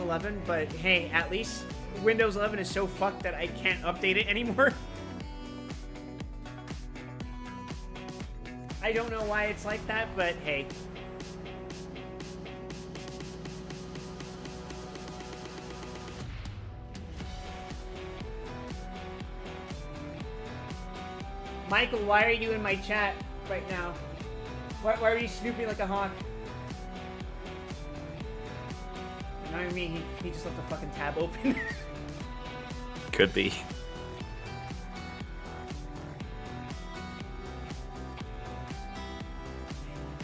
11, but hey, at least Windows 11 is so fucked that I can't update it anymore. I don't know why it's like that, but hey. Michael, why are you in my chat right now? Why are you snooping like a hawk? You know what I mean? He just left the fucking tab open. Could be.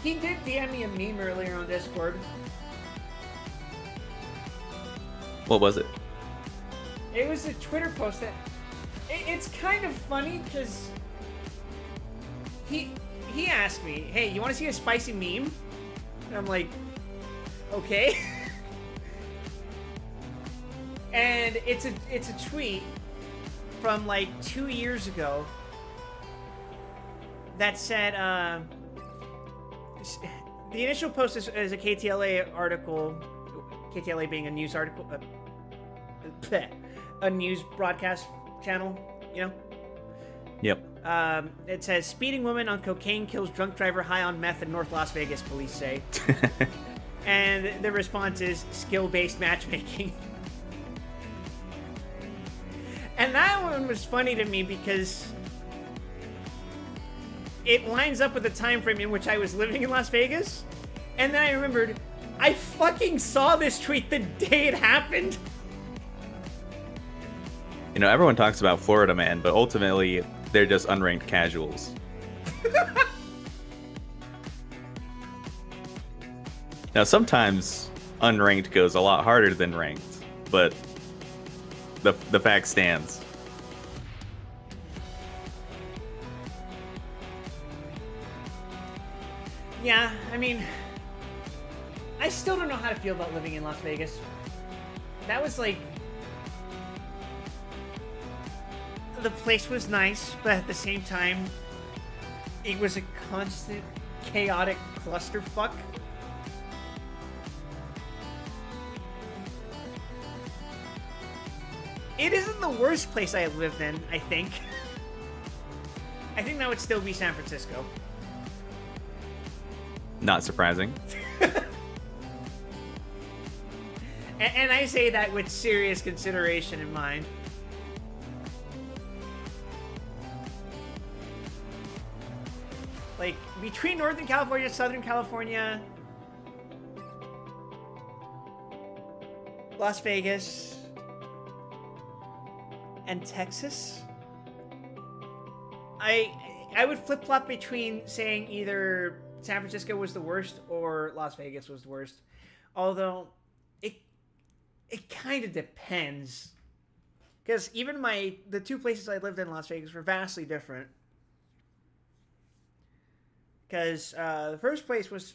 He did DM me a meme earlier on Discord. What was it? It was a Twitter post that... It's kind of funny because... He asked me, hey, you want to see a spicy meme? And I'm like, okay. And it's a tweet from like 2 years ago that said, the initial post is a KTLA article, KTLA being a news article, a news broadcast channel, you know? Yep. It says, speeding woman on cocaine kills drunk driver high on meth in North Las Vegas, police say. And the response is skill-based matchmaking. And that one was funny to me because it lines up with the time frame in which I was living in Las Vegas. And then I remembered, I fucking saw this tweet the day it happened. You know, everyone talks about Florida Man, but ultimately, they're just unranked casuals. Now, sometimes unranked goes a lot harder than ranked, but the fact stands. Yeah, I mean, I still don't know how to feel about living in Las Vegas. That was like... The place was nice, but at the same time, it was a constant, chaotic clusterfuck. It isn't the worst place I lived in, I think. I think that would still be San Francisco. Not surprising. And I say that with serious consideration in mind. Like, between Northern California, Southern California, Las Vegas, and Texas, I would flip-flop between saying either San Francisco was the worst or Las Vegas was the worst. Although, it kind of depends. Because even the two places I lived in Las Vegas were vastly different. Because the first place was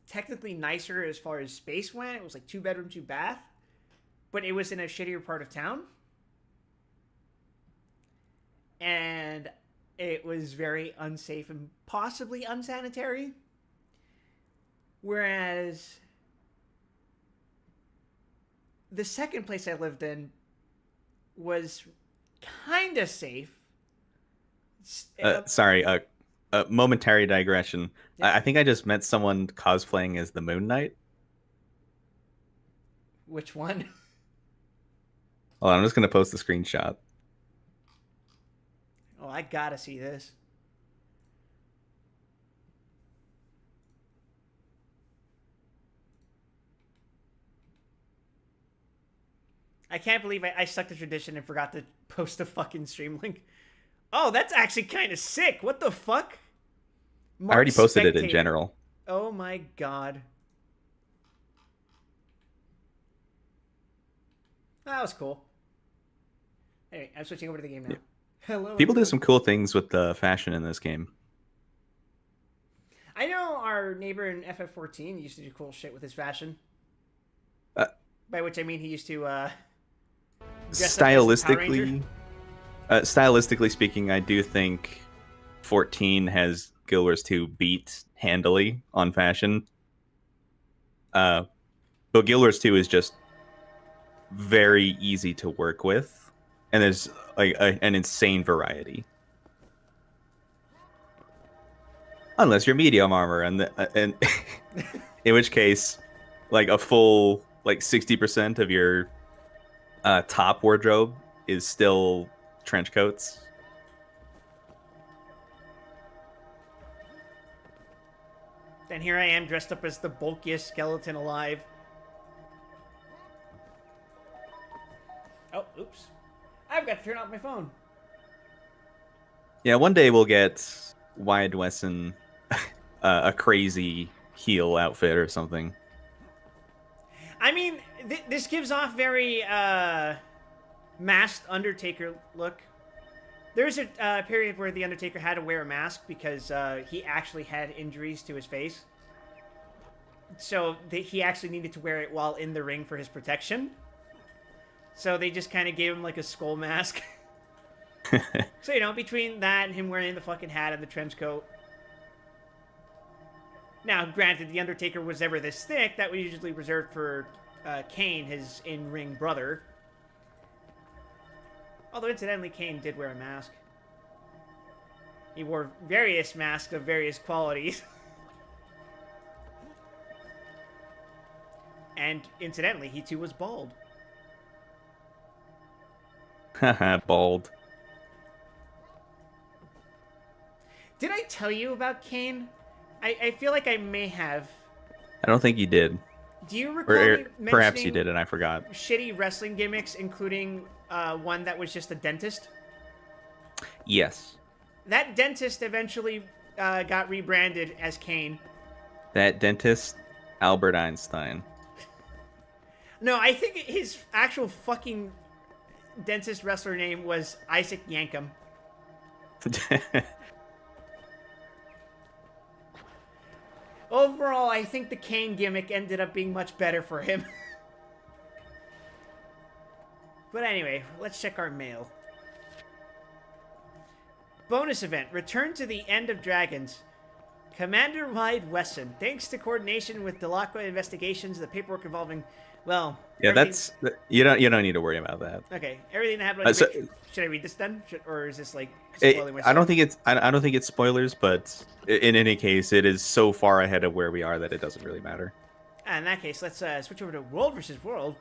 technically nicer as far as space went. It was like 2-bedroom, 2-bath. But it was in a shittier part of town. And it was very unsafe and possibly unsanitary. Whereas the second place I lived in was kind of safe. Sorry, momentary digression. Yeah. I think I just met someone cosplaying as the Moon Knight. Which one? Hold on, I'm just going to post the screenshot. Oh, I gotta see this. I can't believe I stuck to tradition and forgot to post the fucking stream link. Oh, that's actually kind of sick. What the fuck? I already posted it in general. Oh my god. That was cool. Anyway, I'm switching over to the game now. Yeah. Hello. People do some cool things with the fashion in this game. I know our neighbor in FF14 used to do cool shit with his fashion. By which I mean he used to stylistically speaking, I do think 14 has Guild Wars 2 beat handily on fashion. But Guild Wars 2 is just very easy to work with, and there's like an insane variety. Unless you're medium armor, and in which case, like a full like 60% of your top wardrobe is still trench coats. Then here I am dressed up as the bulkiest skeleton alive. Oh, oops. I've got to turn off my phone. Yeah, one day we'll get Wyatt Wesson a crazy heel outfit or something. I mean, this gives off very masked Undertaker look. There's a period where the Undertaker had to wear a mask because he actually had injuries to his face. So he actually needed to wear it while in the ring for his protection. So they just kind of gave him like a skull mask. So, you know, between that and him wearing the fucking hat and the trench coat. Now, granted, the Undertaker was ever this thick. That was usually reserved for Kane, his in-ring brother. Although, incidentally, Kane did wear a mask. He wore various masks of various qualities. And, incidentally, he too was bald. Haha, bald. Did I tell you about Kane? I feel like I may have. I don't think you did. Do you recall me perhaps you did, and I forgot. Shitty wrestling gimmicks, including one that was just a dentist? Yes. That dentist eventually got rebranded as Kane. That dentist, Albert Einstein. No, I think his actual fucking dentist wrestler name was Isaac Yankem. Overall, I think the Kane gimmick ended up being much better for him. But anyway, let's check our mail. Bonus event. Return to the End of Dragons. Commander Wyatt Wesson. Thanks to coordination with Delacqua Investigations, the paperwork involving, well... Yeah, that's... You don't need to worry about that. Okay. Everything that happened on should I read this then? Or is this, like, spoiling myself? I don't think it's spoilers, but in any case, it is so far ahead of where we are that it doesn't really matter. In that case, let's switch over to World vs. World.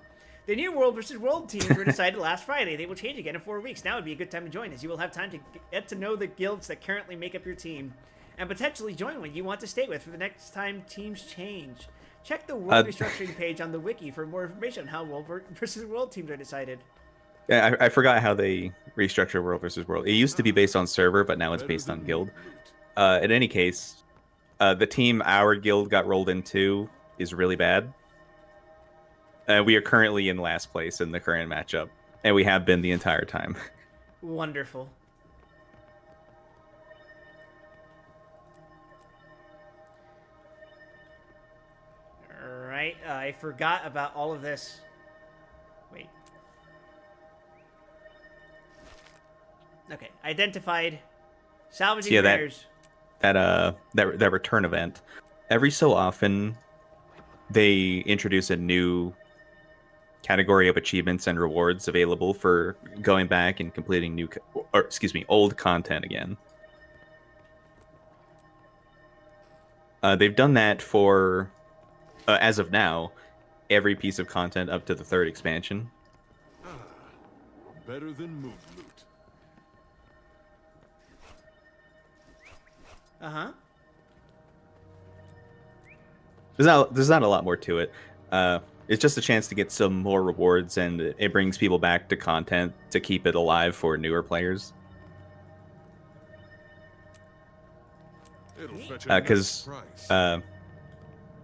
The new World vs. World teams were decided last Friday. They will change again in 4 weeks. Now would be a good time to join, as you will have time to get to know the guilds that currently make up your team, and potentially join one you want to stay with for the next time teams change. Check the World Restructuring page on the wiki for more information on how World vs. World teams are decided. Yeah, I forgot how they restructure World vs. World. It used to be based on server, but now it's based on guild. In any case, the team our guild got rolled into is really bad. We are currently in last place in the current matchup, and we have been the entire time. Wonderful. Alright, I forgot about all of this. Wait. Okay, identified. Salvaging players. That return event. Every so often, they introduce a new category of achievements and rewards available for going back and completing old content again. They've done that for, as of now, every piece of content up to the 3rd expansion. Better than Moon Loot. Uh-huh. There's not a lot more to it. It's just a chance to get some more rewards, and it brings people back to content to keep it alive for newer players. Because,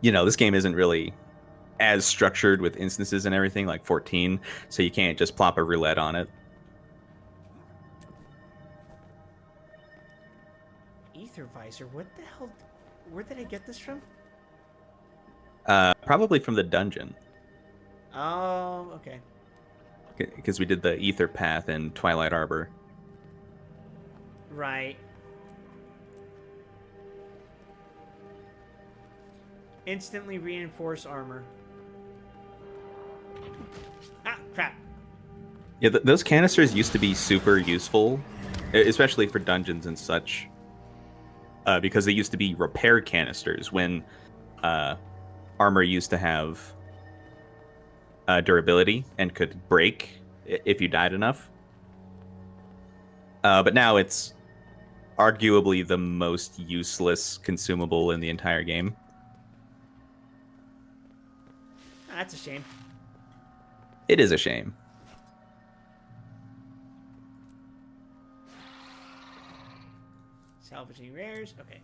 this game isn't really as structured with instances and everything like 14, so you can't just plop a roulette on it. Ether Visor? What the hell? Where did I get this from? Probably from the dungeon. Oh, okay. Because we did the Ether Path in Twilight Arbor. Right. Instantly reinforce armor. Ah, crap. Yeah, those canisters used to be super useful, especially for dungeons and such, because they used to be repair canisters when armor used to have durability and could break if you died enough. But now it's arguably the most useless consumable in the entire game. That's a shame. It is a shame. Salvaging rares. Okay.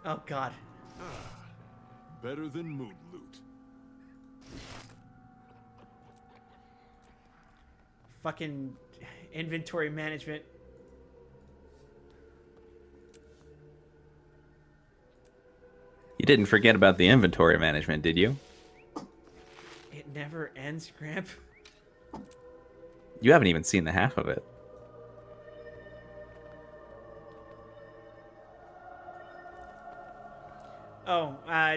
Oh, God. Better than moon loot. Fucking inventory management. You didn't forget about the inventory management, did you? It never ends, Gramp. You haven't even seen the half of it. Oh,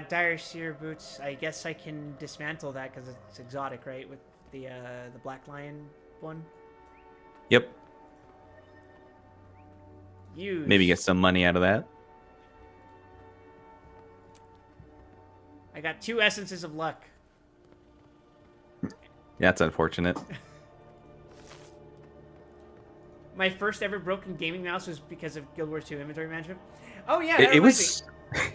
Dire Seer boots. I guess I can dismantle that because it's exotic, right? With the Black Lion one. Yep. Use. Maybe get some money out of that. I got 2 essences of luck. Yeah, that's unfortunate. My first ever broken gaming mouse was because of Guild Wars 2 inventory management. Oh yeah, It was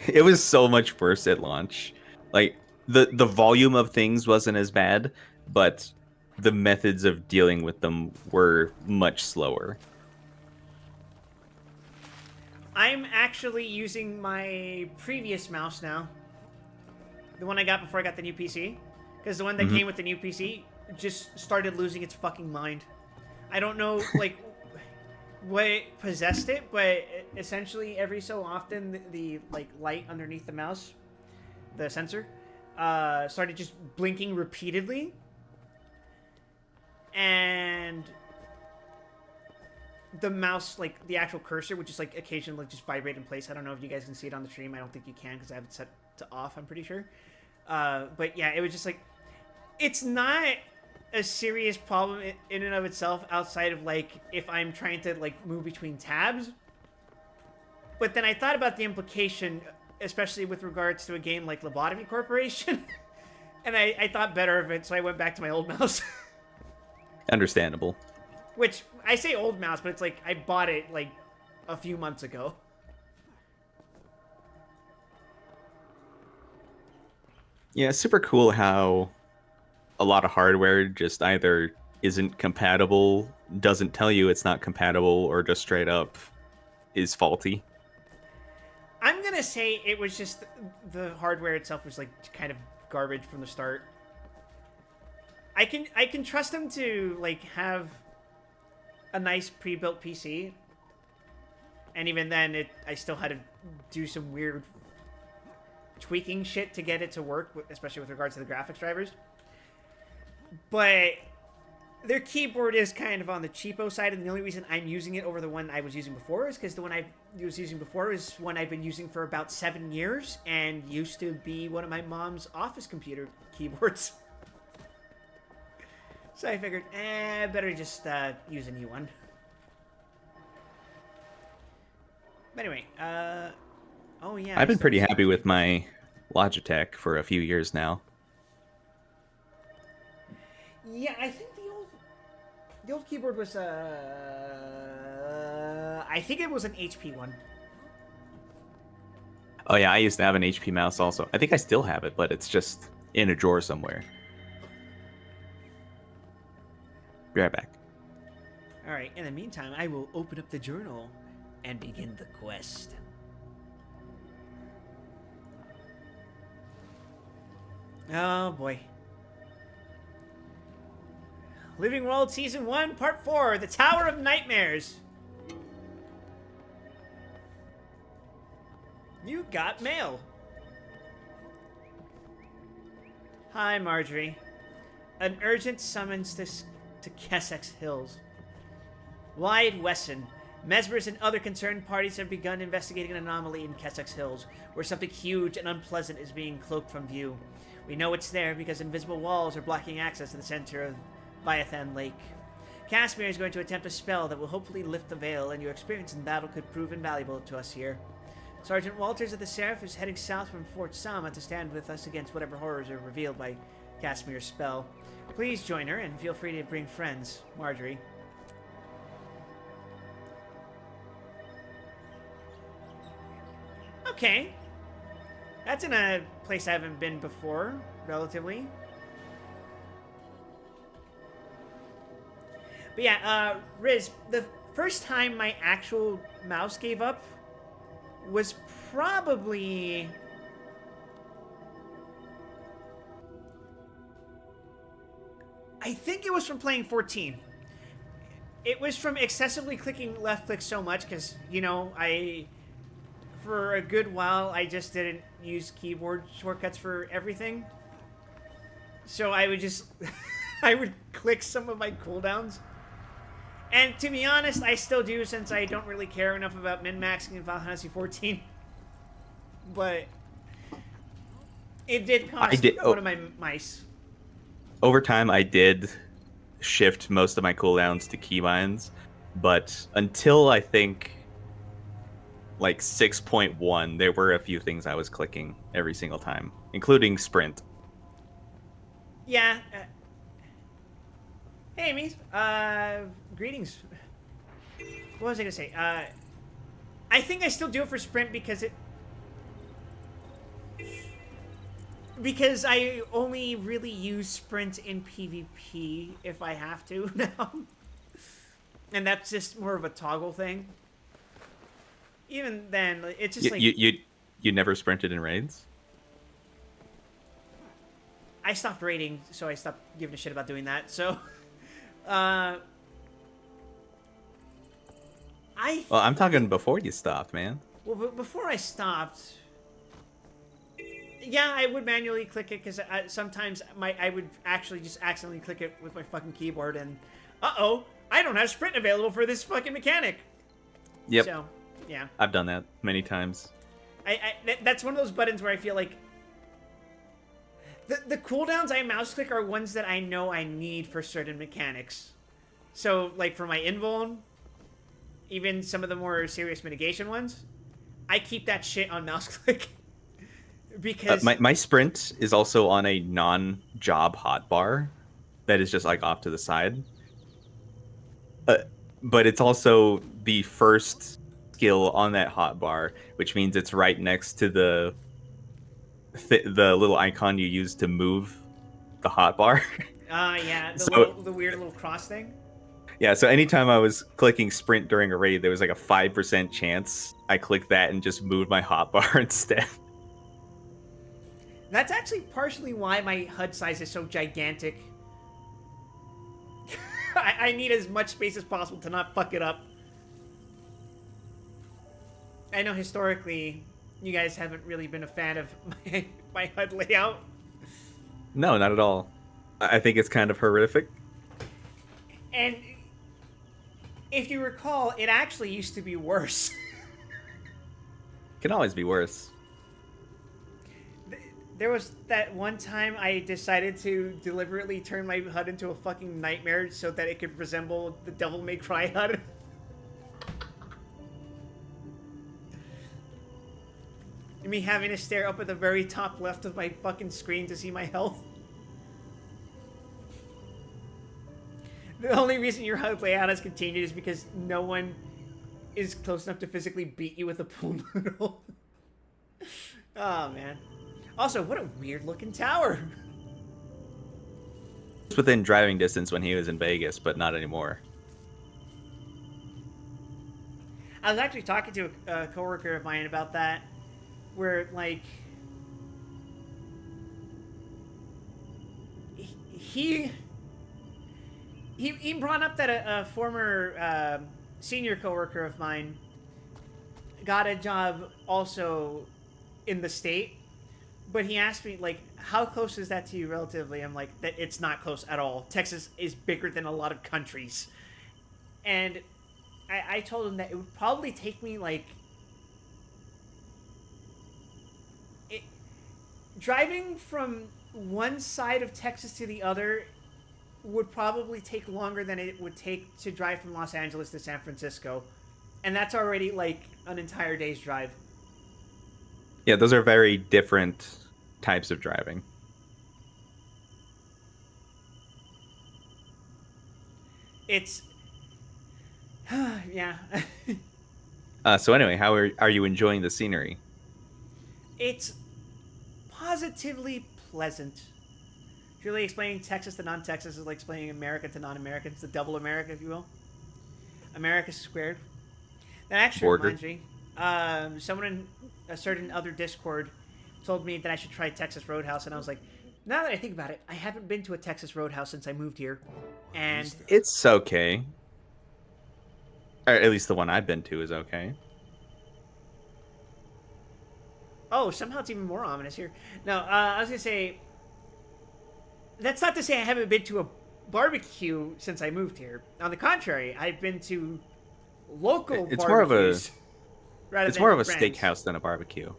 it was so much worse at launch. Like the volume of things wasn't as bad, but the methods of dealing with them were much slower. I'm actually using my previous mouse now. The one I got before I got the new PC. Because the one that came with the new PC just started losing its fucking mind. I don't know, like, what possessed it, but essentially every so often the like light underneath the mouse, the sensor, started just blinking repeatedly. And the mouse, like the actual cursor, would just like occasionally just vibrate in place. I don't know if you guys can see it on the stream. I don't think you can because I have it set to off, I'm pretty sure. But yeah, it was just like, it's not a serious problem in and of itself outside of like if I'm trying to like move between tabs. But then I thought about the implication, especially with regards to a game like Lobotomy Corporation, and I thought better of it, so I went back to my old mouse. Understandable. Which, I say old mouse, but it's like, I bought it, like, a few months ago. Yeah, it's super cool how a lot of hardware just either isn't compatible, doesn't tell you it's not compatible, or just straight up is faulty. I'm gonna say it was just, the hardware itself was, like, kind of garbage from the start. I can trust them to, like, have a nice pre-built PC, and even then I still had to do some weird tweaking shit to get it to work, especially with regards to the graphics drivers. But their keyboard is kind of on the cheapo side, and the only reason I'm using it over the one I was using before is because the one I was using before is one I've been using for about 7 years and used to be one of my mom's office computer keyboards. So I figured, better just use a new one. But anyway, oh yeah. I've been pretty happy with my Logitech for a few years now. Yeah, I think the old keyboard was I think it was an HP one. Oh yeah, I used to have an HP mouse also. I think I still have it, but it's just in a drawer somewhere. Be right back. Alright, in the meantime, I will open up the journal and begin the quest. Oh boy. Living World Season 1, Part 4, The Tower of Nightmares. You got mail. Hi, Marjorie. An urgent summons to Kessex Hills. Wyatt Wesson, Mesmers and other concerned parties have begun investigating an anomaly in Kessex Hills, where something huge and unpleasant is being cloaked from view. We know it's there because invisible walls are blocking access to the center of Viathan Lake. Casimir is going to attempt a spell that will hopefully lift the veil, and your experience in battle could prove invaluable to us here. Sergeant Walters of the Seraph is heading south from Fort Sama to stand with us against whatever horrors are revealed by Casimir's spell. Please join her, and feel free to bring friends. Marjorie. Okay. That's in a place I haven't been before, relatively. But yeah, Riz, the first time my actual mouse gave up was probably... I think it was from playing 14. It was from excessively clicking left click so much because, you know, for a good while, I just didn't use keyboard shortcuts for everything. So I would just... I would click some of my cooldowns. And to be honest, I still do since I don't really care enough about min-maxing in Final Fantasy XIV. But... it did cost one of my mice. Over time, I did shift most of my cooldowns to keybinds. But until I think... like 6.1, there were a few things I was clicking every single time, including sprint. Yeah. Hey, Amy. Greetings. What was I gonna say? I think I still do it for sprint because I only really use sprint in PvP if I have to now. And that's just more of a toggle thing. Even then, it's just you never sprinted in raids? I stopped raiding, so I stopped giving a shit about doing that. So, well, I'm talking before you stopped, man. Well, but before I stopped, yeah, I would manually click it because sometimes I would actually just accidentally click it with my fucking keyboard, and I don't have sprint available for this fucking mechanic. Yep. So, yeah. I've done that many times. That's one of those buttons where I feel like the cooldowns I mouse click are ones that I know I need for certain mechanics. So, like for my invuln, even some of the more serious mitigation ones, I keep that shit on mouse click. Because my sprint is also on a non-job hotbar that is just like off to the side. But it's also the first skill on that hotbar, which means it's right next to the little icon you use to move the hotbar. Yeah, the weird little cross thing. Yeah, so anytime I was clicking sprint during a raid, there was like a 5% chance I clicked that and just moved my hotbar instead. That's actually partially why my HUD size is so gigantic. I need as much space as possible to not fuck it up. I know historically you guys haven't really been a fan of my HUD layout. No, not at all. I think it's kind of horrific. And if you recall, it actually used to be worse. Can always be worse. There was that one time I decided to deliberately turn my HUD into a fucking nightmare so that it could resemble the Devil May Cry HUD. Me having to stare up at the very top left of my fucking screen to see my health. The only reason your HUD layout has continued is because no one is close enough to physically beat you with a pool noodle. Oh, man. Also, what a weird-looking tower. It's within driving distance when he was in Vegas, but not anymore. I was actually talking to a coworker of mine about that, where, like, he brought up that a former senior coworker of mine got a job also in the state, but he asked me, like, how close is that to you relatively? I'm like, that it's not close at all. Texas is bigger than a lot of countries. And I told him that it would probably take me like driving from one side of Texas to the other would probably take longer than it would take to drive from Los Angeles to San Francisco. And that's already like an entire day's drive. Yeah, those are very different types of driving. It's yeah. So anyway, how are you enjoying the scenery? It's positively pleasant. Really explaining Texas to non-Texas is like explaining America to non-Americans, the double America, if you will. America squared. That actually reminds me. Someone in a certain other Discord told me that I should try Texas Roadhouse, and I was like, now that I think about it, I haven't been to a Texas Roadhouse since I moved here, and It's okay. Or at least the one I've been to is okay. oh, somehow it's even more ominous here. No, I was gonna say, that's not to say I haven't been to a barbecue since I moved here. On the contrary, I've been to local It's more of a barbecues rather it's than more of a brands. steakhouse than a barbecue.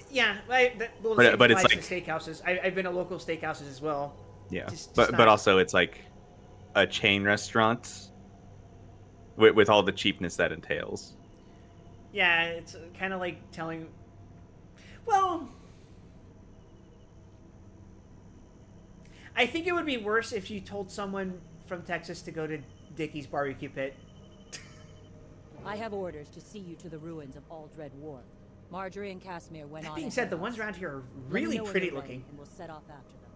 Yeah, well, But it's like like steakhouses. I've been to local steakhouses as well. Yeah, Just but not- also it's like a chain restaurant with all the cheapness that entails. Yeah, it's kind of like telling. Well, I think it would be worse if you told someone from Texas to go to Dickie's Barbecue Pit. I have orders to see you to the ruins of Aldred Wharf. Marjorie and Casimir went That on. being ahead said, the of ones us. around here are Let me really know when pretty they're ready, looking. and we'll set off after them.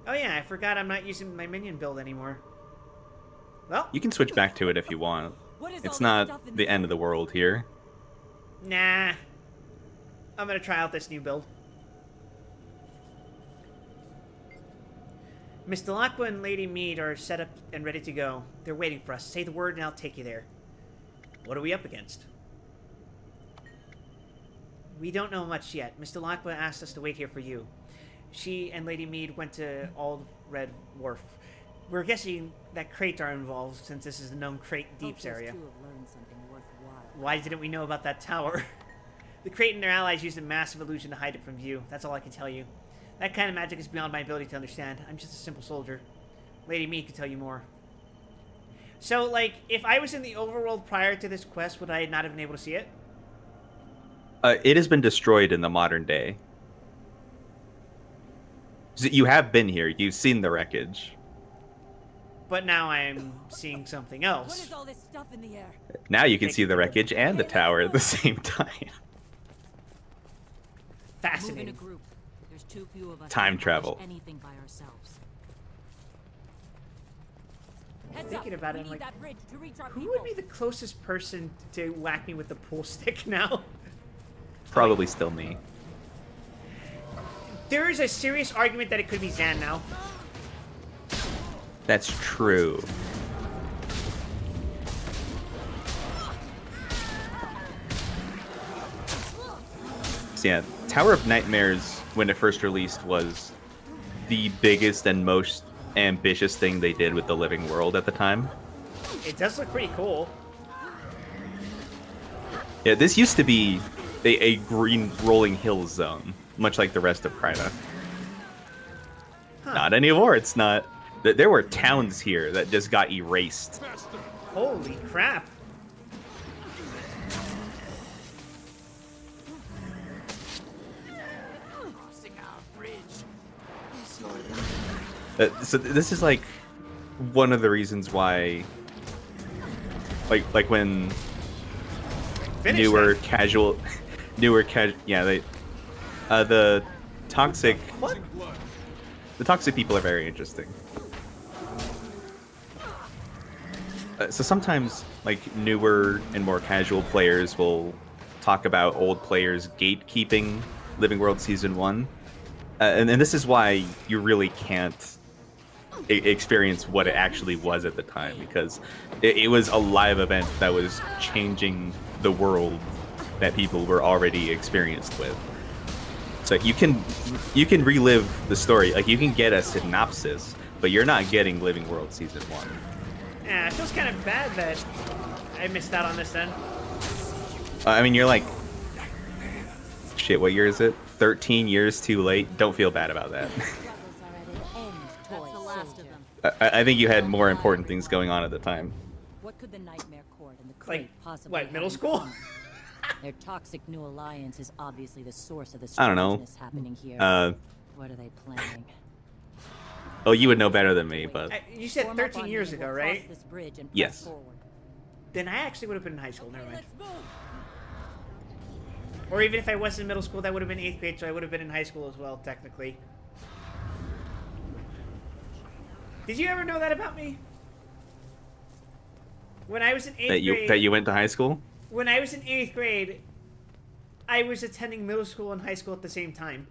Oh yeah, I forgot I'm not using my minion build anymore. Well, You can switch back to it if you want. What is all It's this not stuff in the end of the world here. nah. I'm gonna try out this new build. Miss Delacqua and Lady Mead are set up and ready to go. They're waiting for us. Say the word and I'll take you there. What are we up against? We don't know much yet. Miss Delacqua asked us to wait here for you. She and Lady Mead went to Old Red Wharf. We're guessing that Crate are involved since this is the known Crate Deeps Hope those area. two have learned something worthwhile. Why didn't we know about that tower? The Crate and their allies used a massive illusion to hide it from view. That's all I can tell you. That kind of magic is beyond my ability to understand. I'm just a simple soldier. Lady Mead could tell you more. So, like, if I was in the overworld prior to this quest, would I not have been able to see it? It has been destroyed in the modern day. So you have been here. You've seen the wreckage. But now I'm seeing something What else. is all this stuff in the air? Now you can see the wreckage and the tower at the same time. Move in a Fascinating. group. There's too few of us. Time to accomplish travel. Anything by ourselves. Heads Thinking up. about it, We I'm need like, that bridge to reach our Who people. would be the closest person to whack me with the pool stick now? Probably still me. There is a serious argument that it could be Zan now. That's true. So yeah, Tower of Nightmares, when it first released, was the biggest and most ambitious thing they did with the living world at the time. It does look pretty cool. Yeah, this used to be a green rolling hills zone, much like the rest of Kryta. Not anymore, it's not. There were towns here that just got erased. Holy crap. So this is like one of the reasons why, like when Finish newer it. casual, yeah, the toxic, What? the toxic people are very interesting. So sometimes like newer and more casual players will talk about old players gatekeeping Living World Season 1. And this is why you really can't experience what it actually was at the time, because it was a live event that was changing the world that people were already experienced with. So you can relive the story, like you can get a synopsis, but you're not getting Living World Season 1. Yeah, it feels kind of bad that I missed out on this then. I mean, you're like, shit, what year is it? 13 years too late. Don't feel bad about that. That's the last of them. I think you had more important things going on at the time. What could the Nightmare Court and the Like, Crate possibly what, have middle in school? common? Their toxic new alliance is obviously the source of the I don't know. strangeness happening here. What are they planning? Oh, you would know better than me, but You said Form up 13 on years me and ago, we'll right? cross this bridge and press Yes. forward. Then I actually would have been in high school. Never mind. Or even if I was in middle school, that would have been 8th grade, so I would have been in high school as well, technically. Did you ever know that about me? When I was in 8th grade... that you went to high school? When I was in 8th grade, I was attending middle school and high school at the same time.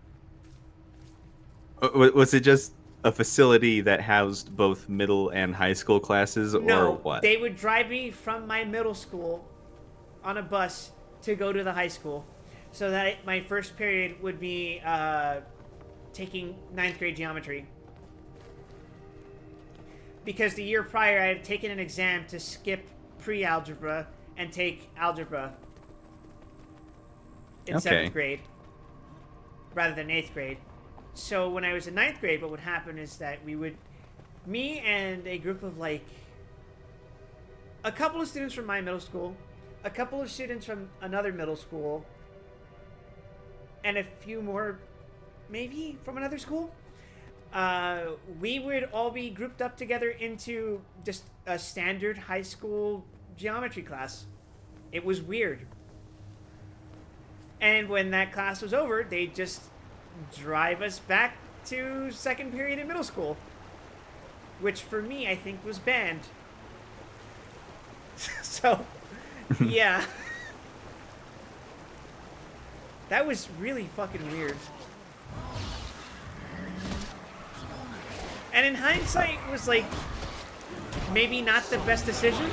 Was it just a facility that housed both middle and high school classes, No, or what? they would drive me from my middle school on a bus to go to the high school. So that my first period would be taking 9th grade geometry. Because the year prior, I had taken an exam to skip pre-algebra and take algebra in Okay. 7th grade rather than 8th grade. So when I was in 9th grade, what would happen is that me and a group of like a couple of students from my middle school, a couple of students from another middle school, and a few more maybe from another school, we would all be grouped up together into just a standard high school geometry class. It was weird. And when that class was over, they just drive us back to 2nd period in middle school, which for me I think was banned. So yeah, that was really fucking weird. And in hindsight, it was like maybe not the best decision.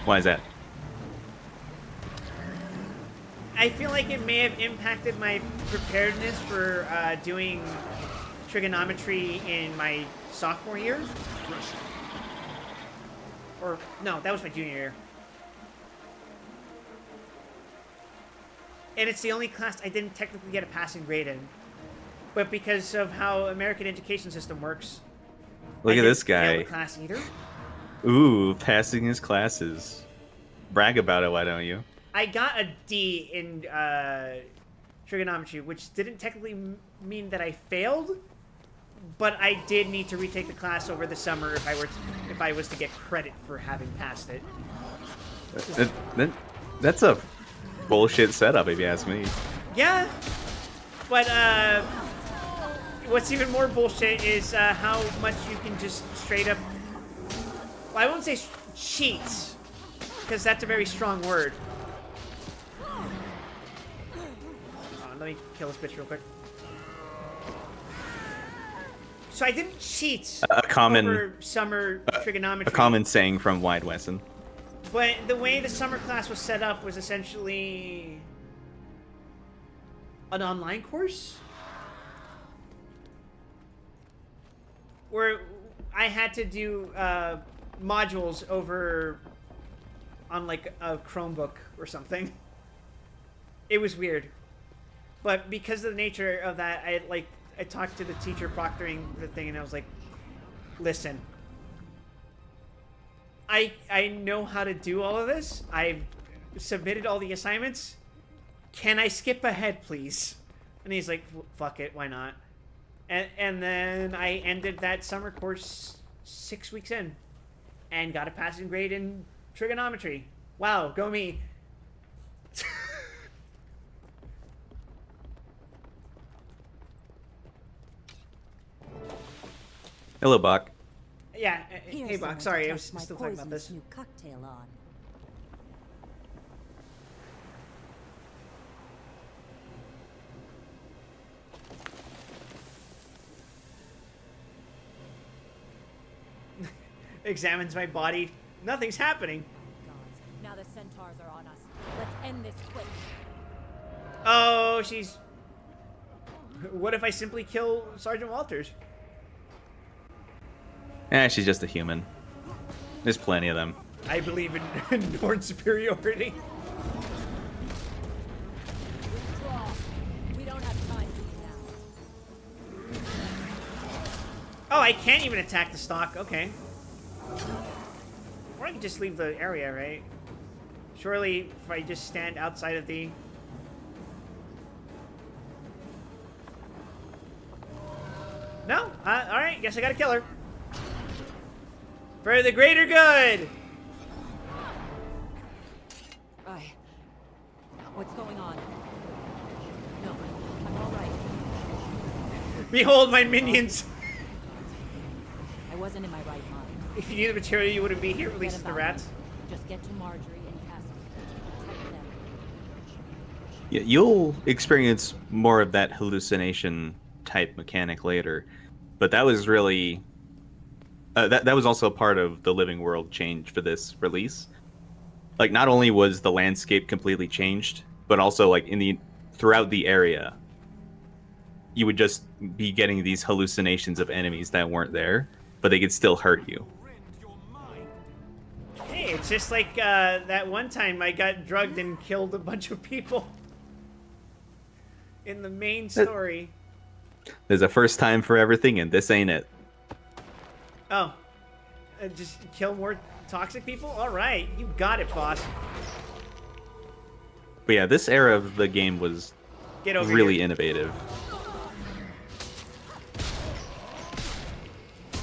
Why is that? I feel like it may have impacted my preparedness for doing trigonometry in my sophomore year. Or, no, that was my junior year. And it's the only class I didn't technically get a passing grade in. But because of how American education system works, Look I at didn't this fail guy. the class either. Ooh, passing his classes. Brag about it, why don't you? I got a D in trigonometry, which didn't technically mean that I failed, but I did need to retake the class over the summer if I was to get credit for having passed it. That's a bullshit setup, if you ask me. Yeah, but what's even more bullshit is how much you can just straight up. Well, I won't say cheat, because that's a very strong word. Let me kill this bitch real quick. So I didn't cheat A common- over summer trigonometry. A common saying from Wide Wesson. But the way the summer class was set up was essentially an online course where I had to do modules over on like a Chromebook or something. It was weird. But because of the nature of that, I talked to the teacher proctoring the thing, and I was like, listen, I know how to do all of this. I've submitted all the assignments. Can I skip ahead, please? And he's like, fuck it, why not? And then I ended that summer course 6 weeks in and got a passing grade in trigonometry. Wow, go me. Hello, Bach. Yeah, Here's hey, someone Bach, to sorry, I test was my still talking about poisonous this. new cocktail on. Examines my body. Nothing's happening. Gods, now the centaurs are on us. Let's end this quick. Oh, she's... What if I simply kill Sergeant Walters? She's just a human. There's plenty of them. I believe in Norn superiority. We don't have time for you now. Oh, I can't even attack the stock. Okay. Or I can just leave the area, right? Surely, if I just stand outside of the... No? Alright, guess I gotta kill her. For the greater good! What's going on? No, I'm all right. Behold my minions! I wasn't in my right mind. If you knew the material, you wouldn't be here, Forget releasing the about rats. it. Just get to Marjorie and Castle. Protect them. Yeah, you'll experience more of that hallucination type mechanic later, but that was really that was also part of the living world change for this release. Like, not only was the landscape completely changed, but also like throughout the area, you would just be getting these hallucinations of enemies that weren't there, but they could still hurt you. Hey, it's just like that one time I got drugged and killed a bunch of people. In the main story. There's a first time for everything, and this ain't it. Oh. Just kill more toxic people? Alright, you got it, boss. But yeah, this era of the game was Get over really here. innovative.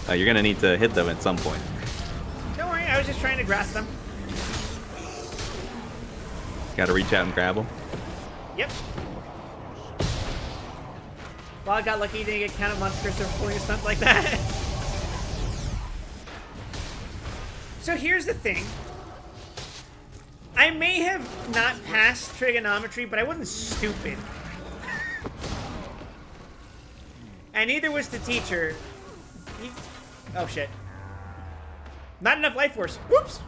You're gonna need to hit them at some point. Don't worry, I was just trying to grasp them. Gotta reach out and grab them. Yep. Well, I got lucky didn't get counted monsters for pulling a stunt like that. So here's the thing. I may have not passed trigonometry, but I wasn't stupid. And neither was the teacher. Oh shit. Not enough life force. Whoops.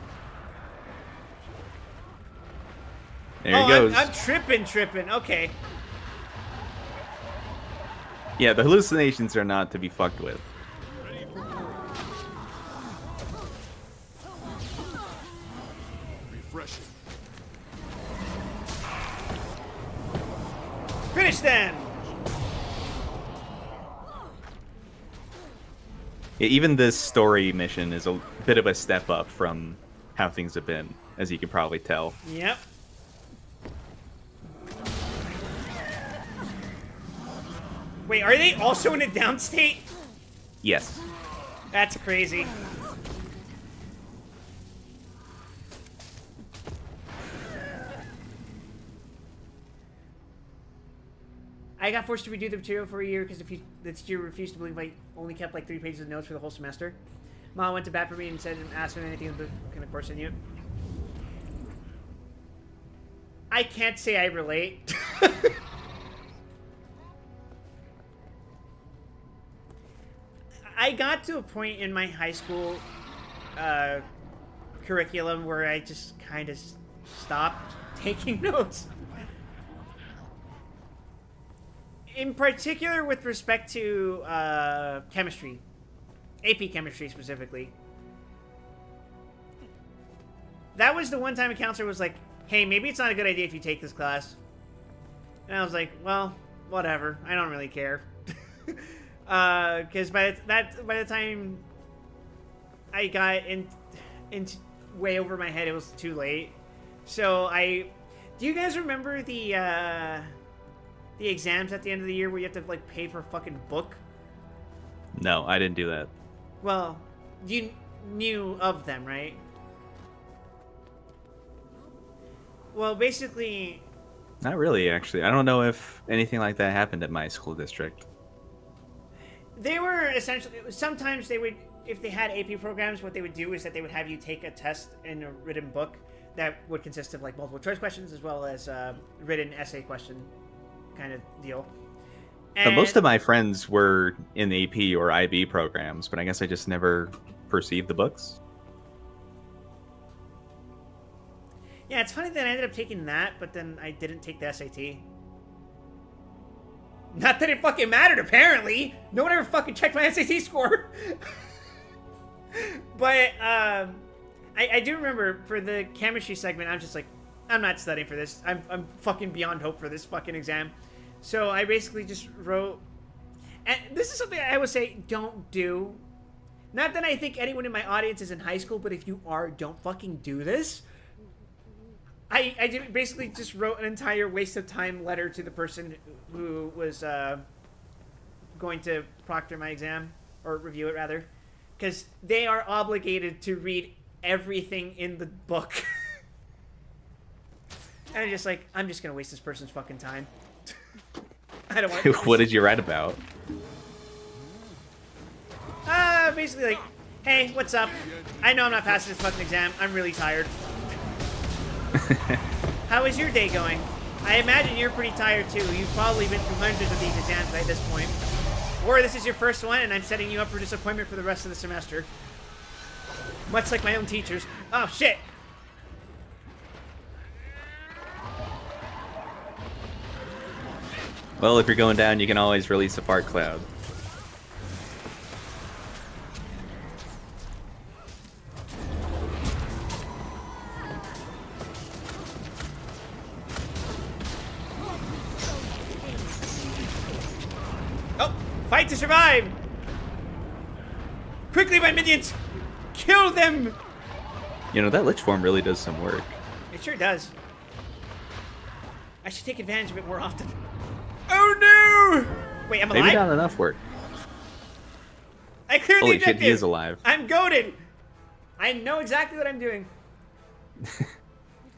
There he goes. I'm tripping. Okay. Yeah, the hallucinations are not to be fucked with. Refreshing. Finish them. Yeah, even this story mission is a bit of a step up from how things have been, as you can probably tell. Yep. Wait, are they also in a down state? Yes. That's crazy. I got forced to redo the material for a year because the teacher refused to believe I only kept like 3 pages of notes for the whole semester. Mom went to bat for me and said and asked me anything but kind of course I knew. I can't say I relate. I got to a point in my high school curriculum where I just kind of stopped taking notes. In particular with respect to chemistry. AP chemistry specifically. That was the one time a counselor was like, hey, maybe it's not a good idea if you take this class. And I was like, well, whatever. I don't really care. Because by the time I got into way over my head, it was too late. So do you guys remember the exams at the end of the year where you have to like pay for a fucking book? No, I didn't do that. Well, you knew of them, right? Well, basically, Not really, actually. I don't know if anything like that happened at my school district. they were essentially, sometimes they would, if they had AP programs, what they would do is that they would have you take a test in a written book that would consist of like multiple choice questions as well as written essay question kind of deal. But most of my friends were in the AP or IB programs, but I guess I just never perceived the books. Yeah, it's funny that I ended up taking that, but then I didn't take the SAT. Not that it fucking mattered, apparently. No one ever fucking checked my SAT score. But I do remember for the chemistry segment, I'm just like, I'm not studying for this. I'm fucking beyond hope for this fucking exam. So I basically just wrote, and this is something I would say don't do. Not that I think anyone in my audience is in high school, but if you are, don't fucking do this. I basically just wrote an entire waste of time letter to the person who was going to proctor my exam, or review it rather, because they are obligated to read everything in the book. And I'm just like, I'm just gonna waste this person's fucking time. I don't want to. What did you write about? Basically like, hey, what's up? I know I'm not passing this fucking exam. I'm really tired. How is your day going? I imagine you're pretty tired too. You've probably been through hundreds of these exams by this point. Or this is your first one and I'm setting you up for disappointment for the rest of the semester. Much like my own teachers. Oh, shit! Well, if you're going down, you can always release a fart cloud. Oh! Fight to survive! Quickly, my minions! Kill them! You know, that Lich form really does some work. It sure does. I should take advantage of it more often. Oh no! Wait, I'm alive? Maybe not enough work. I cleared the Holy shit, objective! he is alive. I'm goaded! I know exactly what I'm doing.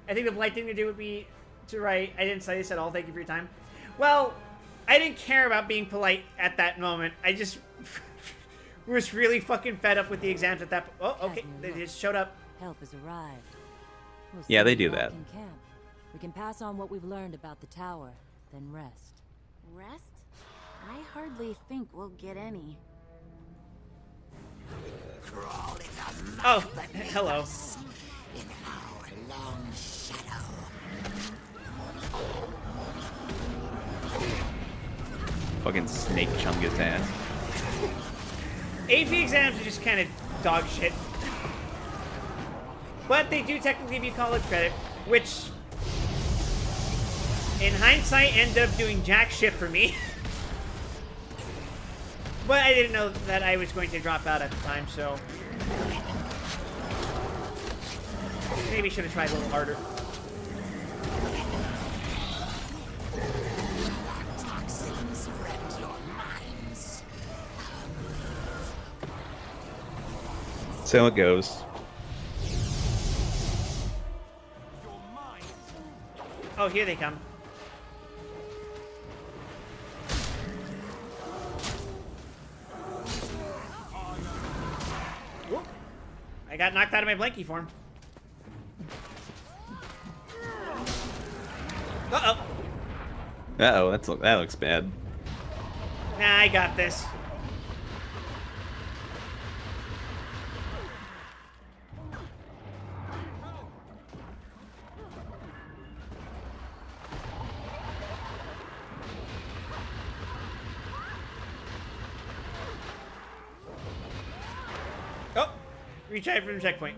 I think the polite thing to do would be to write, I didn't say this at all, thank you for your time. Well, I didn't care about being polite at that moment. I just was really fucking fed up with the exams at that point. Oh, okay, they just showed up. Help has arrived. We'll Yeah, they send you do back that. in camp. We can pass on what we've learned about the tower, then rest. Rest? I hardly think we'll get any. Oh, hello. Fucking snake chungus ass. AP exams are just kind of dog shit. But they do technically give you college credit, which, in hindsight, ended up doing jack shit for me. But I didn't know that I was going to drop out at the time, so maybe should have tried a little harder. So it goes. Oh, here they come. Whoop. I got knocked out of my blankie form. Uh-oh. Uh-oh, that looks bad. Nah, I got this. Oh, retry from the checkpoint.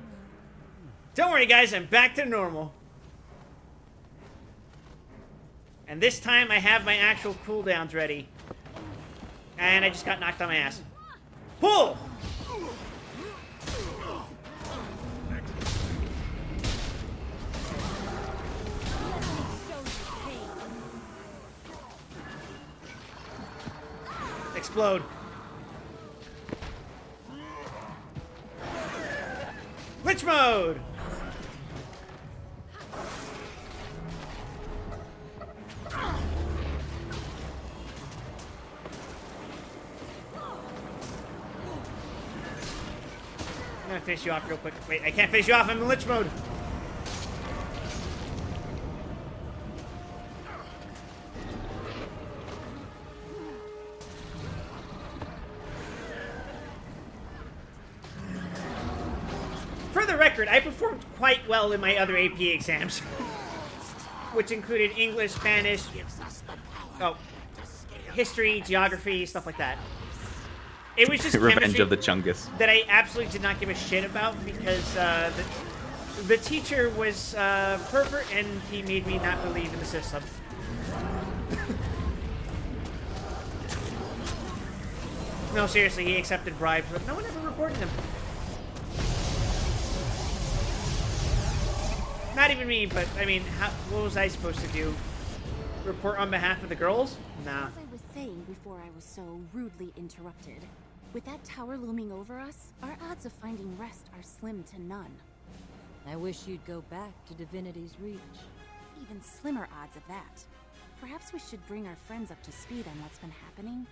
Don't worry, guys, I'm back to normal. And this time I have my actual cooldowns ready. And I just got knocked on my ass. Pull! Explode. Lich mode! I'm gonna finish you off real quick. Wait, I can't finish you off. I'm in Lich mode. For the record, I performed quite well in my other AP exams, which included English, Spanish, history, geography, stuff like that. It was just Revenge chemistry of the Chungus. that I absolutely did not give a shit about because the teacher was pervert and he made me not believe in the system. No, seriously, he accepted bribes, but no one ever reported him. Not even me, but I mean, what was I supposed to do? Report on behalf of the girls? Nah. As I was saying before I was so rudely interrupted, with that tower looming over us, our odds of finding rest are slim to none. I wish you'd go back to Divinity's Reach. Even slimmer odds of that. Perhaps we should bring our friends up to speed on what's been happening.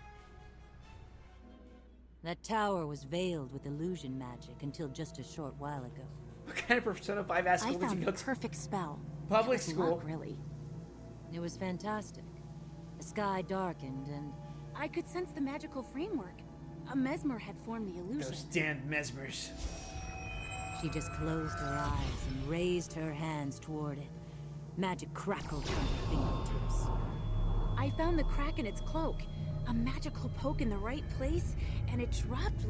That tower was veiled with illusion magic until just a short while ago. What kind of Persona 5 ass I school did you found go the to? perfect spell. Public It was school. luck, really. It was fantastic. The sky darkened and... I could sense the magical framework. A mesmer had formed the illusion. Those damn mesmers. She just closed her eyes and raised her hands toward it. Magic crackled from her fingertips. I found the crack in its cloak. A magical poke in the right place, and it dropped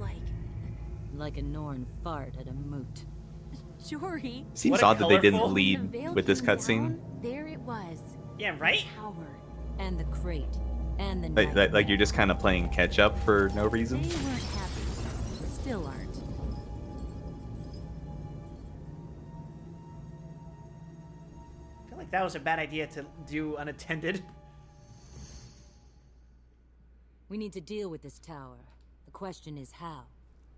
like a Norn fart at a moot. Jory. Seems What a odd that they didn't colorful- The lead veil with this came cutscene. down, there it was. Yeah, right? The tower. And the crate. And the Like you're just kind of playing catch up for no They reason. weren't happy. Still aren't. I feel like that was a bad idea to do unattended. We need to deal with this tower. The question is how.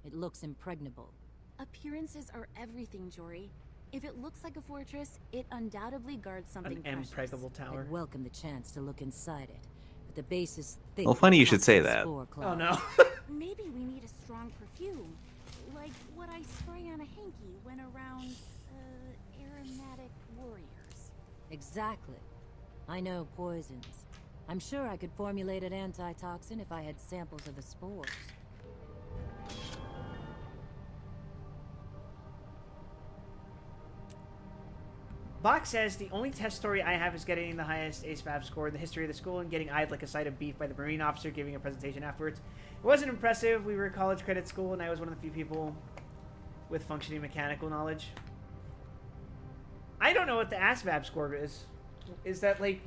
It looks impregnable. Appearances are everything, Jory. If it looks like a fortress, it undoubtedly guards something An precious. impregnable tower. I'd welcome the chance to look inside it. But the base is thick. Well, funny you with should say toxic that. spore Oh clouds. no. Maybe we need a strong perfume, like what I spray on a hanky when around, aromatic warriors. Exactly. I know poisons. I'm sure I could formulate an antitoxin if I had samples of the spores. Bach says the only test story I have is getting the highest ASVAB score in the history of the school and getting eyed like a side of beef by the Marine officer giving a presentation afterwards. It wasn't impressive. We were a college credit school and I was one of the few people with functioning mechanical knowledge. I don't know what the ASVAB score is. Is that like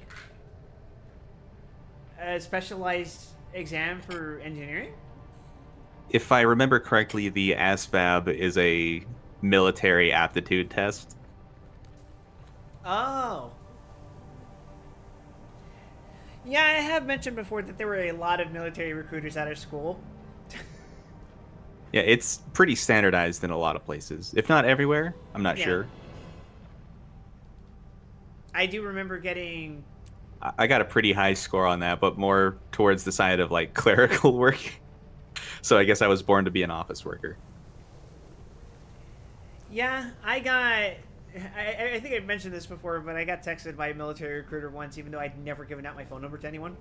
a specialized exam for engineering? If I remember correctly, the ASVAB is a military aptitude test. Oh. Yeah, I have mentioned before that there were a lot of military recruiters at our school. Yeah, it's pretty standardized in a lot of places. If not everywhere, I'm not Yeah. sure. I do remember getting... I got a pretty high score on that, but more towards the side of like clerical work. So I guess I was born to be an office worker. Yeah, I got... I think I've mentioned this before, but I got texted by a military recruiter once, even though I'd never given out my phone number to anyone.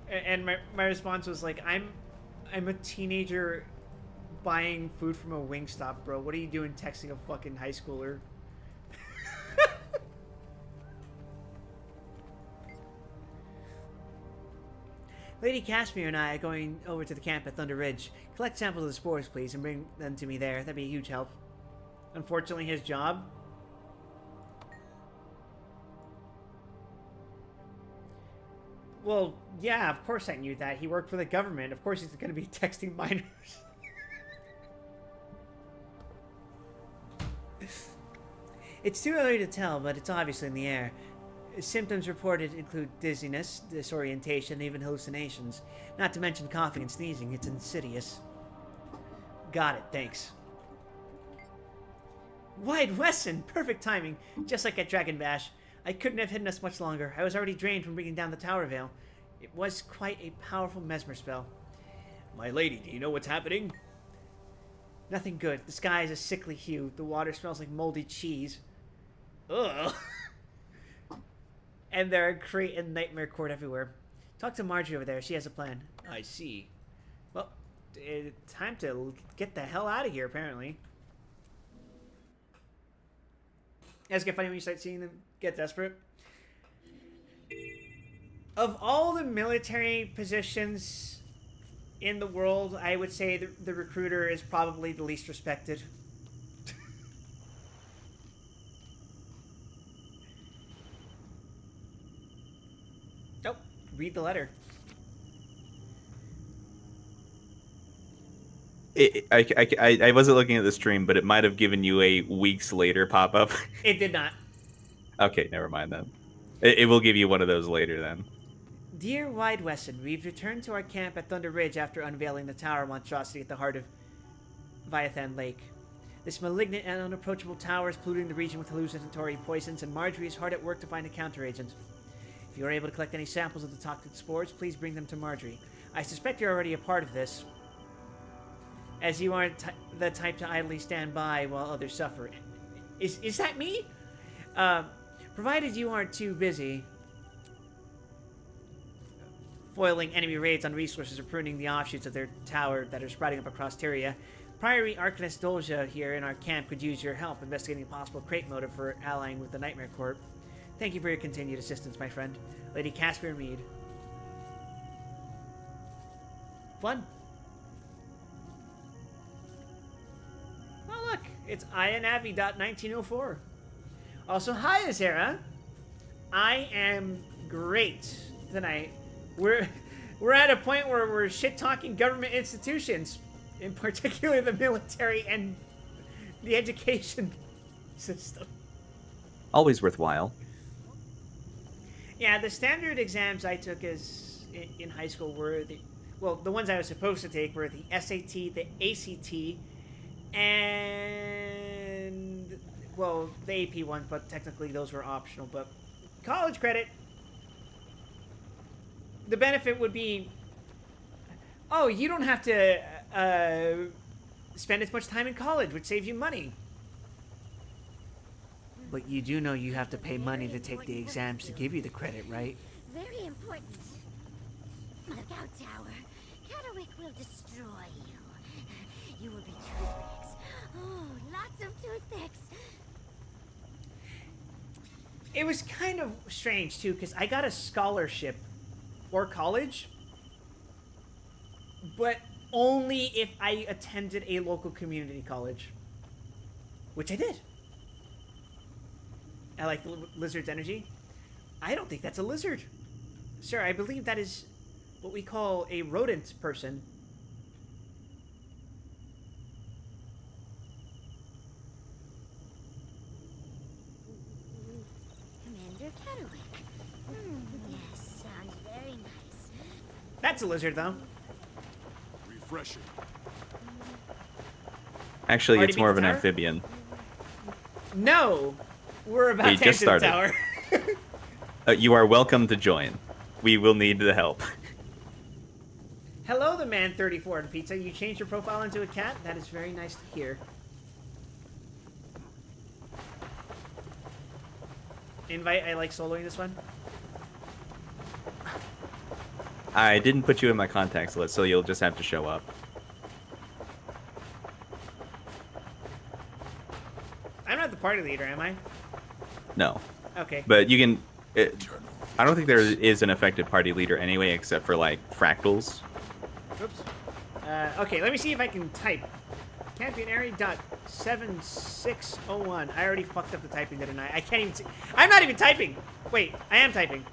And my response was like, I'm a teenager buying food from a Wingstop, bro. What are you doing texting a fucking high schooler? Lady Casimir and I are going over to the camp at Thunder Ridge. Collect samples of the spores, please, and bring them to me there. That'd be a huge help. Unfortunately, his job. Well, yeah, of course I knew that. He worked for the government. Of course he's going to be texting minors. It's too early to tell, but it's obviously in the air. Symptoms reported include dizziness, disorientation, and even hallucinations. Not to mention coughing and sneezing. It's insidious. Got it, thanks. Wide Wesson! Perfect timing. Just like at Dragon Bash. I couldn't have hidden us much longer. I was already drained from bringing down the Tower Veil. It was quite a powerful mesmer spell. My lady, do you know what's happening? Nothing good. The sky is a sickly hue. The water smells like moldy cheese. Ugh. And there are crate and nightmare court everywhere. Talk to Marjorie over there. She has a plan. I see. Well, time to get the hell out of here, apparently. You guys get funny when you start seeing them get desperate. Of all the military positions in the world, I would say the recruiter is probably the least respected. Nope. Read the letter. I wasn't looking at the stream, but it might have given you a weeks later pop up. It did not. Okay, never mind then. It will give you one of those later then. Dear Wide Wesson, we've returned to our camp at Thunder Ridge after unveiling the tower monstrosity at the heart of Viathan Lake. This malignant and unapproachable tower is polluting the region with hallucinatory poisons, and Marjorie is hard at work to find a counteragent. If you are able to collect any samples of the toxic spores, please bring them to Marjorie. I suspect you're already a part of this, as you aren't the type to idly stand by while others suffer. Is that me? Provided you aren't too busy foiling enemy raids on resources or pruning the offshoots of their tower that are sprouting up across Tyria, Priory Arcanist Dolja here in our camp could use your help investigating a possible crate motive for allying with the Nightmare Corp. Thank you for your continued assistance, my friend. Lady Caspian Mead. Fun. Oh, look. It's IANAVI.1904. Also, hi, Azera. I am great tonight. We're at a point where we're shit-talking government institutions, in particular the military and the education system. Always worthwhile. Yeah, the standard exams I took in high school were the ones I was supposed to take were the SAT, the ACT, and the AP ones, but technically those were optional. But college credit. The benefit would be, you don't have to spend as much time in college, which saves you money. But you do know you have to pay money to take the exams to give you the credit, right? Very important. Look out, Tower. Catterick will destroy you. You will be toothpicks. Oh, lots of toothpicks. It was kind of strange, too, because I got a scholarship for college, but only if I attended a local community college, which I did. I like the lizard's energy. I don't think that's a lizard. Sir, I believe that is what we call a rodent person. Commander Catterick. Yes, sounds very nice. That's a lizard, though. Refreshing. Actually, Already it's more beat of the an tower? amphibian. No! We're about We to just enter the started. tower. You are welcome to join. We will need the help. Hello, the man 34 on pizza. You changed your profile into a cat? That is very nice to hear. Invite, I like soloing this one. I didn't put you in my contacts list, so you'll just have to show up. I'm not the party leader, am I? No. Okay. But you can... I don't think there is an effective party leader anyway, except for, like, fractals. Oops. Okay, let me see if I can type. Campionary.7601. I already fucked up the typing, didn't I? I can't even see. I'm not even typing! Wait, I am typing.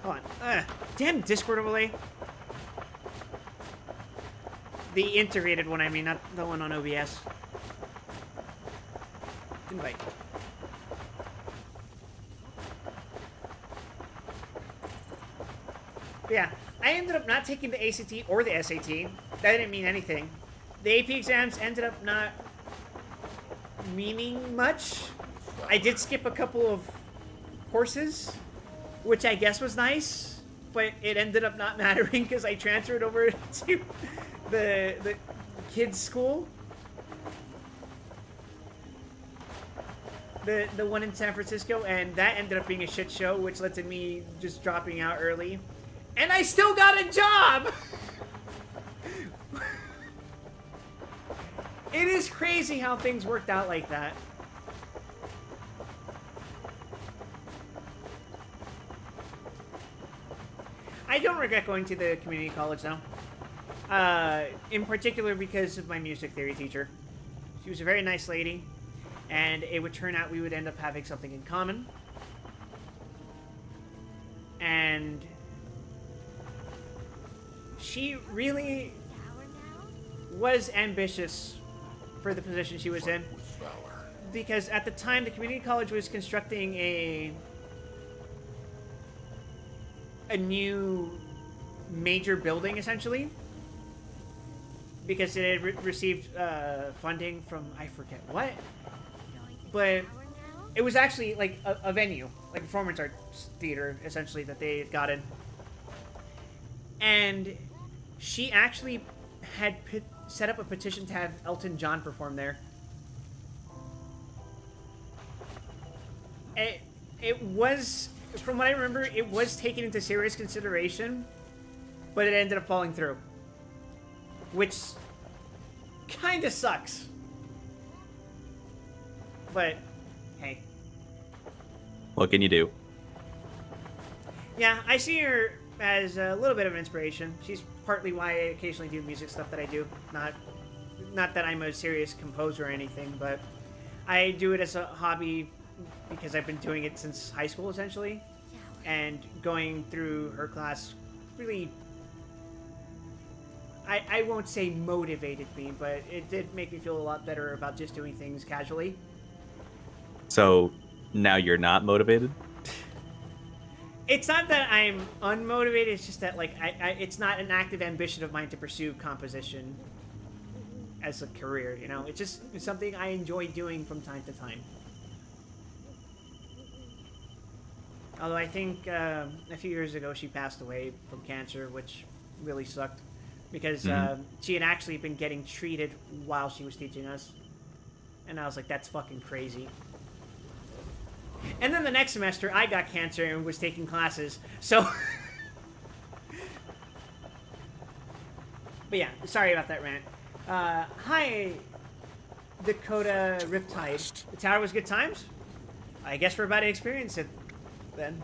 Hold on. Damn Discord overlay. The integrated one, I mean, not the one on OBS. Invite. But yeah, I ended up not taking the ACT or the SAT. That didn't mean anything. The AP exams ended up not meaning much. I did skip a couple of courses, which I guess was nice, but it ended up not mattering because I transferred over to the kids' school. The one in San Francisco, and that ended up being a shit show, which led to me just dropping out early. And I still got a job! It is crazy how things worked out like that. I don't regret going to the community college, though. In particular because of my music theory teacher. She was a very nice lady, and it would turn out we would end up having something in common. And she really Tower now? was ambitious for the position she was in. With valor. Because at the time, the community college was constructing a new major building, essentially. Because it had received funding from, I forget what. Going to But tower now? it was actually like a venue, like a performance arts theater, essentially, that they had gotten. And she actually had set up a petition to have Elton John perform there. It was, from what I remember, it was taken into serious consideration, but it ended up falling through. Which kind of sucks. But, hey. What can you do? Yeah, I see her as a little bit of an inspiration. She's partly why I occasionally do music stuff that I do. Not that I'm a serious composer or anything, but I do it as a hobby because I've been doing it since high school, essentially. And going through her class really, I won't say motivated me, but it did make me feel a lot better about just doing things casually. So now you're not motivated? It's not that I'm unmotivated, it's just that, like, it's not an active ambition of mine to pursue composition as a career, you know? It's something I enjoy doing from time to time. Although I think a few years ago she passed away from cancer, which really sucked. Because she had actually been getting treated while she was teaching us. And I was like, that's fucking crazy. And then the next semester, I got cancer and was taking classes. So... But yeah, sorry about that rant. Hi, Dakota Riptide. The tower was good times? I guess we're about to experience it, then.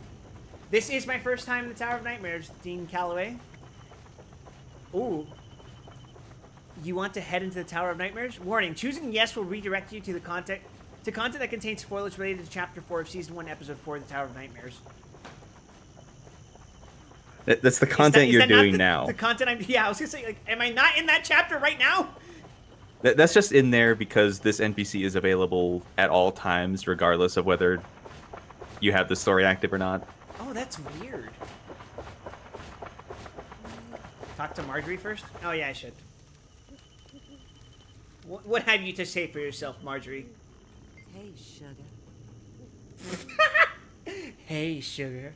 This is my first time in the Tower of Nightmares, Dean Calloway. Ooh. You want to head into the Tower of Nightmares? Warning, choosing yes will redirect you to the content that contains spoilers related to Chapter 4 of Season 1, Episode 4 of the Tower of Nightmares. That's the content you're doing now. The content I'm... Yeah, I was gonna say, like, am I not in that chapter right now? That's just in there because this NPC is available at all times, regardless of whether you have the story active or not. Oh, that's weird. Talk to Marjorie first? Oh, yeah, I should. What have you to say for yourself, Marjorie? Hey, sugar. Hey, sugar.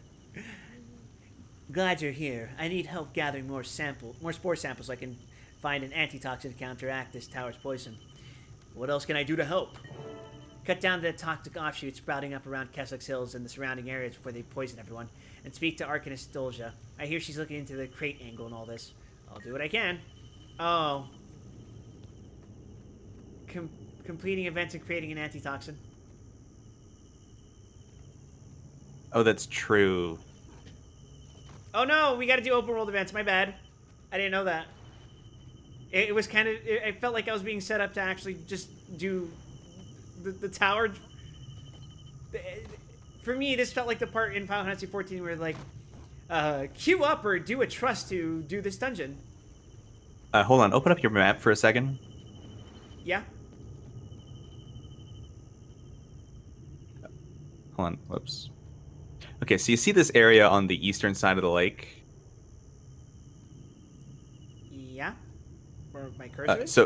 Glad you're here. I need help gathering more spore samples so I can find an antitoxin to counteract this tower's poison. What else can I do to help? Cut down the toxic offshoots sprouting up around Kessex Hills and the surrounding areas before they poison everyone. And speak to Arcanist Dolja. I hear she's looking into the crate angle and all this. I'll do what I can. Oh. Completing events and creating an antitoxin. Oh, that's true. Oh no, we gotta do open world events. My bad. I didn't know that. It was kind of... It felt like I was being set up to actually just do the tower. For me, this felt like the part in Final Fantasy XIV where, like, queue up or do a trust to do this dungeon. Hold on, open up your map for a second. Yeah? Hold on, whoops. Okay, so you see this area on the eastern side of the lake? Yeah? Where my cursor is?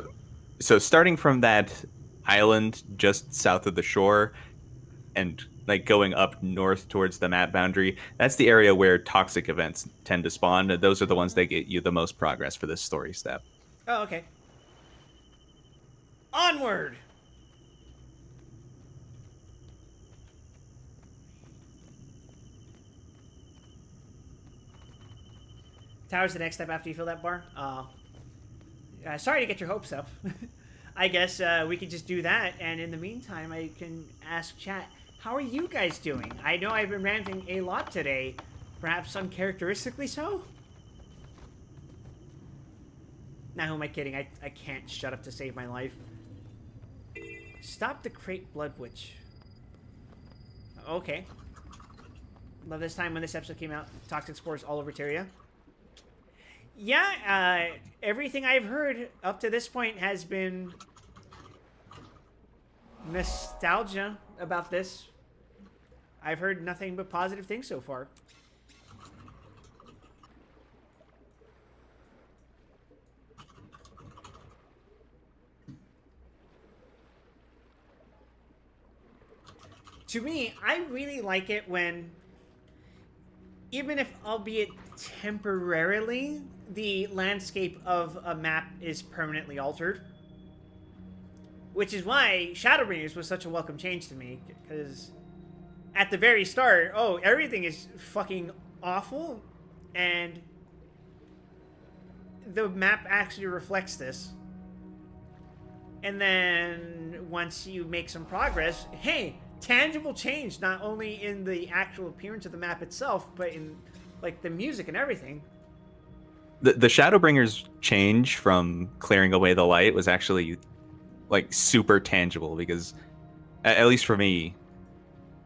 So starting from that island just south of the shore and like going up north towards the map boundary, that's the area where toxic events tend to spawn. Those are the ones that get you the most progress for this story step. Oh, okay. Onward! Tower's the next step after you fill that bar? Sorry to get your hopes up. I guess we could just do that, and in the meantime, I can ask chat, how are you guys doing? I know I've been ranting a lot today, perhaps uncharacteristically so? Now who am I kidding? I can't shut up to save my life. Stop the crate blood witch. Okay. Love this time when this episode came out. Toxic spores all over Tyria. Yeah, everything I've heard up to this point has been nostalgia about this. I've heard nothing but positive things so far. To me, I really like it when, even if albeit temporarily, the landscape of a map is permanently altered. Which is why Shadowbringers was such a welcome change to me, because at the very start, oh, everything is fucking awful, and the map actually reflects this. And then once you make some progress, hey, tangible change, not only in the actual appearance of the map itself, but in like the music and everything. The Shadowbringers change from clearing away the light was actually like super tangible, because at least for me,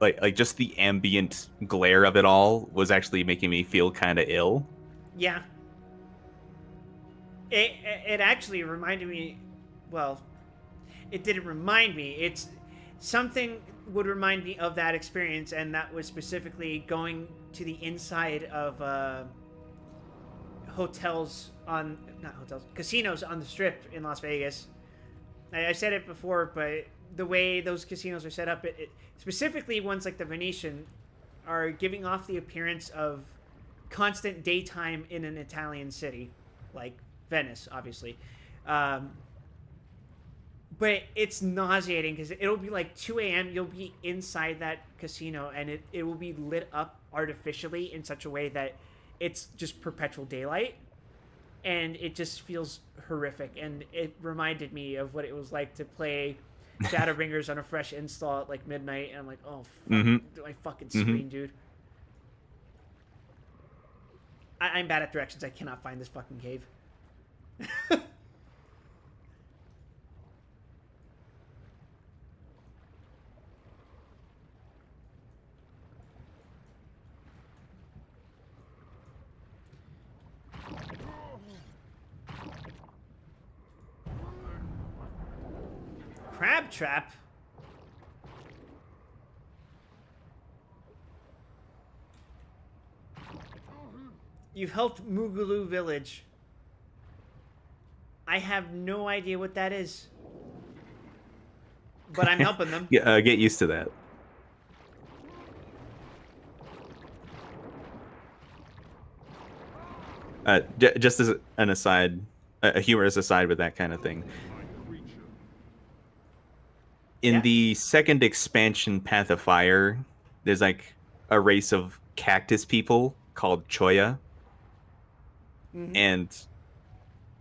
like just the ambient glare of it all was actually making me feel kind of ill. Yeah. It actually reminded me, well, it didn't remind me. It's something would remind me of that experience, and that was specifically going to the inside of casinos on the Strip in Las Vegas. I said it before, but the way those casinos are set up, it specifically ones like the Venetian, are giving off the appearance of constant daytime in an Italian city, like Venice, obviously. But it's nauseating because it'll be like 2 a.m. You'll be inside that casino and it will be lit up artificially in such a way that it's just perpetual daylight. And it just feels horrific. And it reminded me of what it was like to play Shadowbringers on a fresh install at like midnight. And I'm like, oh, fuck, do I fucking scream, dude. I'm bad at directions. I cannot find this fucking cave. Crab trap? You've helped Moogaloo Village. I have no idea what that is. But I'm helping them. Yeah, get used to that. Just as an aside, a humorous aside with that kind of thing. In the second expansion, Path of Fire, there's like a race of cactus people called Choya. And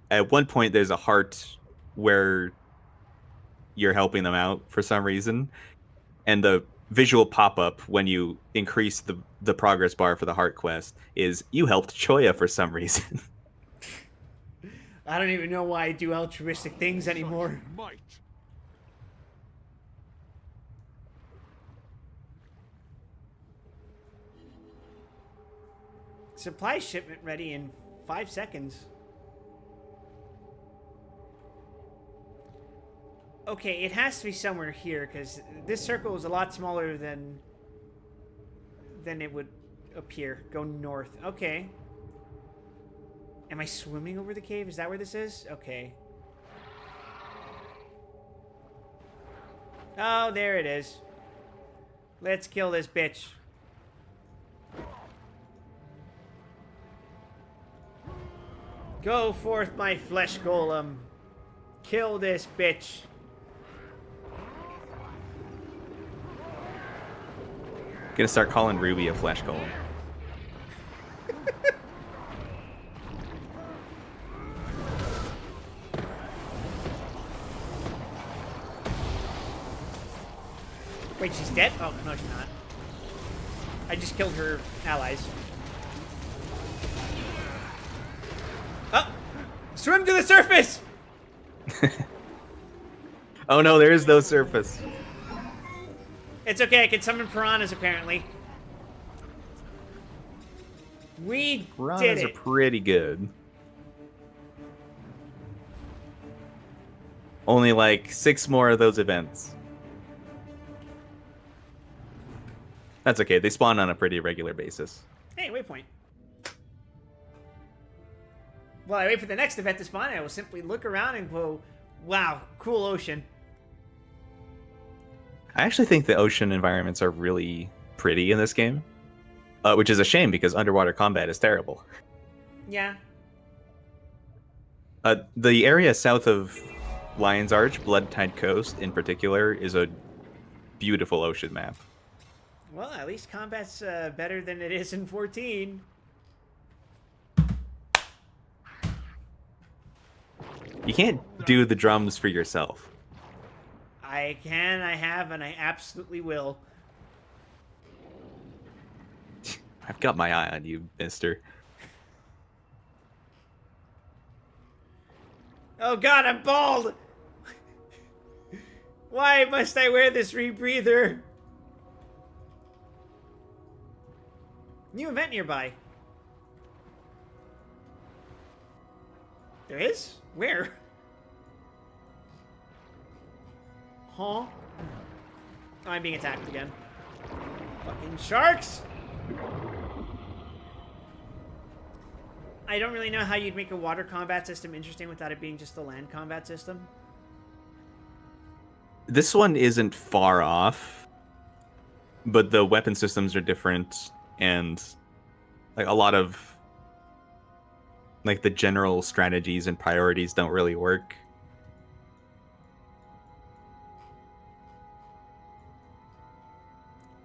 at one point, there's a heart where you're helping them out for some reason. And the visual pop-up when you increase the progress bar for the heart quest is you helped Choya for some reason. I don't even know why I do altruistic things anymore. Might. Supply shipment ready in 5 seconds. Okay, it has to be somewhere here, because this circle is a lot smaller than it would appear. Go north. Okay. Am I swimming over the cave? Is that where this is? Okay. Oh, there it is. Let's kill this bitch. Go forth, my flesh golem. Kill this bitch. Gonna start calling Ruby a flesh golem. Wait, she's dead? Oh, no, she's not. I just killed her allies. Oh! Swim to the surface! Oh no, there is no surface. It's okay, I can summon piranhas apparently. We did Piranhas are it. pretty good. Only like 6 more of those events. That's okay, they spawn on a pretty regular basis. Hey, waypoint. While I wait for the next event to spawn, I will simply look around and go, wow, cool ocean. I actually think the ocean environments are really pretty in this game. Which is a shame because underwater combat is terrible. Yeah. The area south of Lion's Arch, Blood Tide Coast in particular, is a beautiful ocean map. Well, at least combat's better than it is in 14. You can't do the drums for yourself. I can, I have, and I absolutely will. I've got my eye on you, mister. Oh god, I'm bald! Why must I wear this rebreather? New event nearby. There is? Where? Huh? Oh, I'm being attacked again. Fucking sharks! I don't really know how you'd make a water combat system interesting without it being just a land combat system. This one isn't far off, but the weapon systems are different, and like a lot of like the general strategies and priorities don't really work.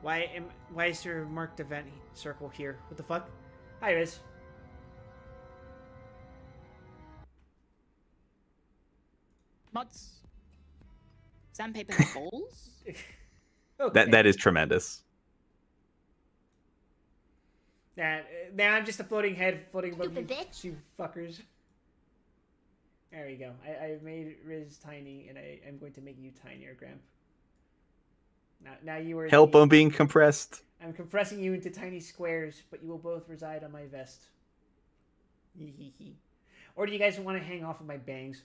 Why is there a marked event circle here? What the fuck? Hi, Riz. Mods. Sandpaper and balls? Okay. That is tremendous. Now I'm just a floating head floating above you, Stupid bitch. you fuckers. There we go. I've made Riz tiny, and I'm going to make you tinier, Gramp. Now you are... Help, I'm being compressed. I'm compressing you into tiny squares, but you will both reside on my vest. Or do you guys want to hang off of my bangs?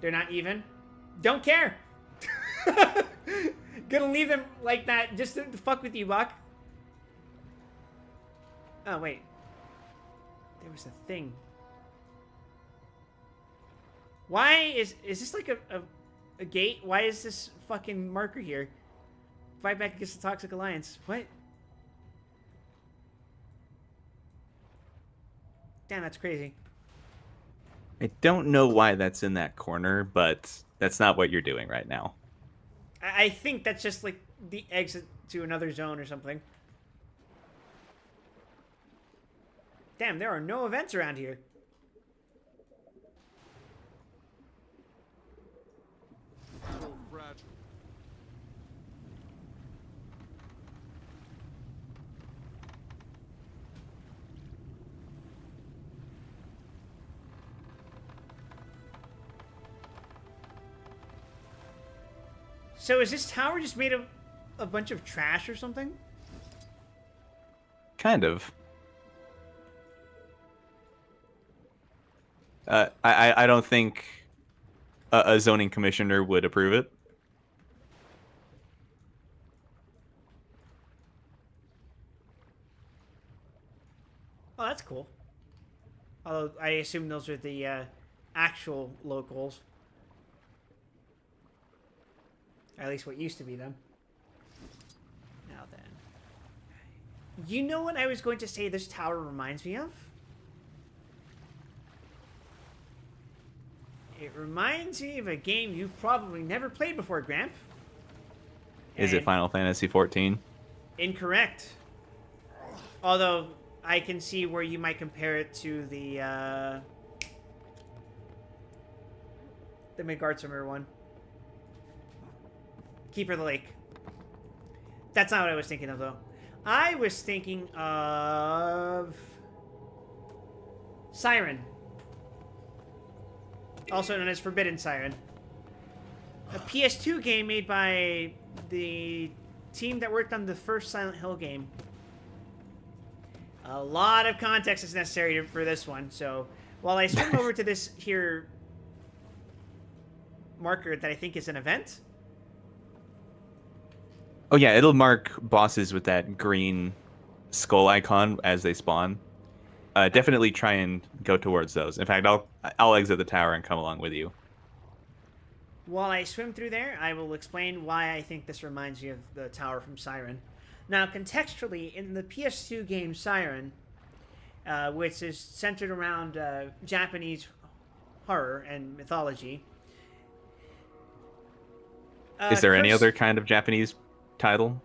They're not even? Don't care! Gonna leave them like that just to fuck with you, Buck. Oh, wait. There was a thing. Why is this like a gate? Why is this fucking marker here? Fight back against the Toxic Alliance. What? Damn, that's crazy. I don't know why that's in that corner, but that's not what you're doing right now. I think that's just like the exit to another zone or something. Damn, there are no events around here. So fragile. So is this tower just made of a bunch of trash or something? Kind of. I don't think a zoning commissioner would approve it. Oh, that's cool. Although I assume those are the actual locals. At least what used to be them. Now then. You know what I was going to say this tower reminds me of? It reminds me of a game you've probably never played before, Gramp. Is it And- Final Fantasy XIV? Incorrect. Although I can see where you might compare it to the Midgardsormr one. Keeper of the Lake. That's not what I was thinking of, though. I was thinking of Siren, also known as Forbidden Siren, a PS2 game made by the team that worked on the first Silent Hill game. A lot of context is necessary for this one, so while I swim over to this here marker that I think is an event. Oh yeah, it'll mark bosses with that green skull icon as they spawn. Definitely try and go towards those. In fact, I'll exit the tower and come along with you. While I swim through there, I will explain why I think this reminds me of the tower from Siren. Now, contextually, in the PS2 game Siren, which is centered around Japanese horror and mythology. Is there any Curse- other kind of Japanese title?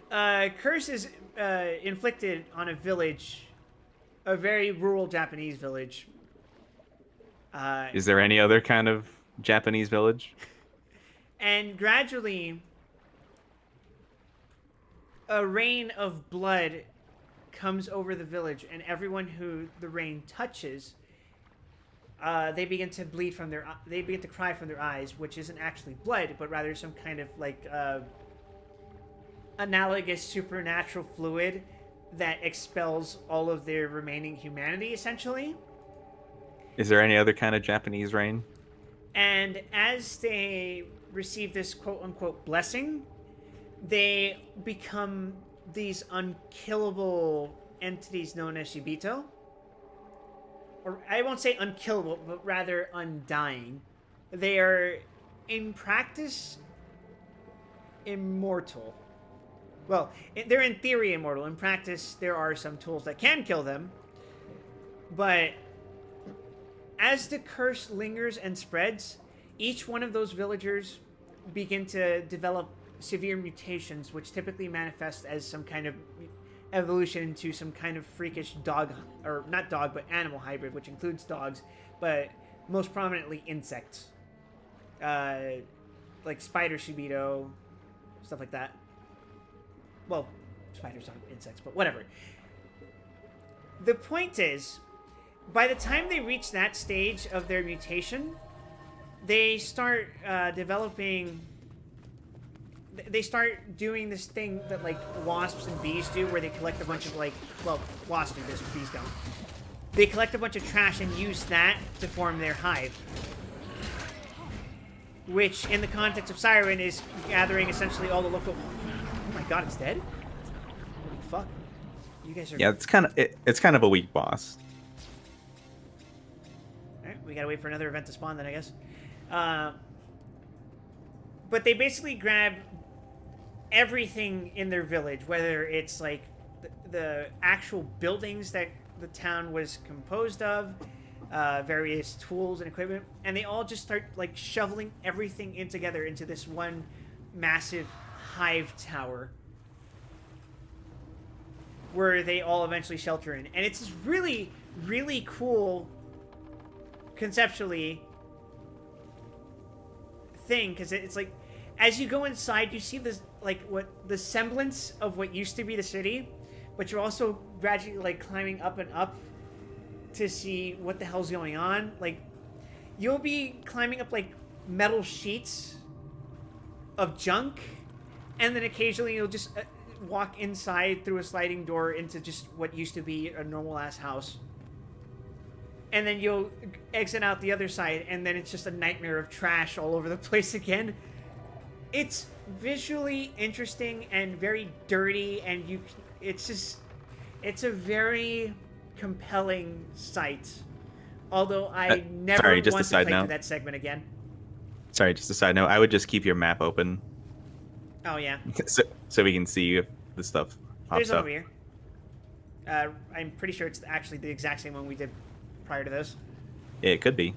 Curse is inflicted on a village, a very rural Japanese village. Is there any other kind of Japanese village? And gradually, a rain of blood comes over the village, and everyone who the rain touches, they begin to bleed from their. They begin to cry from their eyes, which isn't actually blood, but rather some kind of like analogous supernatural fluid that expels all of their remaining humanity, essentially. Is there any other kind of Japanese rain? And as they receive this quote-unquote blessing, they become these unkillable entities known as Shibito. Or I won't say unkillable, but rather undying. They are, in practice, immortal. Well, they're in theory immortal. In practice, there are some tools that can kill them. But as the curse lingers and spreads, each one of those villagers begin to develop severe mutations, which typically manifest as some kind of evolution into some kind of freakish dog, or not dog, but animal hybrid, which includes dogs, but most prominently insects. Like spider Shibito, stuff like that. Well, spiders aren't insects, but whatever. The point is, by the time they reach that stage of their mutation, they start developing. They start doing this thing that like wasps and bees do, where they collect a bunch of like, well, wasps do this, bees don't. They collect a bunch of trash and use that to form their hive. Which, in the context of Siren, is gathering essentially all the local. Oh my god, it's dead? Holy fuck! You guys are. Yeah, it's kind of a weak boss. Alright, we gotta wait for another event to spawn then, I guess. But they basically grab everything in their village, whether it's like the actual buildings that the town was composed of, various tools and equipment, and they all just start like shoveling everything in together into this one massive hive tower where they all eventually shelter in. And it's this really, really cool conceptually thing, because it's like as you go inside you see this like what the semblance of what used to be the city, but you're also gradually like climbing up and up to see what the hell's going on. Like you'll be climbing up like metal sheets of junk, and then occasionally you'll just walk inside through a sliding door into just what used to be a normal ass house. And then you'll exit out the other side, and then it's just a nightmare of trash all over the place again. It's visually interesting and very dirty, and it's a very compelling sight. Although I never sorry, just want a to side play note. through that segment again. Sorry, just a side note. I would just keep your map open Oh yeah, so we can see if the stuff there's pops one up. over here. I'm pretty sure it's actually the exact same one we did prior to this. Yeah, it could be.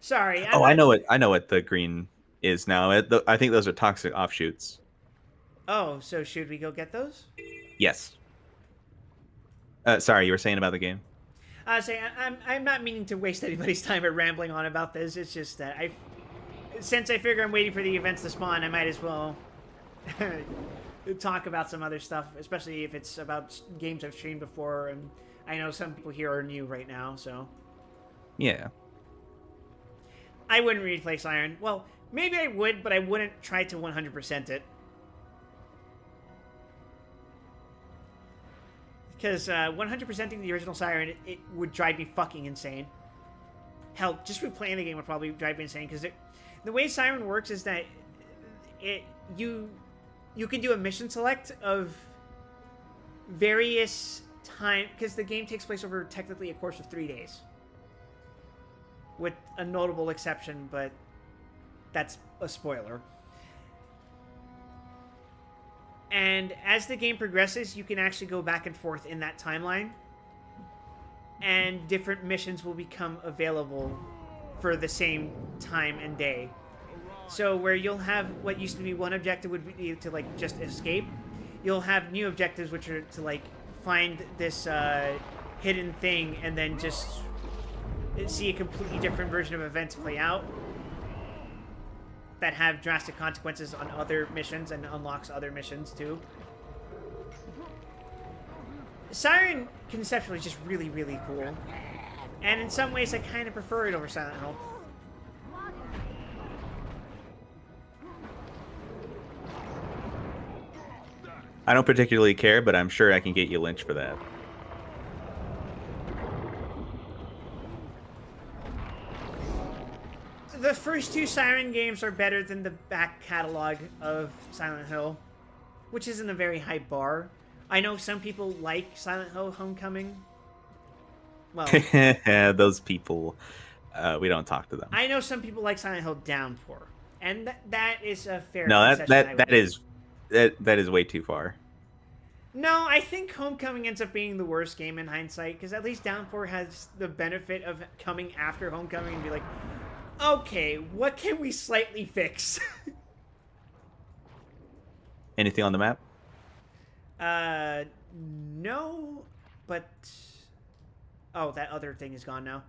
Sorry. Oh, I know what the green is now. I think those are toxic offshoots. Oh, so should we go get those? Yes. Sorry, you were saying about the game? I'm not meaning to waste anybody's time at rambling on about this. It's just that since I figure I'm waiting for the events to spawn, I might as well talk about some other stuff, especially if it's about games I've streamed before, and I know some people here are new right now, so... Yeah. I wouldn't replay Siren. Well, maybe I would, but I wouldn't try to 100% it. Because 100%ing the original Siren, it would drive me fucking insane. Hell, just replaying the game would probably drive me insane, because the way Siren works is that you can do a mission select of various time, because the game takes place over technically a course of 3 days. With a notable exception, but that's a spoiler. And as the game progresses, you can actually go back and forth in that timeline. And different missions will become available for the same time and day. So where you'll have what used to be one objective would be to, like, just escape. You'll have new objectives, which are to, like, find this hidden thing and then just see a completely different version of events play out that have drastic consequences on other missions and unlocks other missions too. Siren conceptually is just really, really cool. And in some ways I kind of prefer it over Silent Hill. I don't particularly care, but I'm sure I can get you lynched for that. The first two Siren games are better than the back catalog of Silent Hill, which isn't a very high bar. I know some people like Silent Hill Homecoming. Well, those people, we don't talk to them. I know some people like Silent Hill Downpour, and that is a fair. No, concession that is way too far. No, I think Homecoming ends up being the worst game in hindsight, because at least Downpour has the benefit of coming after Homecoming and be like, okay, what can we slightly fix? Anything on the map? No, but... Oh, that other thing is gone now.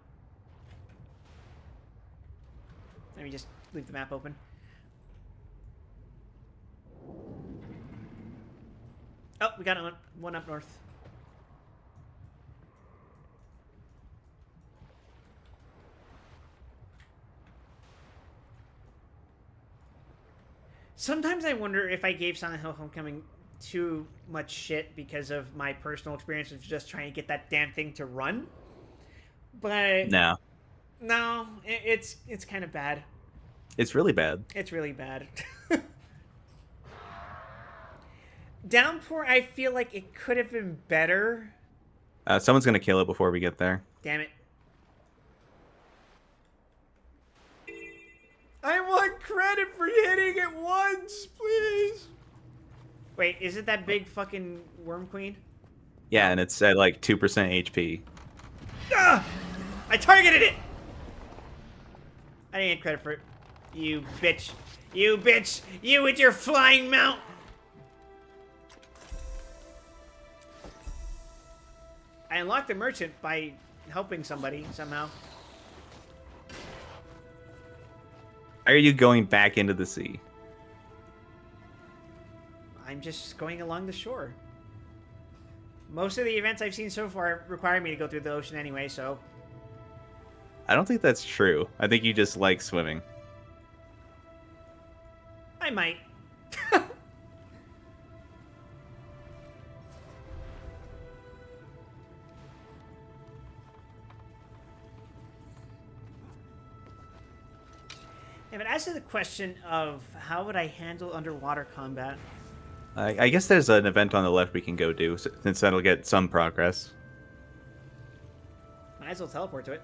Let me just leave the map open. Oh, we got one up north. Sometimes I wonder if I gave Silent Hill Homecoming too much shit because of my personal experience of just trying to get that damn thing to run. But No, it's kind of bad. it's really bad. It's really bad. Downpour, I feel like it could have been better. Someone's gonna kill it before we get there. Damn it. I want credit for hitting it once, please. Wait, is it that big fucking Worm Queen? Yeah, and it's at like 2% HP. Ah! I targeted it! I didn't get credit for it. You bitch. You bitch! You with your flying mount! I unlocked the merchant by helping somebody somehow. Why are you going back into the sea? I'm just going along the shore. Most of the events I've seen so far require me to go through the ocean anyway, so... I don't think that's true. I think you just like swimming. I might. Yeah, but as to the question of how would I handle underwater combat, I guess there's an event on the left we can go do, since that'll get some progress. might as well teleport to it.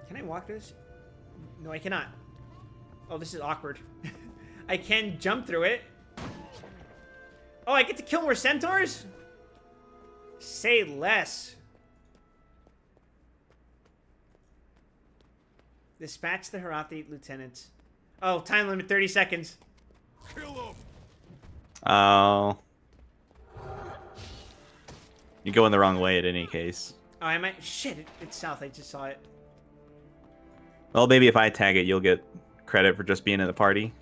Can I walk through this? No, I cannot. Oh, this is awkward. I can jump through it. Oh, I get to kill more centaurs? Say less. Dispatch the Harathi lieutenant. Oh, time limit 30 seconds. Kill him! Oh. You're going the wrong way in any case. Oh, I might. Shit, it's south. I just saw it. Well, maybe if I tag it, you'll get credit for just being in the party.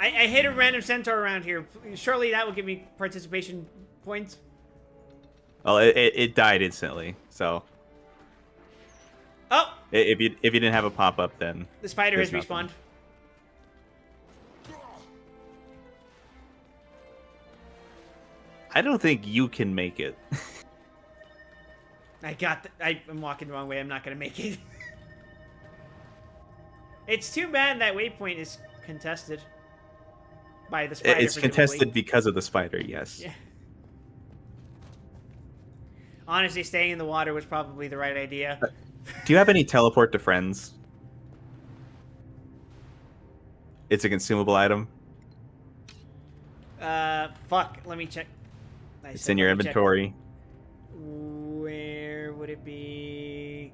I hit a random centaur around here. Surely that will give me participation points. Well, it died instantly, so Oh, if you didn't have a pop up, then the spider has there's nothing. respawned. I don't think you can make it. I'm walking the wrong way. I'm not gonna make it. It's too bad that waypoint is contested by the spider. It's contested presumably. because of the spider. Yes. Yeah. Honestly, staying in the water was probably the right idea. Do you have any teleport to friends? It's a consumable item. Fuck. Let me check. I It's said in your let me check. inventory. Where would it be?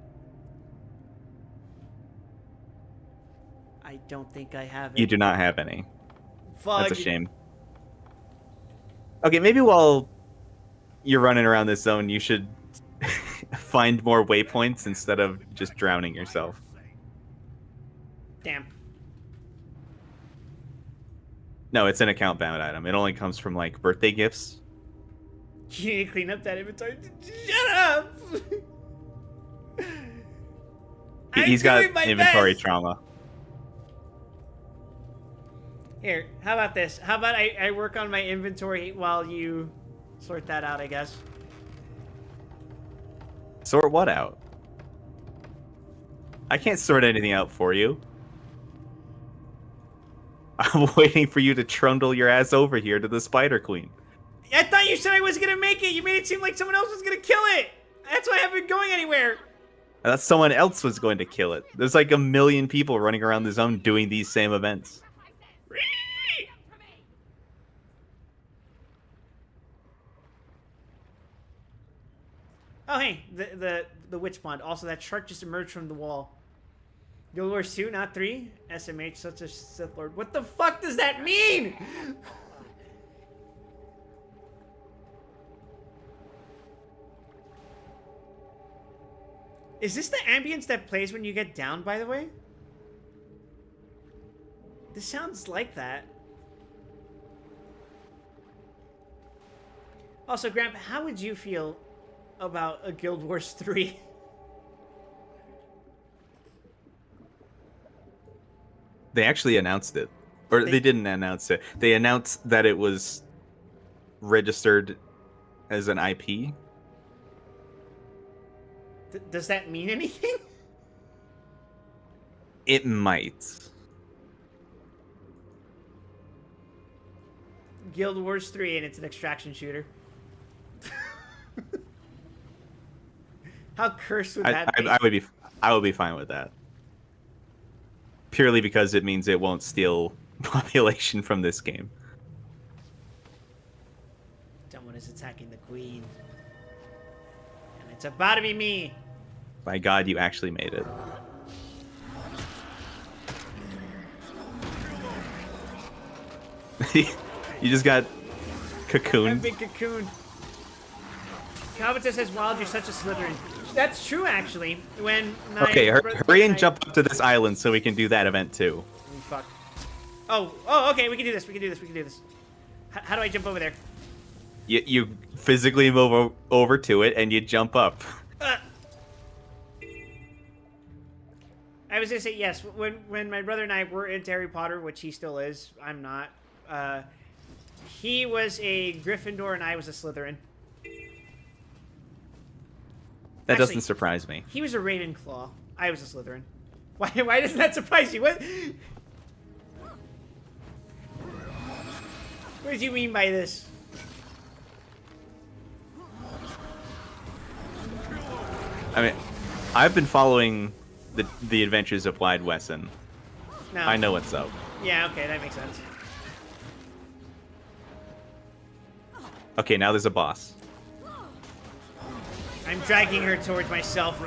I don't think I have it. You do not have any. Fuck. That's a shame. Okay, maybe while you're running around this zone, you should find more waypoints instead of just drowning yourself. Damn. No, it's an account bound item. It only comes from like birthday gifts. You need to clean up that inventory. Shut up! He's got doing my inventory best. trauma. Here, how about this? How about I work on my inventory while you sort that out, I guess. Sort what out? I can't sort anything out for you. I'm waiting for you to trundle your ass over here to the Spider Queen. I thought you said I was gonna make it! You made it seem like someone else was gonna kill it! That's why I haven't been going anywhere! I thought someone else was going to kill it. There's like 1 million people running around the zone doing these same events. Oh hey, the witch pond. Also, that shark just emerged from the wall. Guild Wars 2, not 3? SMH, such a Sith Lord. What the fuck does that mean? Is this the ambience that plays when you get down, by the way? This sounds like that. Also, Grandpa, how would you feel about a Guild Wars 3? They actually announced it. Or they didn't announce it. They announced that it was registered as an IP. Does that mean anything? It might. Guild Wars 3 and it's an extraction shooter. How cursed would that be? I would be fine with that. Purely because it means it won't steal population from this game. Someone is attacking the queen. And it's about to be me. By God, you actually made it. You just got I've cocooned. been cocooned. Calvita says, Wild, you're such a Slytherin. That's true, actually. When my Okay, brother hurry and I- jump up to this island so we can do that event too. Oh, fuck. Oh, okay, we can do this, we can do this, we can do this. How do I jump over there? You physically move over to it and you jump up. I was gonna say yes. When my brother and I were into Harry Potter, which he still is, I'm not. He was a Gryffindor and I was a Slytherin. That Actually, doesn't surprise me. He was a Ravenclaw. I was a Slytherin. Why doesn't that surprise you? What do you mean by this? I mean, I've been following the adventures of Wide Wesson. No. I know what's up. Yeah, okay, that makes sense. Okay, now there's a boss. I'm dragging her towards myself.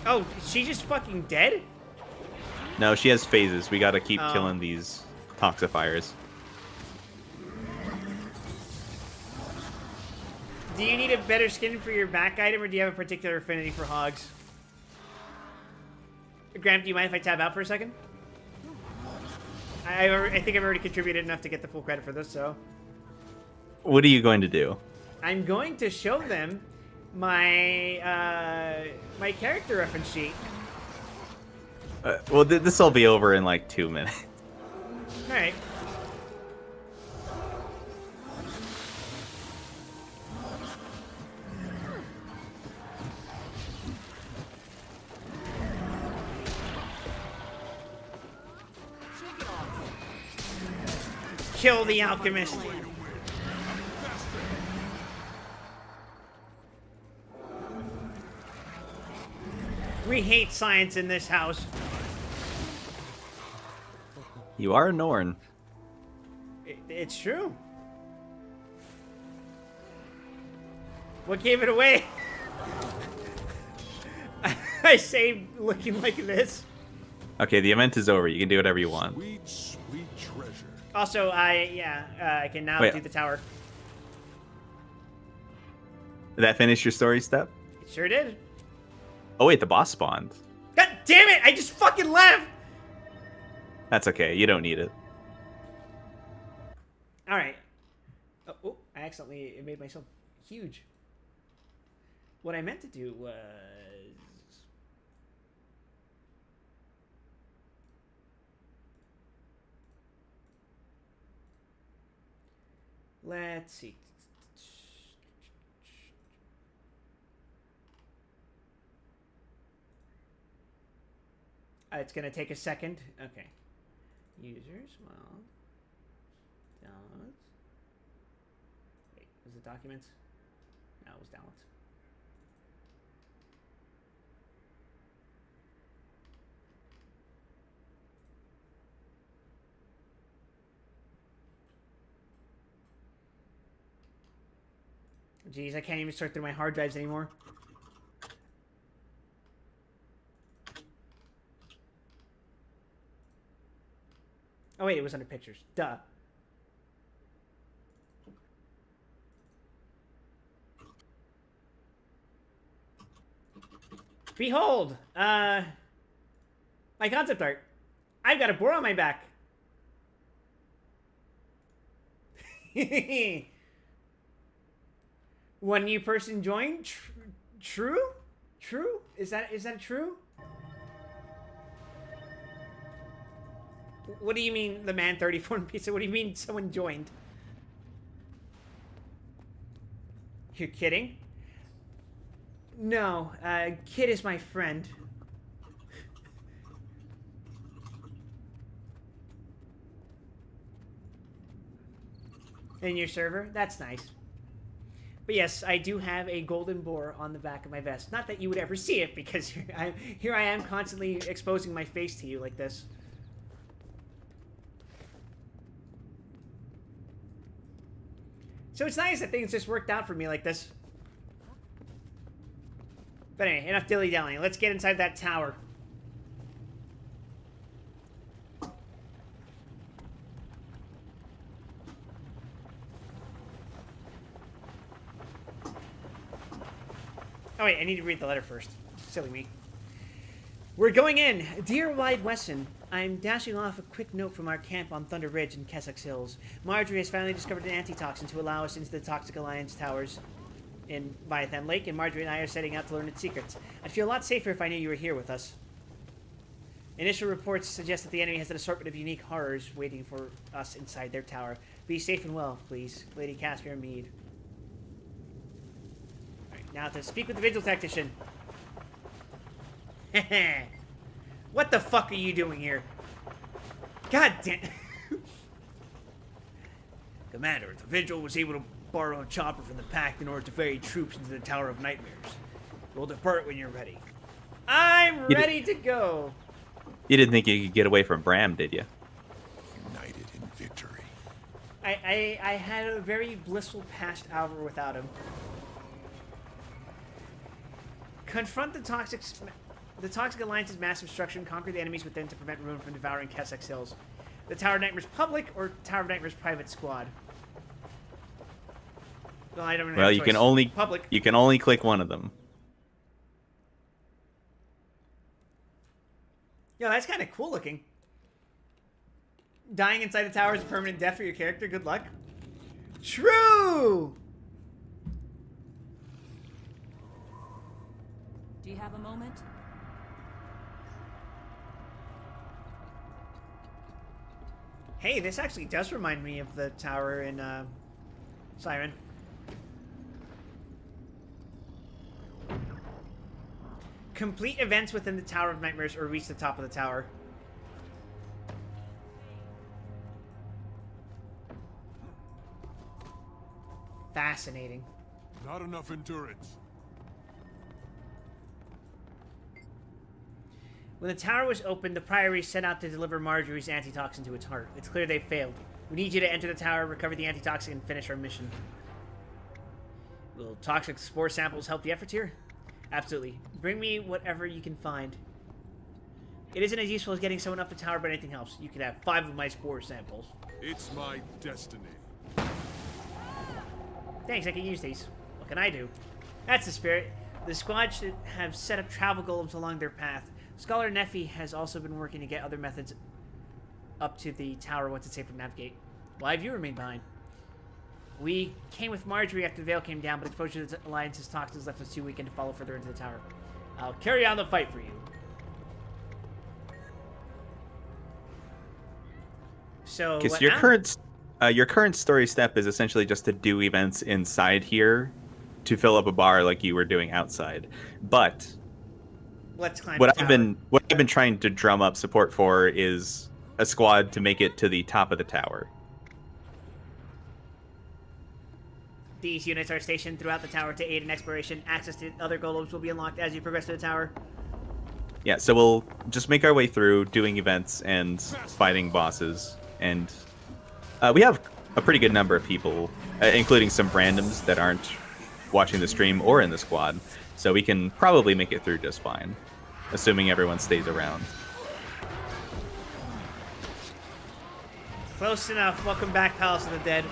Oh, is she just fucking dead? No, she has phases. We gotta keep Oh. killing these toxifiers. Do you need a better skin for your back item, or do you have a particular affinity for hogs? Graham, do you mind if I tab out for a second? I think I've already contributed enough to get the full credit for this, so... What are you going to do? I'm going to show them my, my character reference sheet. Well, this will be over in like 2 minutes. Alright. Kill the alchemist. We hate science in this house. You are a Norn. It's true. What gave it away? I saved looking like this. Okay, the event is over. You can do whatever you want. Sweet, sweet treasure. Also, I can now Wait. do the tower. Did that finish your story step? It sure did. Oh wait, the boss spawned. God damn it! I just fucking left! That's okay. You don't need it. Alright. Oh, I accidentally made myself huge. What I meant to do was... Let's see. It's gonna take a second. Okay. Users, well, downloads. Wait, was it documents? No, it was downloads. Jeez, I can't even sort through my hard drives anymore. Oh wait, it was under pictures. Duh. Behold! My concept art. I've got a boar on my back. One new person joined? True? True? Is that true? What do you mean, the man 34 in pizza? What do you mean someone joined? You're kidding? No, Kid is my friend. In your server? That's nice. But yes, I do have a golden boar on the back of my vest. Not that you would ever see it, because here I am constantly exposing my face to you like this. So it's nice that things just worked out for me like this. But anyway, enough dilly-dallying. Let's get inside that tower. Oh wait, I need to read the letter first. Silly me. We're going in. Dear Wide Wesson, I'm dashing off a quick note from our camp on Thunder Ridge in Kessex Hills. Marjorie has finally discovered an antitoxin to allow us into the Toxic Alliance towers in Viathan Lake, and Marjorie and I are setting out to learn its secrets. I'd feel a lot safer if I knew you were here with us. Initial reports suggest that the enemy has an assortment of unique horrors waiting for us inside their tower. Be safe and well, please. Lady Caspian Mead. Alright, now to speak with the Vigil Tactician. What the fuck are you doing here? God damn. Commander, the Vigil was able to borrow a chopper from the Pact in order to ferry troops into the Tower of Nightmares. We'll depart when you're ready. I'm ready to go. You didn't think you could get away from Bram, did you? United in victory. I had a very blissful past hour without him. Confront the toxic... The Toxic Alliance's massive structure and conquer the enemies within to prevent ruin from devouring Kessex Hills. The Tower of Nightmares Public or Tower of Nightmares Private Squad? Well, I don't have Well, a you can choice. only Public. you can only click one of them. Yo, that's kind of cool looking. Dying inside the tower is a permanent death for your character. Good luck. True! Do you have a moment? Hey, this actually does remind me of the tower in Siren. Complete events within the Tower of Nightmares or reach the top of the tower. Fascinating. Not enough endurance. When the tower was opened, the Priory set out to deliver Marjorie's antitoxin to its heart. It's clear they failed. We need you to enter the tower, recover the antitoxin, and finish our mission. Will toxic spore samples help the efforts here? Absolutely. Bring me whatever you can find. It isn't as useful as getting someone up the tower, but anything helps. You can have 5 of my spore samples. It's my destiny. Thanks, I can use these. What can I do? That's the spirit. The squad should have set up travel golems along their path. Scholar Nephi has also been working to get other methods up to the tower once it's safe to navigate. Why have you remained behind? We came with Marjorie after the veil came down, but exposure to the Alliance's toxins left us too weakened to follow further into the tower. I'll carry on the fight for you. So, Because what your now? your current story step is essentially just to do events inside here to fill up a bar like you were doing outside. But Let's climb what the I've tower. been trying to drum up support for is a squad to make it to the top of the tower. These units are stationed throughout the tower to aid in exploration. Access to other golems will be unlocked as you progress to the tower. Yeah, so we'll just make our way through doing events and fighting bosses. And we have a pretty good number of people, including some randoms that aren't watching the stream or in the squad. So we can probably make it through just fine, assuming everyone stays around. Close enough. Welcome back, Palace of the Dead.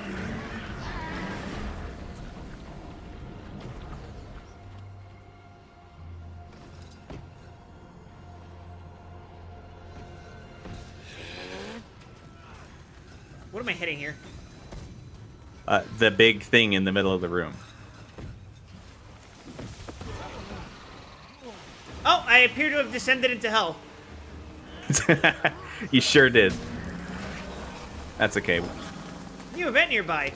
What am I hitting here? The big thing in the middle of the room. Oh, I appear to have descended into hell. You sure did. That's okay. New event nearby.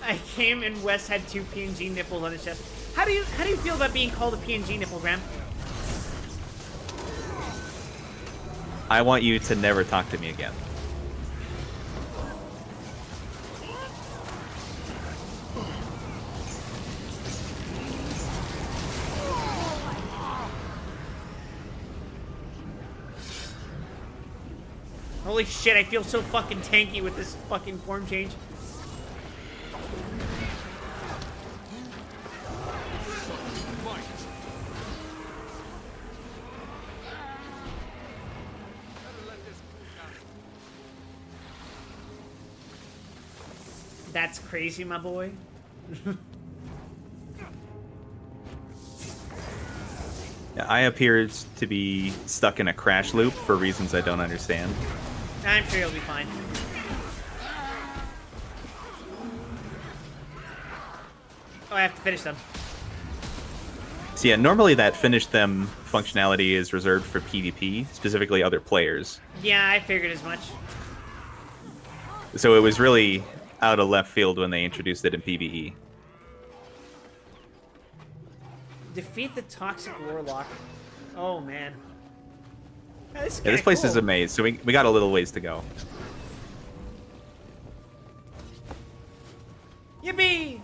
I came and Wes had 2 PNG nipples on his chest. How do you feel about being called a PNG nipple, Graham? I want you to never talk to me again. Holy shit, I feel so fucking tanky with this fucking form change. That's crazy, my boy. I appeared to be stuck in a crash loop for reasons I don't understand. I'm sure you'll be fine. Oh, I have to finish them. So yeah, normally that finish them functionality is reserved for PvP, specifically other players. Yeah, I figured as much. So it was really out of left field when they introduced it in PvE. Defeat the Toxic Warlock. Oh, man. Yeah, this is, Yeah, this place is a maze, so we got a little ways to go. Yippee!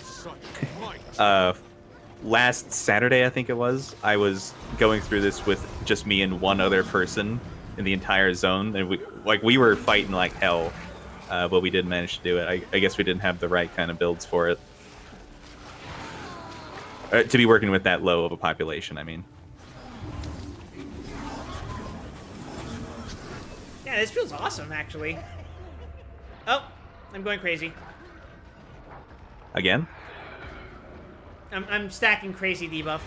Such might. last Saturday, I think it was, I was going through this with just me and one other person in the entire zone, and we were fighting like hell, but we didn't manage to do it. I guess we didn't have the right kind of builds for it. To be working with that low of a population, I mean. Yeah, this feels awesome, actually. Oh, I'm going crazy. Again? I'm stacking crazy debuff.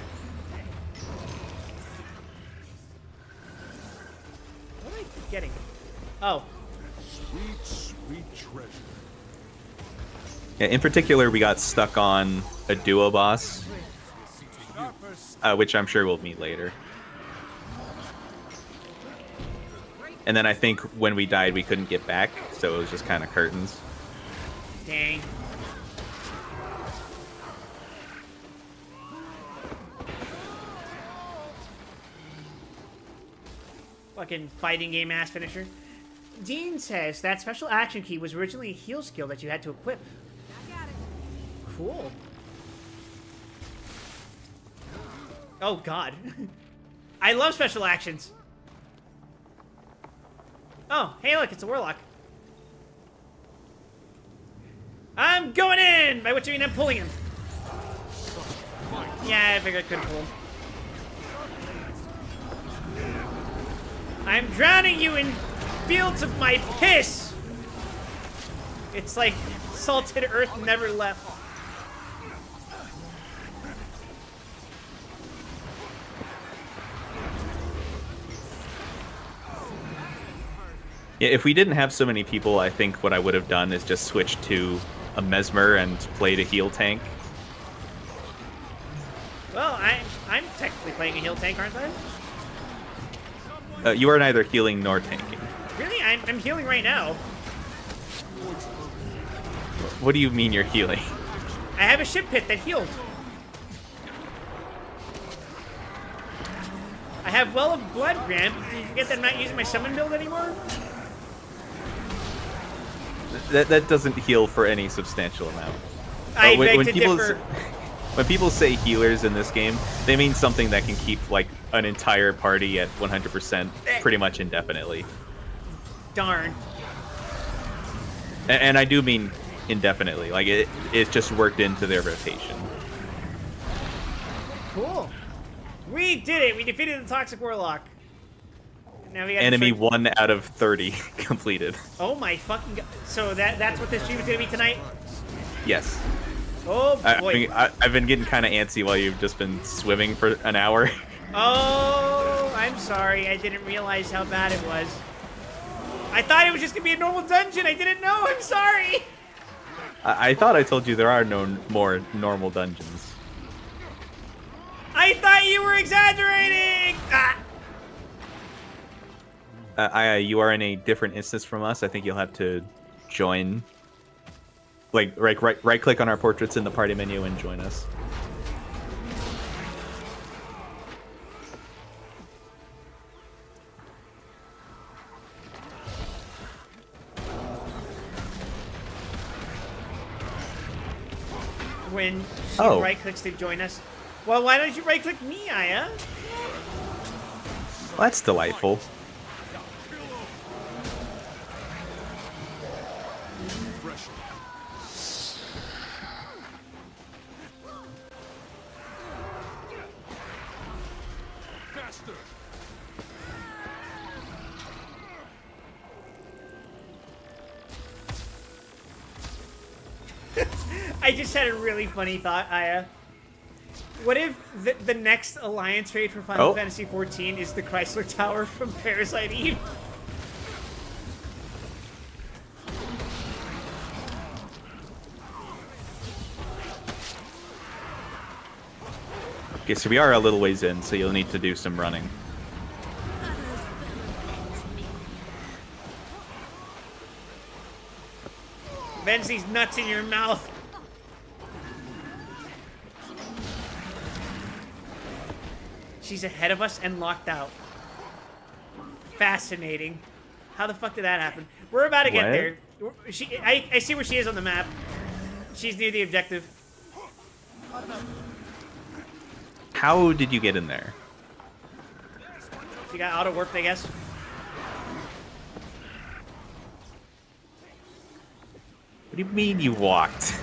What am I getting? Oh. Sweet, sweet treasure. Yeah, in particular, we got stuck on a duo boss, which I'm sure we'll meet later. And then I think when we died, we couldn't get back, so it was just kind of curtains. Dang. Fucking fighting game ass finisher. Dean says that special action key was originally a heal skill that you had to equip. Cool. Oh god. I love special actions. Oh, hey look, it's a warlock. I'm going in! By which I mean I'm pulling him. Yeah, I figured I couldn't pull him. I'm drowning you in fields of my piss! It's like salted earth never left. Yeah, if we didn't have so many people, I think what I would have done is just switch to a Mesmer and played a heal tank. Well, I'm technically playing a heal tank, aren't I? You are neither healing nor tanking. Really? I'm healing right now. What do you mean you're healing? I have a ship pit that healed. I have Well of Blood Ramp. Did you forget that I'm not using my summon build anymore? That doesn't heal for any substantial amount. I beg when to people differ. when people say healers in this game, they mean something that can keep like an entire party at 100% pretty much indefinitely. Darn. And I do mean indefinitely. Like it's just worked into their rotation. Cool. We did it. We defeated the Toxic Warlock. Now we got Enemy 1 out of 30 completed. Oh my fucking god. So that's what this stream is going to be tonight? Yes. Oh boy. I've been getting kind of antsy while you've just been swimming for an hour. Oh, I'm sorry. I didn't realize how bad it was. I thought it was just going to be a normal dungeon. I didn't know. I'm sorry. I thought I told you there are no more normal dungeons. I thought you were exaggerating. Ah. You are in a different instance from us. I think you'll have to join. Like, right click on our portraits in the party menu and join us. When she Oh. right clicks to join us. Well, why don't you right click me, Aya? Well, that's delightful. Faster. I just had a really funny thought, Aya. What if the next alliance raid for Final Oh. Fantasy XIV is the Chrysler Tower from Parasite Eve? Okay, so we are a little ways in, so you'll need to do some running. Venge these nuts in your mouth. She's ahead of us and locked out. Fascinating. How the fuck did that happen? We're about to get What? there. I see where she is on the map. She's near the objective. How did you get in there? You got auto warped, I guess. What do you mean you walked?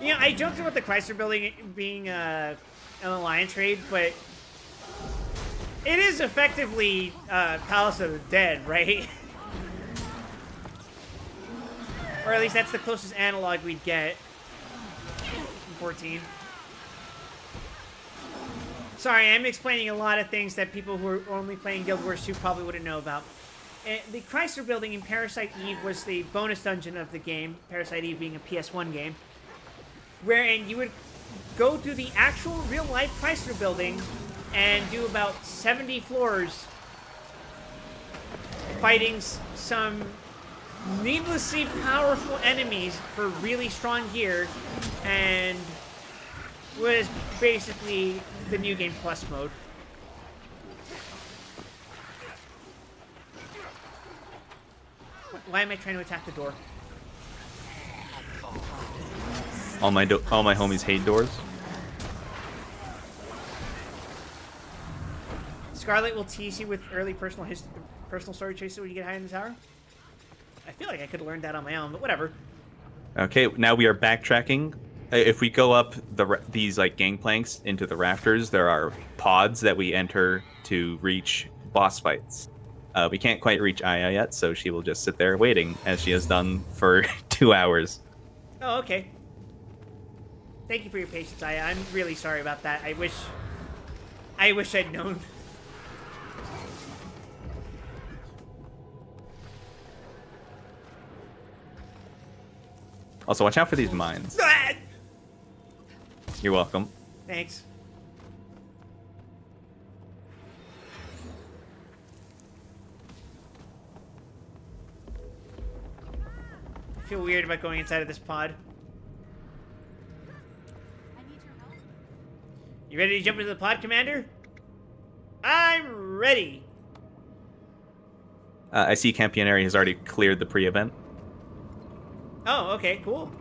You know, I joked about the Chrysler building being an alliance raid, but it is effectively Palace of the Dead, right? Or at least that's the closest analog we'd get. 14. Sorry, I'm explaining a lot of things that people who are only playing Guild Wars 2 probably wouldn't know about. The Chrysler building in Parasite Eve was the bonus dungeon of the game, Parasite Eve being a PS1 game, wherein you would go through the actual real-life Chrysler building and do about 70 floors fighting some needlessly powerful enemies for really strong gear, and was basically the New Game Plus mode. Why am I trying to attack the door? All my homies hate doors. Scarlet will tease you with early personal story traces when you get high in the tower. I feel like I could have learned that on my own, but whatever. Okay, now we are backtracking. If we go up these like gangplanks into the rafters, there are pods that we enter to reach boss fights. We can't quite reach Aya yet, so she will just sit there waiting, as she has done for 2 hours. Oh, okay. Thank you for your patience, Aya. I'm really sorry about that. I wish I'd known. Also, watch out for these mines. You're welcome. Thanks. I feel weird about going inside of this pod. You ready to jump into the pod, Commander? I'm ready. I see Campionary has already cleared the pre-event. Oh, okay, cool.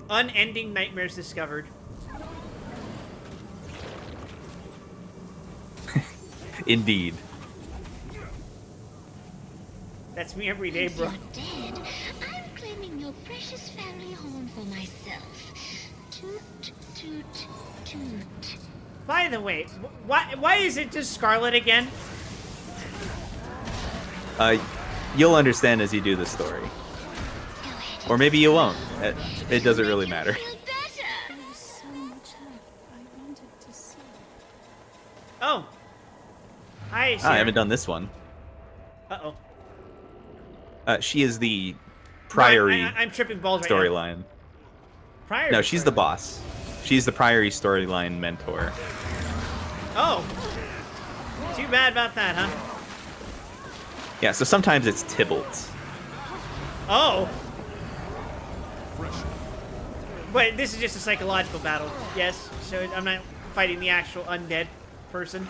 Unending nightmares discovered. Indeed. That's me every day, bro. If you're dead, I'm claiming your precious family home for myself. Toot, toot, toot. By the way, why is it just Scarlet again? You'll understand as you do the story. Or maybe you won't. It doesn't really matter. Feel better. There's so much left I wanted to see. Oh. Hi, I Sarah. haven't done this one. Uh-oh. She is the Priory I'm tripping balls right now. storyline. Priory? No, she's the boss. She's the Priory storyline mentor. Oh. Too bad about that, huh? Yeah, so sometimes it's Tybalt. Oh. But this is just a psychological battle, yes? So I'm not fighting the actual undead person.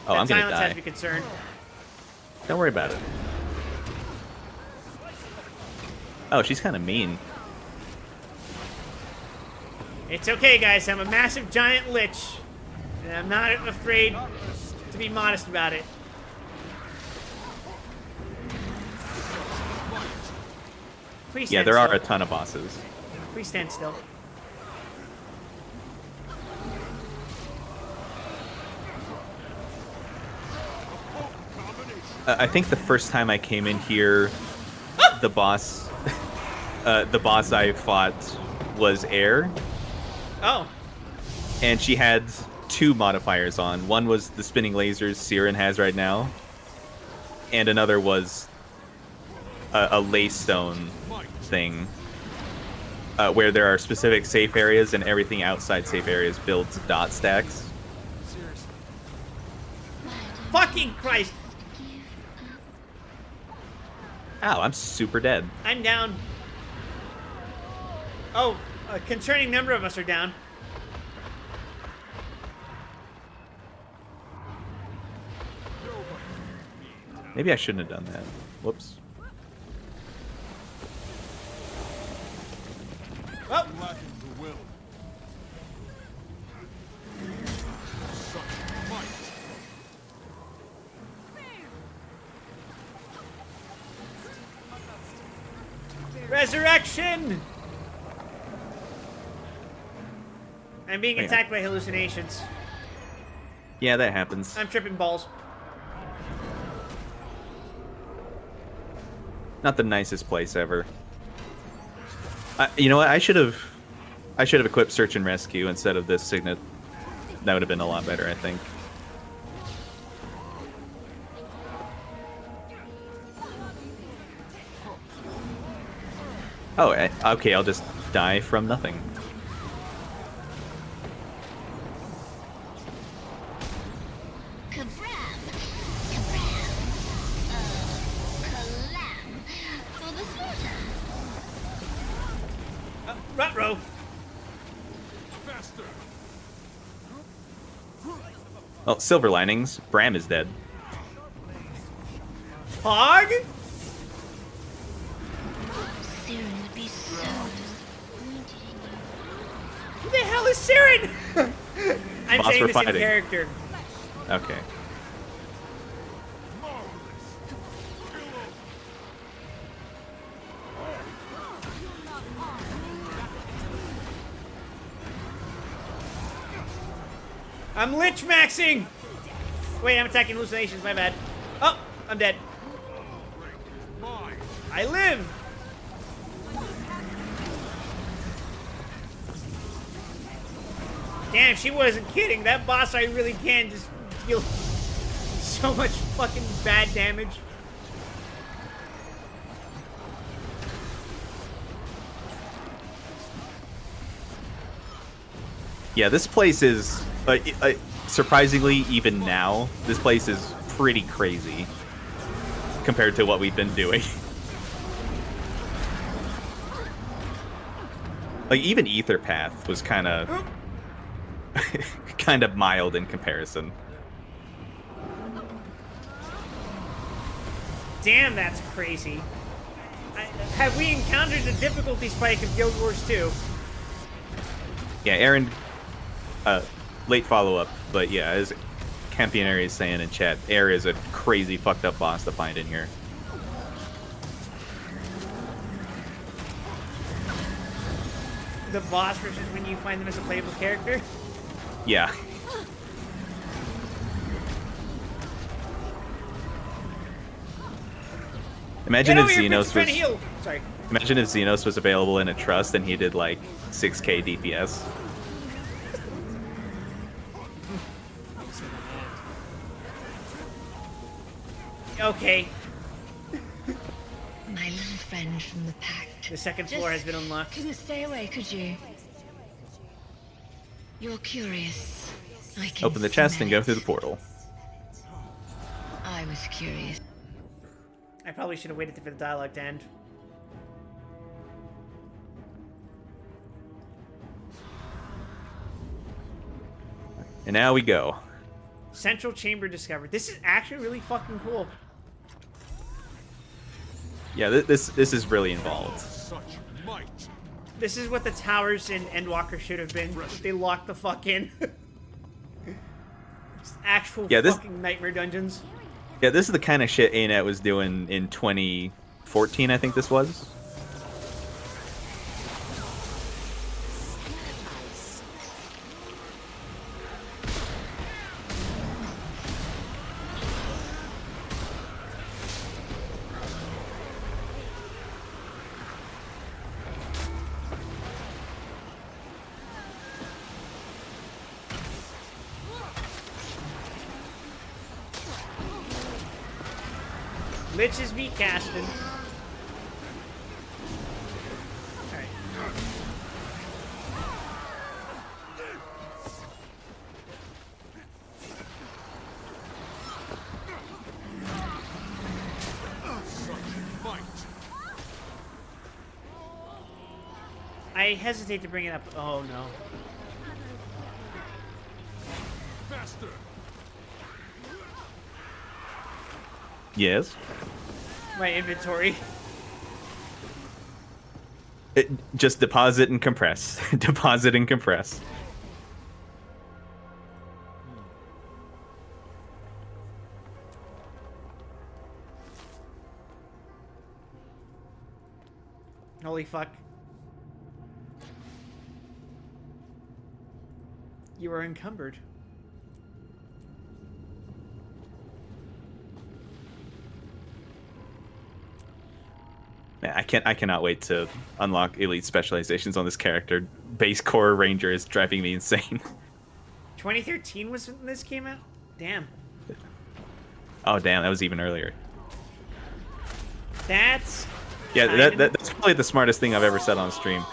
Oh, I'm gonna Silence has die. me concerned. Don't worry about it. Oh, she's kind of mean. It's okay, guys. I'm a massive giant lich. And I'm not afraid to be modest about it. Please Yeah, stand there are still. a ton of bosses. Please stand still. I think the first time I came in here, the boss I fought was Air, Oh. and she had 2 modifiers on. One was the spinning lasers Siren has right now, and another was a laystone thing, where there are specific safe areas, and everything outside safe areas builds dot stacks. Fucking Christ. Ow, I'm super dead. I'm down. Oh, a concerning number of us are down. Maybe I shouldn't have done that. Whoops. Oh, Lacking the will. Such might. resurrection! I'm being Wait, attacked by hallucinations. Yeah, that happens. I'm tripping balls. Not the nicest place ever. You know what? I should have equipped search and rescue instead of this signet. That would have been a lot better, I think. Oh, okay. I'll just die from nothing. Kabram! Kabram! Kalam! For the slaughter! Ruh-roh. Faster. Oh, silver linings. Bram is dead. Hog? Siren would be so disappointed in you. Who the hell is Siren? I'm Boss, saying we're this in fighting. character. Okay. I'm lich maxing! Wait, I'm attacking hallucinations, my bad. Oh, I'm dead. Mine. I live! Damn, she wasn't kidding. That boss I really can just deal so much fucking bad damage. Yeah, this place is surprisingly, even now, this place is pretty crazy compared to what we've been doing. Like even Ether Path was kind of mild in comparison. Damn, that's crazy. Have we encountered the difficulty spike of Guild Wars 2? Yeah, Aaron, late follow-up, but yeah, as Campionary is saying in chat, Air is a crazy fucked up boss to find in here. The boss versus when you find them as a playable character? Yeah. Imagine Get if over here, Xenos Prince, trying to was. heal. Sorry. Imagine if Xenos was available in a trust and he did like 6k DPS. Okay, My little friend from the pack. the second floor has been unlocked. Couldn't stay away, could you? You're curious. I can Open the chest smell and go it. through the portal. I was curious. I probably should have waited for the dialogue to end. And now we go. Central chamber discovered. This is actually really fucking cool. Yeah, this is really involved. Such might. This is what the towers in Endwalker should have been. If they locked the fuck in. Just actual Yeah, this- fucking nightmare dungeons. Yeah, this is the kind of shit ANET was doing in 2014, I think this was. Liches be casting. Alright. Might. I hesitate to bring it up. Oh no. Faster. Yes. My inventory. Just deposit and compress. Deposit and compress. Holy fuck. You are encumbered. Man, I cannot wait to unlock elite specializations on this character. Base core ranger is driving me insane. 2013 was when this came out? Damn. Oh damn, that was even earlier. That's... Yeah, that's probably the smartest thing I've ever said on stream.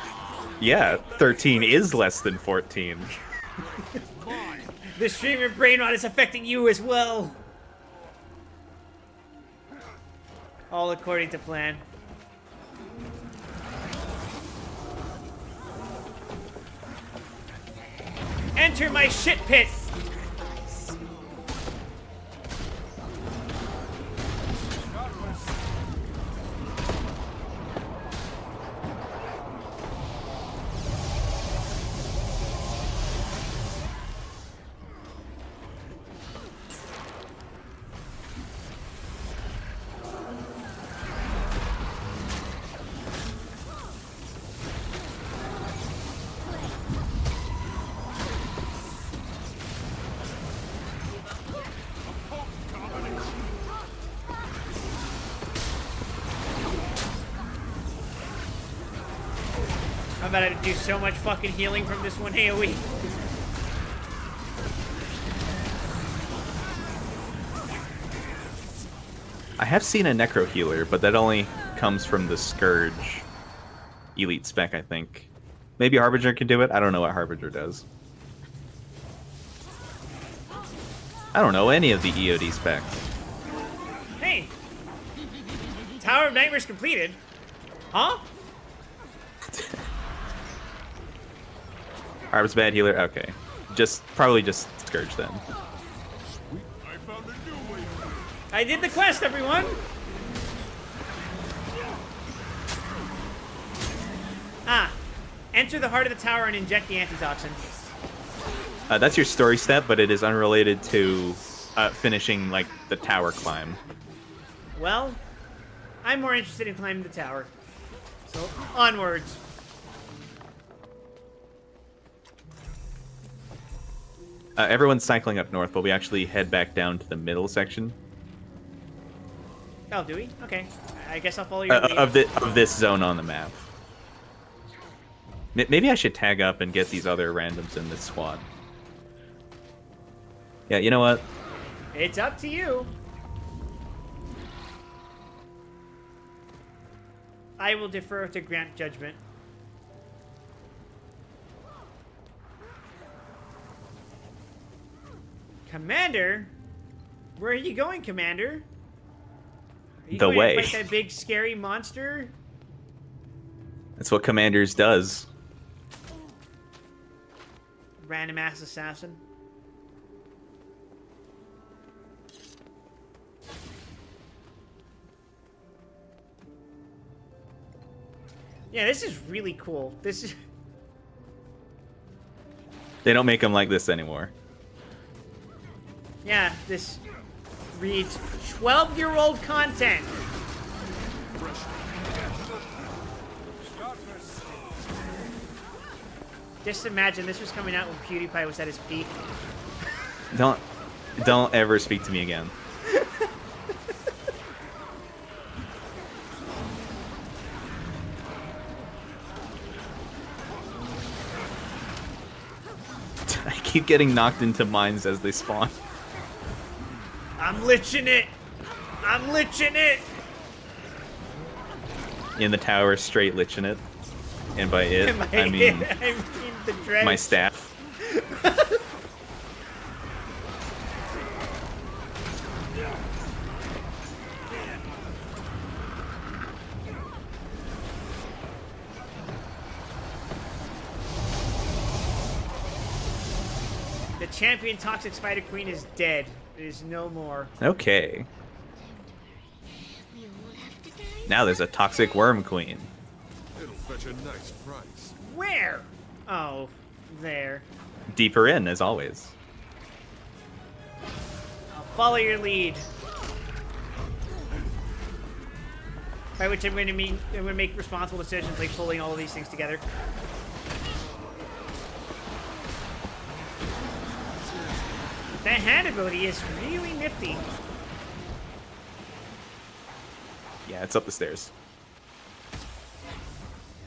Yeah, 13 is less than 14. The streamer brain rot is affecting you as well. All according to plan. Enter my shit pit! I'm about to do so much fucking healing from this one AoE. I have seen a necro healer, but that only comes from the Scourge elite spec, I think. Maybe Harbinger can do it? I don't know what Harbinger does. I don't know any of the EOD specs. Hey! Tower of Nightmares completed. Huh? Harb's bad healer? Okay. Probably just Scourge then. I found a new way. I did the quest, everyone! Ah. Enter the heart of the tower and inject the antitoxin. That's your story step, but it is unrelated to finishing, like, the tower climb. Well, I'm more interested in climbing the tower. So, onwards. Everyone's cycling up north, but we actually head back down to the middle section Oh, do we? Okay. I guess I'll follow your lead. of this zone on the map. Maybe I should tag up and get these other randoms in this squad. Yeah, you know what? It's up to you. I will defer to grant judgment. Commander? Where are you going, Commander? Are you The going way. to fight that big scary monster? That's what Commanders does. Random ass assassin. Yeah, this is really cool. This is... They don't make them like this anymore. Yeah, this reads 12-year-old content. Just imagine this was coming out when PewDiePie was at his peak. Don't ever speak to me again. I keep getting knocked into mines as they spawn. I'm liching it. I'm liching it. In the tower, straight liching it. And by it, I mean the dregs. my staff. The champion Toxic Spider Queen is dead. It is no more. Okay. Now there's a toxic worm queen. It'll fetch a nice price. Where? Oh, there. Deeper in, as always. I'll follow your lead. By which I'm going to make responsible decisions like pulling all of these things together. That hand ability is really nifty. Yeah, it's up the stairs.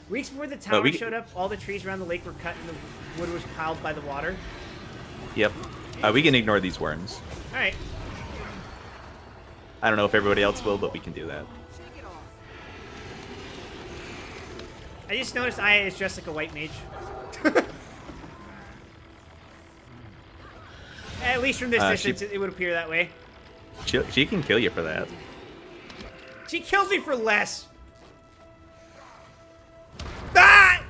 Weeks before the tower we- showed up, all the trees around the lake were cut and the wood was piled by the water. Yep. We can ignore these worms. Alright. I don't know if everybody else will, but we can do that. I just noticed Aya is dressed like a white mage. At least from this distance, it would appear that way. She can kill you for that. She kills me for less. Ah!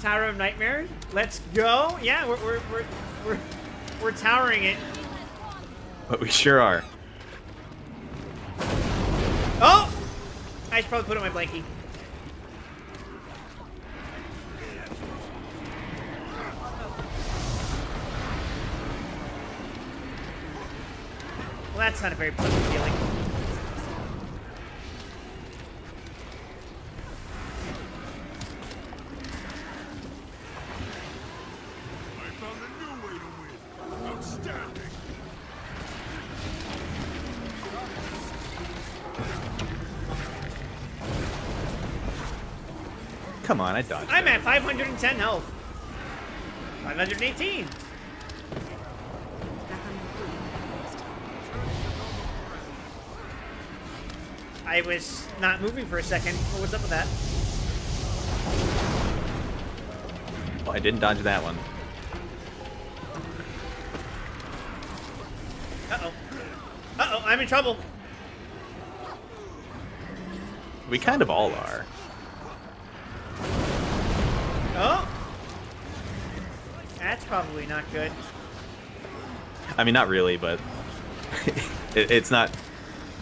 Tower of Nightmares. Let's go. Yeah, we're towering it. But we sure are. Oh! I should probably put on my blankie. Well, that's not a very pleasant feeling. I found a new way to win. Outstanding. Come on, I dodged. I'm at 510 health. 518. I was not moving for a second. What was up with that? Well, I didn't dodge that one. Uh-oh. Uh-oh, I'm in trouble. We kind of all are. Oh! That's probably not good. I mean, not really, but it's not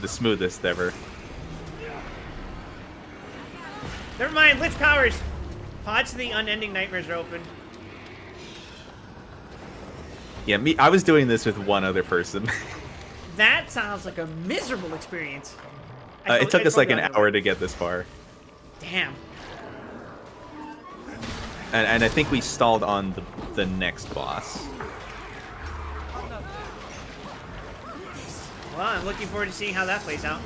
the smoothest ever. Never mind, Lich powers! Pods to the unending nightmares are open. Yeah, I was doing this with one other person. That sounds like a miserable experience. It took us like an totally hour to get this far. Damn. And I think we stalled on the next boss. Well, I'm looking forward to seeing how that plays out.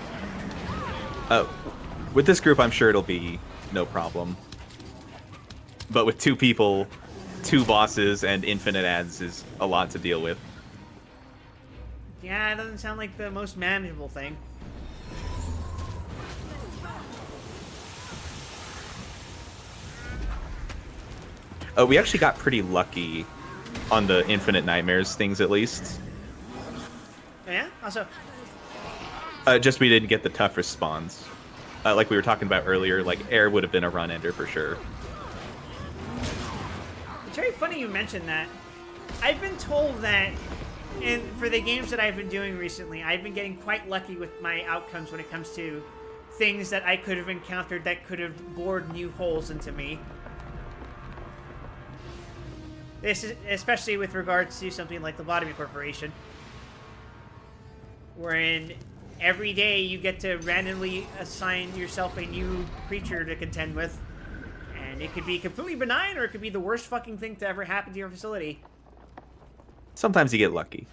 With this group, I'm sure it'll be no problem. But with 2 people, 2 bosses, and infinite ads is a lot to deal with. Yeah, it doesn't sound like the most manageable thing. We actually got pretty lucky on the infinite nightmares things, at least. Yeah? Also, Just we didn't get the toughest spawns. Like we were talking about earlier, like air would have been a run ender for sure. it's very funny you mentioned that. I've been told that, and for the games that I've been doing recently, I've been getting quite lucky with my outcomes when it comes to things that I could have encountered that could have bored new holes into me. This is especially with regards to something like the Lobotomy Corporation, wherein every day you get to randomly assign yourself a new creature to contend with, and it could be completely benign or it could be the worst fucking thing to ever happen to your facility. Sometimes you get lucky.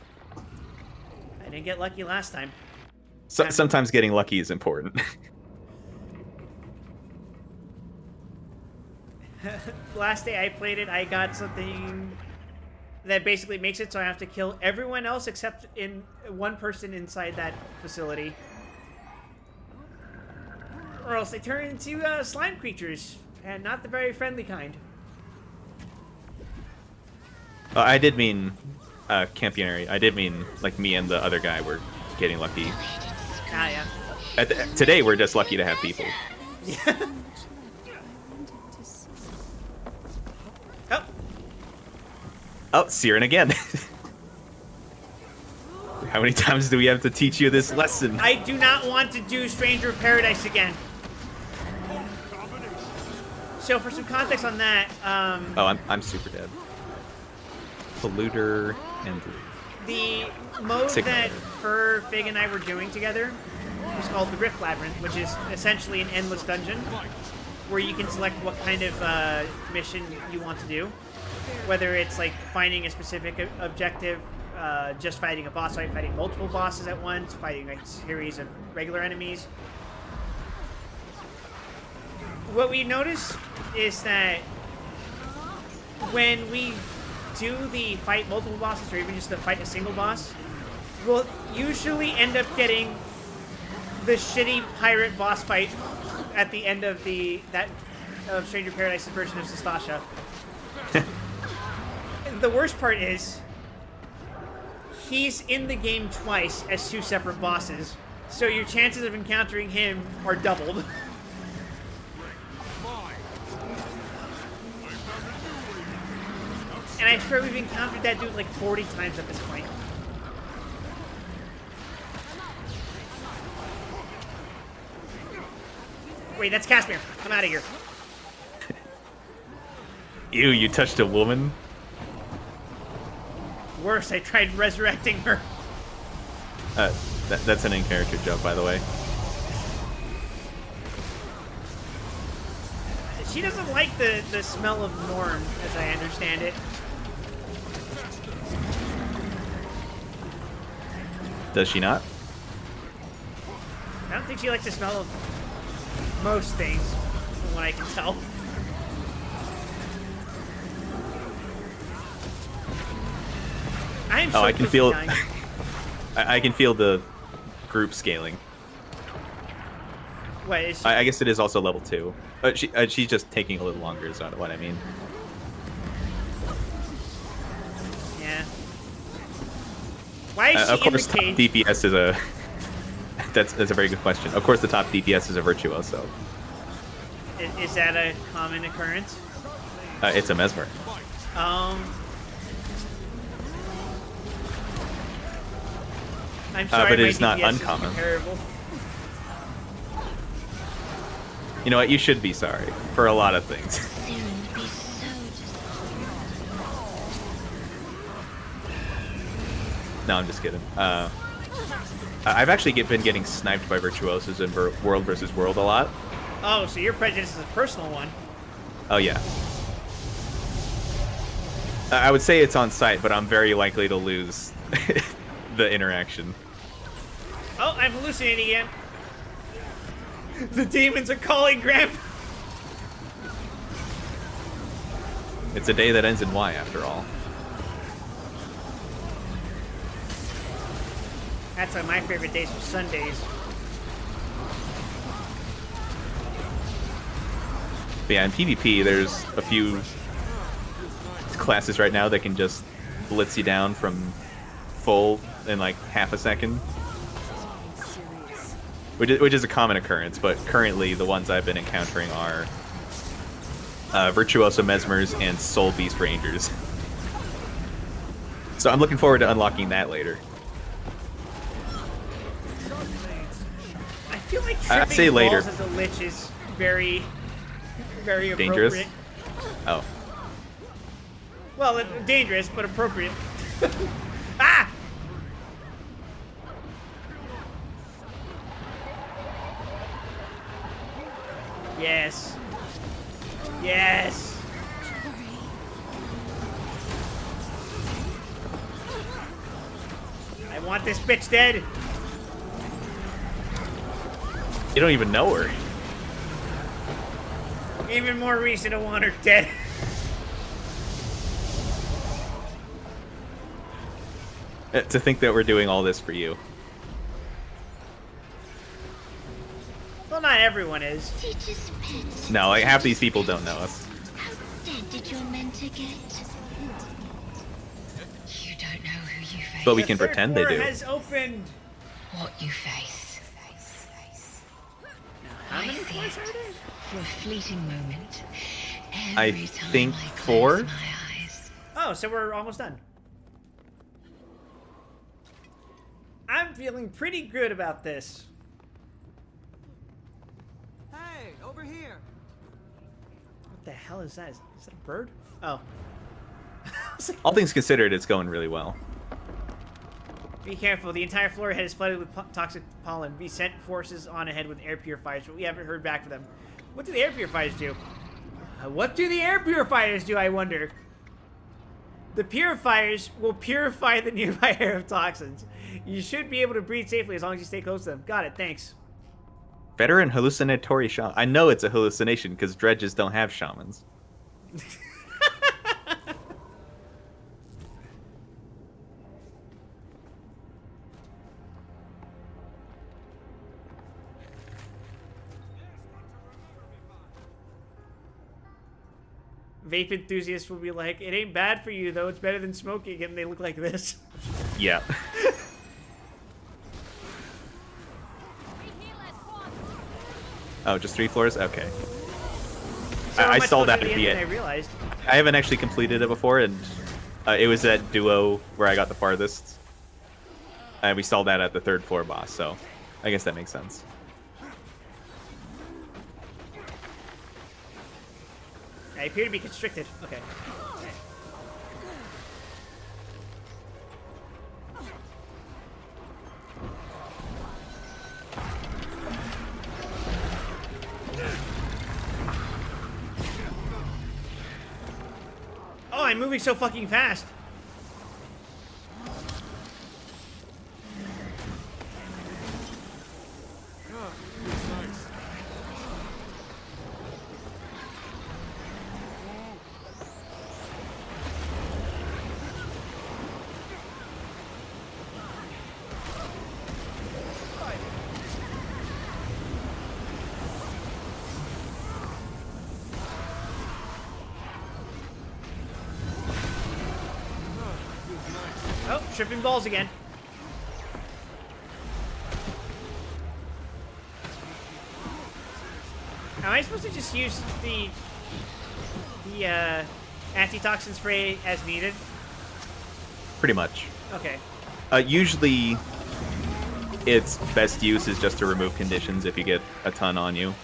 I didn't get lucky last time. Sometimes getting lucky is important. Last day I played it, I got something that basically makes it so I have to kill everyone else except in one person inside that facility, or else they turn into slime creatures, and not the very friendly kind. I did mean campionary. I did mean like me and the other guy were getting lucky. Ah, yeah. Today we're just lucky to have people. Oh, Oh, Siren again. How many times do we have to teach you this lesson? I do not want to do Stranger of Paradise again. So for some context on that, Oh, I'm super dead. Polluter and the mode Sigma. that Fur, Fig, and I were doing together was called the Rift Labyrinth, which is essentially an endless dungeon where you can select what kind of mission you want to do. Whether it's like finding a specific objective, just fighting a boss fight, fighting multiple bosses at once, fighting a series of regular enemies. What we notice is that when we do the fight multiple bosses, or even just the fight a single boss, we'll usually end up getting the shitty pirate boss fight at the end of of Stranger Paradise's version of Sastasha. The worst part is he's in the game twice as 2 separate bosses, so your chances of encountering him are doubled. And I swear we've encountered that dude like 40 times at this point. Wait, that's Casimir. I'm out of here. Ew, you touched a woman? Worse, I tried resurrecting her. That's an in-character joke, by the way. She doesn't like the smell of Norm, as I understand it. Does she not? I don't think she likes the smell of most things, from what I can tell. I am so Oh, I can close to feel. dying. I can feel the group scaling. What is she? I guess it is also level 2. She's just taking a little longer. Is not what I mean. Yeah. Why is she Of course, in top the cage? DPS is a. That's a very good question. Of course, the top DPS is a virtuoso. Is that a common occurrence? It's a mesmer. I'm sorry, but it my is not DPS uncommon. Terrible. You know what? You should be sorry for a lot of things. Siren would be so No, I'm just kidding. I've actually been getting sniped by virtuosos in World versus World a lot. Oh, so your prejudice is a personal one. Oh yeah. I would say it's on site, but I'm very likely to lose the interaction. Oh, I'm hallucinating again. The demons are calling, Graham. It's a day that ends in Y, after all. That's why my favorite days are Sundays. But yeah, in PvP, there's a few classes right now that can just blitz you down from full in like half a second. Which is a common occurrence, but currently the ones I've been encountering are Virtuoso Mesmers and Soul Beast Rangers. So I'm looking forward to unlocking that later. I feel like I'd tripping say later. balls as a lich is very, very appropriate. Dangerous? Oh. Well, dangerous, but appropriate. Ah! Yes. Yes. I want this bitch dead. You don't even know her. Even more reason to want her dead. To think that we're doing all this for you. Well, not everyone is. Teacher's pet. No, like half these people don't know us. How dead did your mentor get? You don't know who you face. But we The can third pretend they floor do. has opened. What you face. How I many see floors it. are there? For a fleeting moment. I Every time think I close 4? my eyes. Oh, so we're almost done. I'm feeling pretty good about this. Hey, over here. What the hell is that? Is that a bird? Oh. I was like, All things considered, it's going really well. be careful. The entire floor ahead is flooded with toxic pollen. We sent forces on ahead with air purifiers, but we haven't heard back from them. What do the air purifiers do? What do the air purifiers do, I wonder? The purifiers will purify the nearby air of toxins. You should be able to breathe safely as long as you stay close to them. Got it, thanks. Veteran hallucinatory shaman. I know it's a hallucination because dredges don't have shamans. Vape enthusiasts will be like, it ain't bad for you, though. It's better than smoking, and they look like this. Yeah. Oh, just 3 floors? Okay. So I much stalled out closer at to the end end. than I realized. I haven't actually completed it before, and it was at Duo where I got the farthest. We stalled out at the 3rd floor boss, so I guess that makes sense. I appear to be constricted. Okay. Oh, I'm moving so fucking fast. Nice. Oh, tripping balls again. Am I supposed to just use the antitoxin spray as needed? Pretty much. Okay. Usually, its best use is just to remove conditions if you get a ton on you.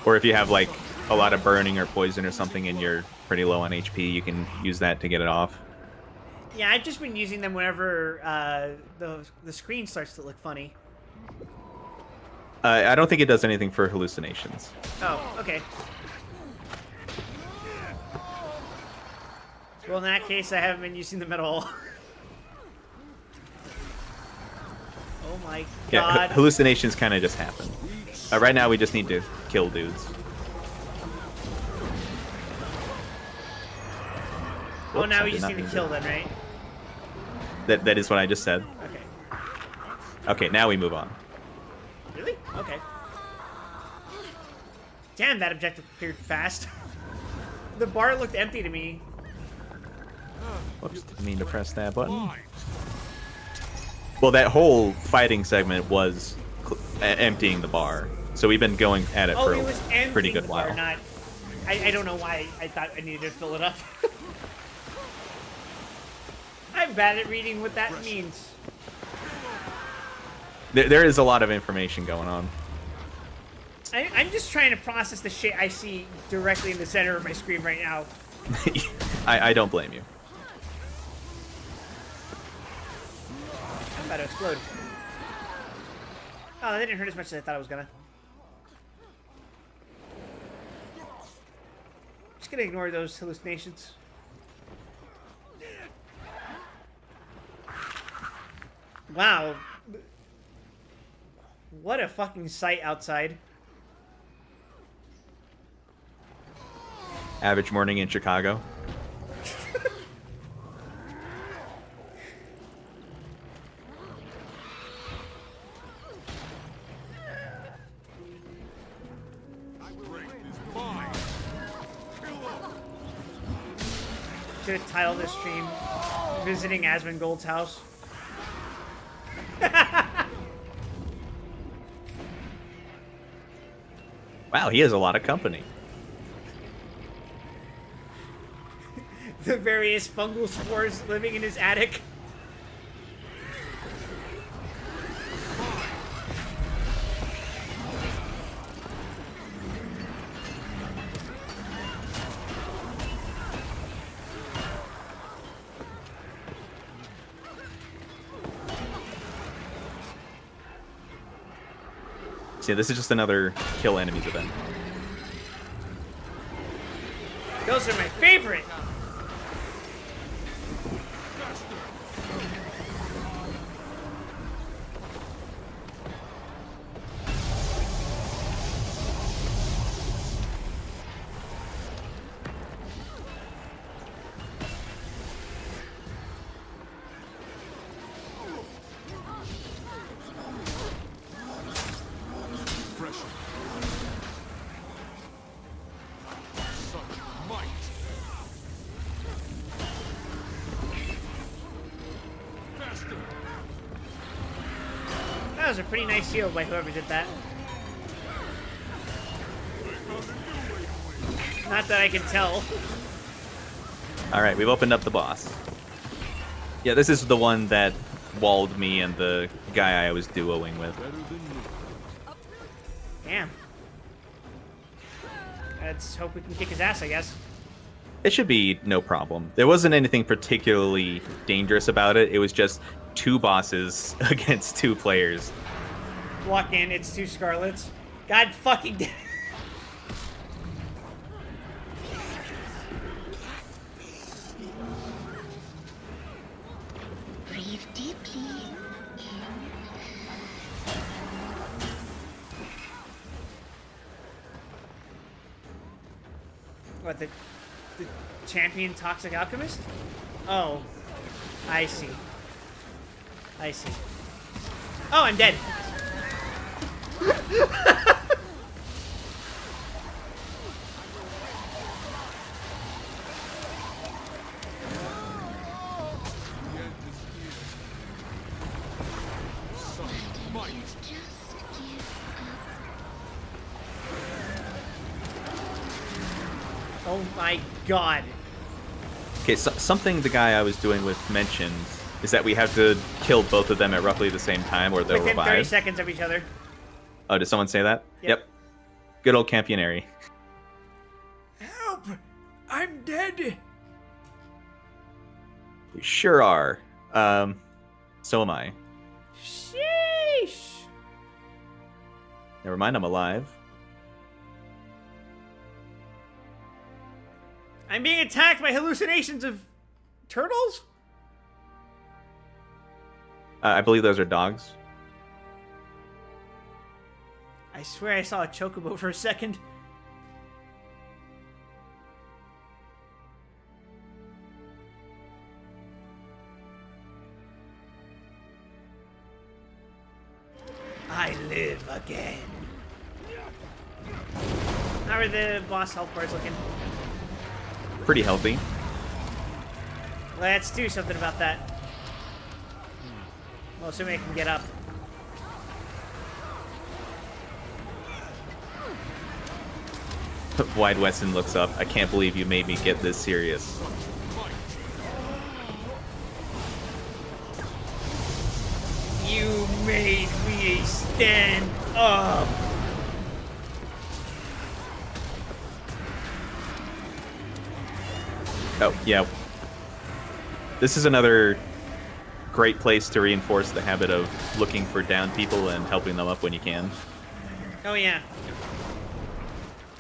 Or if you have, like, a lot of burning or poison or something and you're pretty low on HP, you can use that to get it off. Yeah, I've just been using them whenever the screen starts to look funny. I don't think it does anything for hallucinations. Oh, okay. Well, in that case, I haven't been using them at all. Oh my Yeah, god. hallucinations kind of just happen. Right now, we just need to kill dudes. Oh, Whoops, now I we did just not need to mean kill them, right? That is what I just said. Okay. Okay, now we move on. Really? Okay. Damn, that objective cleared fast. The bar looked empty to me. Whoops, didn't mean to press that button. Fine. Well, that whole fighting segment was emptying the bar. So we've been going at it Oh, for it was a emptying pretty good the bar, while. not... I don't know why I thought I needed to fill it up. I'm bad at reading what that means. There is a lot of information going on. I'm just trying to process the shit I see directly in the center of my screen right now. I don't blame you. I'm about to explode. Oh, that didn't hurt as much as I thought it was gonna. Just gonna ignore those hallucinations. Wow. What a fucking sight outside. Average morning in Chicago. Break is mine. Kill 'em. Should have titled this stream Visiting Asmongold's house. Wow, he has a lot of company. The various fungal spores living in his attic. So yeah, this is just another kill enemies event. Those are my favorite. Pressure. Such might. Faster. That was a pretty nice shield by whoever did that. Not that I can tell. All right, we've opened up the boss. Yeah, this is the one that walled me and the guy I was duoing with. Better than me. Damn. Let's hope we can kick his ass, I guess. It should be no problem. There wasn't anything particularly dangerous about it. It was just 2 bosses against 2 players. Walk in, it's 2 Scarlets. God fucking damn. Breathe deeply. What, the champion toxic alchemist? Oh. I see. I see. Oh, I'm dead. The end is here. Such might. Just give up. Oh my god. Okay, so something the guy I was doing with mentioned is that we have to kill both of them at roughly the same time or they'll Within 30 revive. seconds of each other. Oh, did someone say that? Yep. Good old Campionary. Help! I'm dead! We sure are. So am I. Sheesh! Never mind, I'm alive. I'm being attacked by hallucinations of turtles? I believe those are dogs. I swear I saw a chocobo for a second. I live again. How are the boss health bars looking? Pretty healthy. Let's do something about that. Well, assuming I can get up. Wide Weston looks up. I can't believe you made me get this serious. You made me stand up. Oh, yeah. This is another great place to reinforce the habit of looking for down people and helping them up when you can. Oh yeah.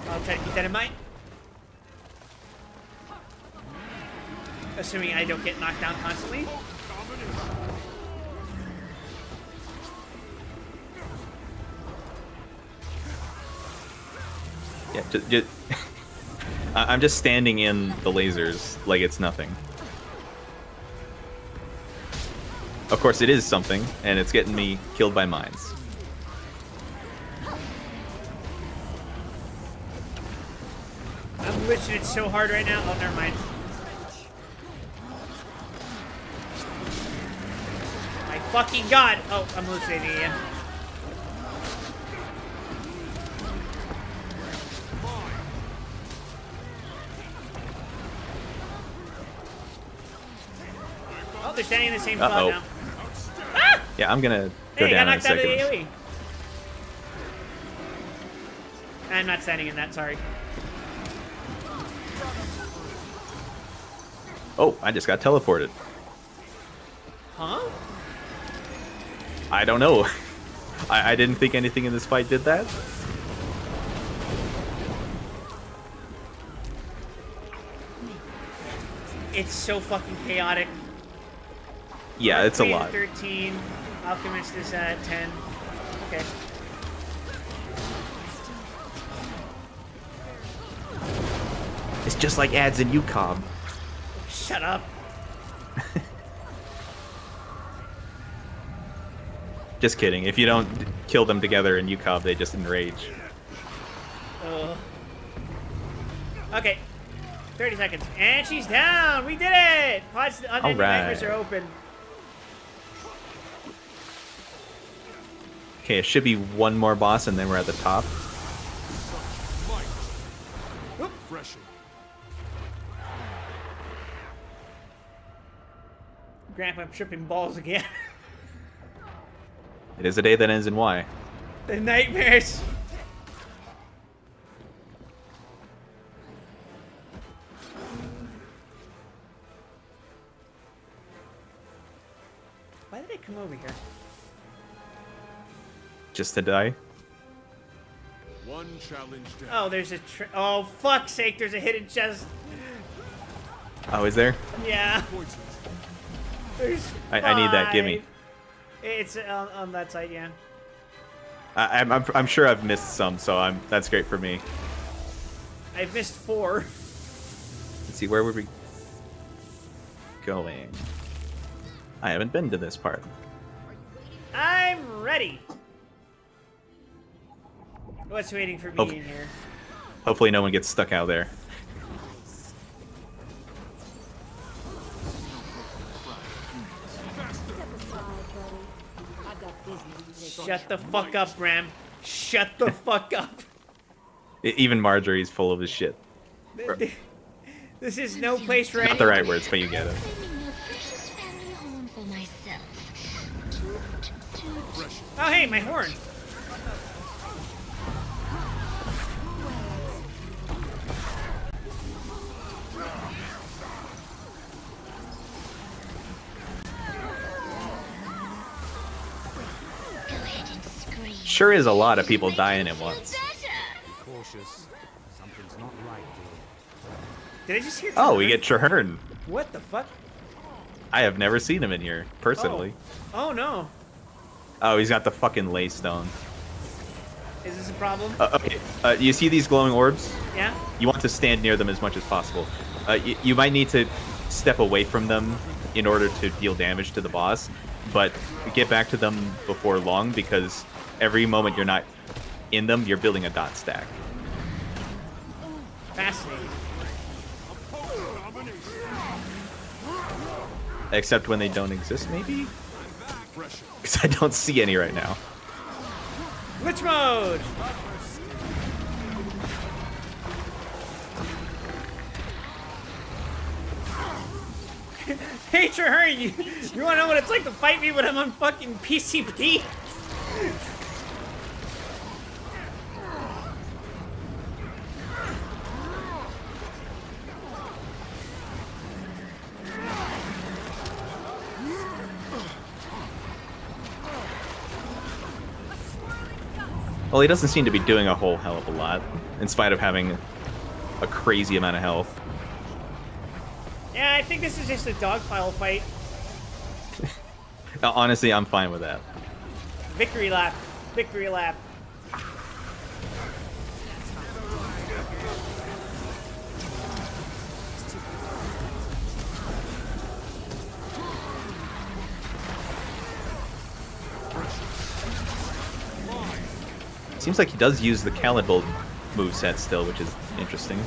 I'll try to keep that in mind. Assuming I don't get knocked down constantly. Yeah, just I'm just standing in the lasers like it's nothing. Of course, it is something, and it's getting me killed by mines. I'm glitching it so hard right now. Oh, never mind. My fucking god! Oh, I'm hallucinating again. Oh, they're standing in the same spot Uh-oh. now. Ah! Yeah, I'm gonna go Hey, I down in a got knocked out of the second. AoE. I'm not standing in that, sorry. Oh, I just got teleported. Huh? I don't know. I didn't think anything in this fight did that. It's so fucking chaotic. Yeah, it's a Queen at lot. 13. Alchemist is at 10. Okay. It's just like ads in UCOB. Shut up. Just kidding. If you don't kill them together in UCOB, they just enrage. Okay. 30 seconds. And she's down! We did it! Pods Unending Nightmares Alright. are open. Okay, it should be one more boss and then we're at the top. Refreshing. Grandpa, I'm tripping balls again. It is a day that ends in Y. The nightmares. Why did I come over here? Just to die. One challenge down. Oh, there's a oh, fuck's sake, there's a hidden chest. Oh, is there? Yeah. Pointed. There's I need that, gimme. five. It's on that side, yeah. I'm sure I've missed some, so that's great for me. I've missed 4. Let's see, where would we going? I haven't been to this part. I'm ready. What's waiting for me Oh. in here? Hopefully no one gets stuck out there. Shut the fuck up, Ram. Shut the fuck up. Even Marjorie's full of his shit. This is no place for Not the right words, but you get it. Claiming your precious family home for myself. Toot, toot. Oh, hey, my horn. Go ahead and scream. Sure is a lot of people dying at once. Cautious. Something's not right here. Did I just hear? Oh, we Trevor? get Traherne. What the fuck? I have never seen him in here, personally. Oh no. Oh, he's got the fucking lay stone. Is this a problem? Okay, you see these glowing orbs? Yeah. You want to stand near them as much as possible. You might need to step away from them in order to deal damage to the boss, but get back to them before long, because every moment you're not in them, you're building a dot stack. Fascinating. Except when they don't exist, maybe? Because I don't see any right now. Glitch mode. Hey, Traherne, you wanna know what it's like to fight me when I'm on fucking PCP? Well, he doesn't seem to be doing a whole hell of a lot, in spite of having a crazy amount of health. Yeah, I think this is just a dogpile fight. Honestly, I'm fine with that. Victory lap. Victory lap. Seems like he does use the Calibul moveset still, which is interesting.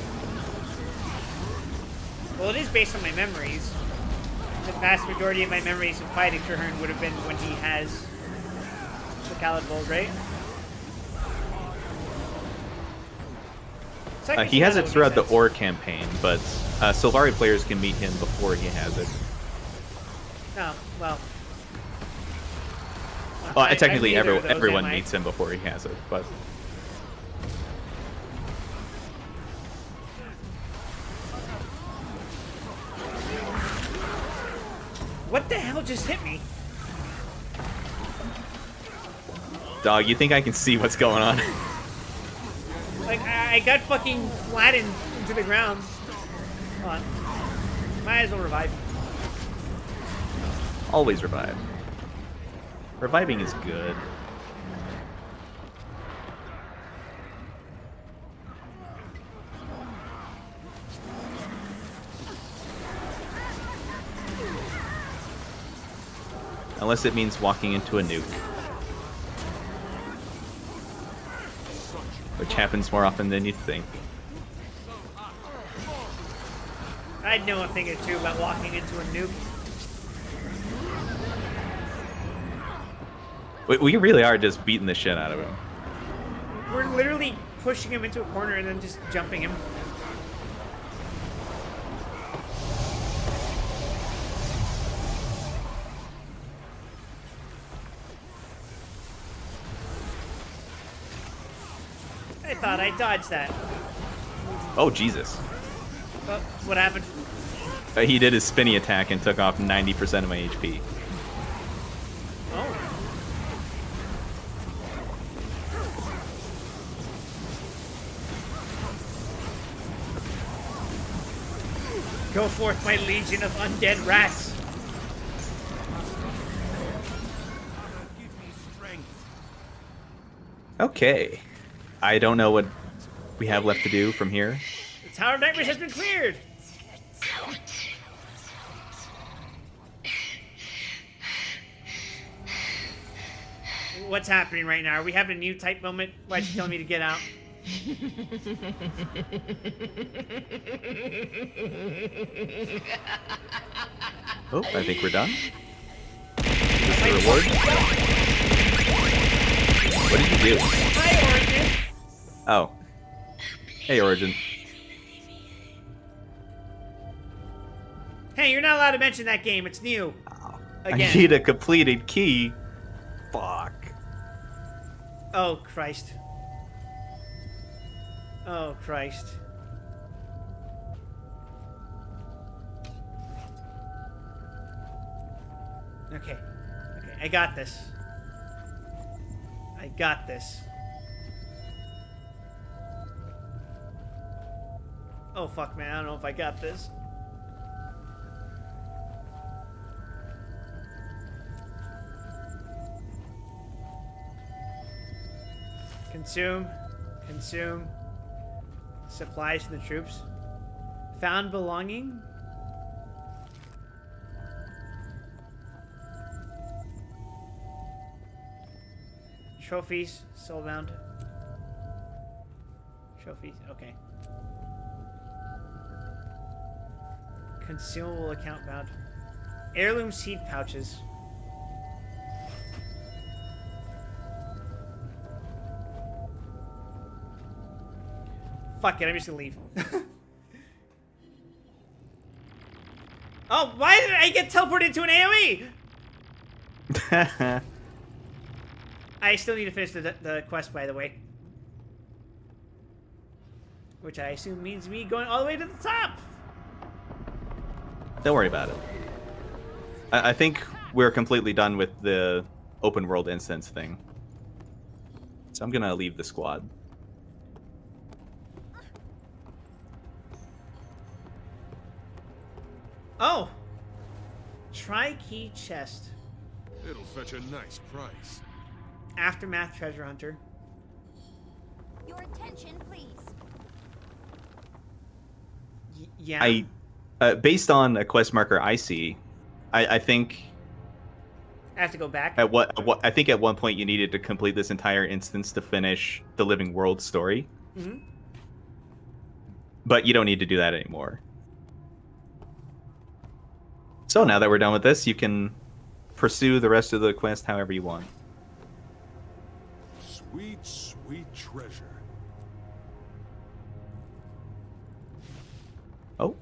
Well, it is based on my memories. The vast majority of my memories of fighting Traherne would have been when he has the Calibul, right? So I can He see has how it that would throughout the make sense. Ore campaign, but Sylvari players can meet him before he has it. Oh, well. Well, I'm technically, neither of those, everyone am I? meets him before he has it, but What the hell just hit me? Dog, you think I can see what's going on? Like, I got fucking flattened into the ground. Hold on. Might as well revive. Always revive. Reviving is good. Unless it means walking into a nuke. Which happens more often than you'd think. I know a thing or two about walking into a nuke. We really are just beating the shit out of him. We're literally pushing him into a corner and then just jumping him. I thought I dodged that. Oh, Jesus. Oh, what happened? He did his spinny attack and took off 90% of my HP. Oh. Go forth, my legion of undead rats. Give me strength. Okay. I don't know what we have left to do from here. The Tower of Nightmares has been cleared. What's happening right now? Are we having a new type moment? Why is she telling me to get out? Oh, I think we're done. Is this the reward? What did you do? Hi, Origin. Oh. Hey, Origin. Hey, you're not allowed to mention that game. It's new. Again. I need a completed key. Fuck. Oh, Christ. Oh, Christ. Okay. Okay, I got this. I got this. Oh, fuck, man. I don't know if I got this. Consume. Consume. Supplies to the troops. Found belonging. Trophies. Soulbound. Trophies. Okay. Consumable account bound. Heirloom seed pouches. Fuck it, I'm just gonna leave. Oh, why did I get teleported into an AoE? I still need to finish the quest, by the way. Which I assume means me going all the way to the top. Don't worry about it. I think we're completely done with the open world instance thing. So I'm gonna leave the squad. Oh! Tri-key chest. It'll fetch a nice price. Aftermath treasure hunter. Your attention, please. Yeah. Based on a quest marker I see, I think I have to go back. I think at one point you needed to complete this entire instance to finish the Living World story. Mm-hmm. But you don't need to do that anymore. So now that we're done with this, you can pursue the rest of the quest however you want. Sweet, sweet treasure. Oh.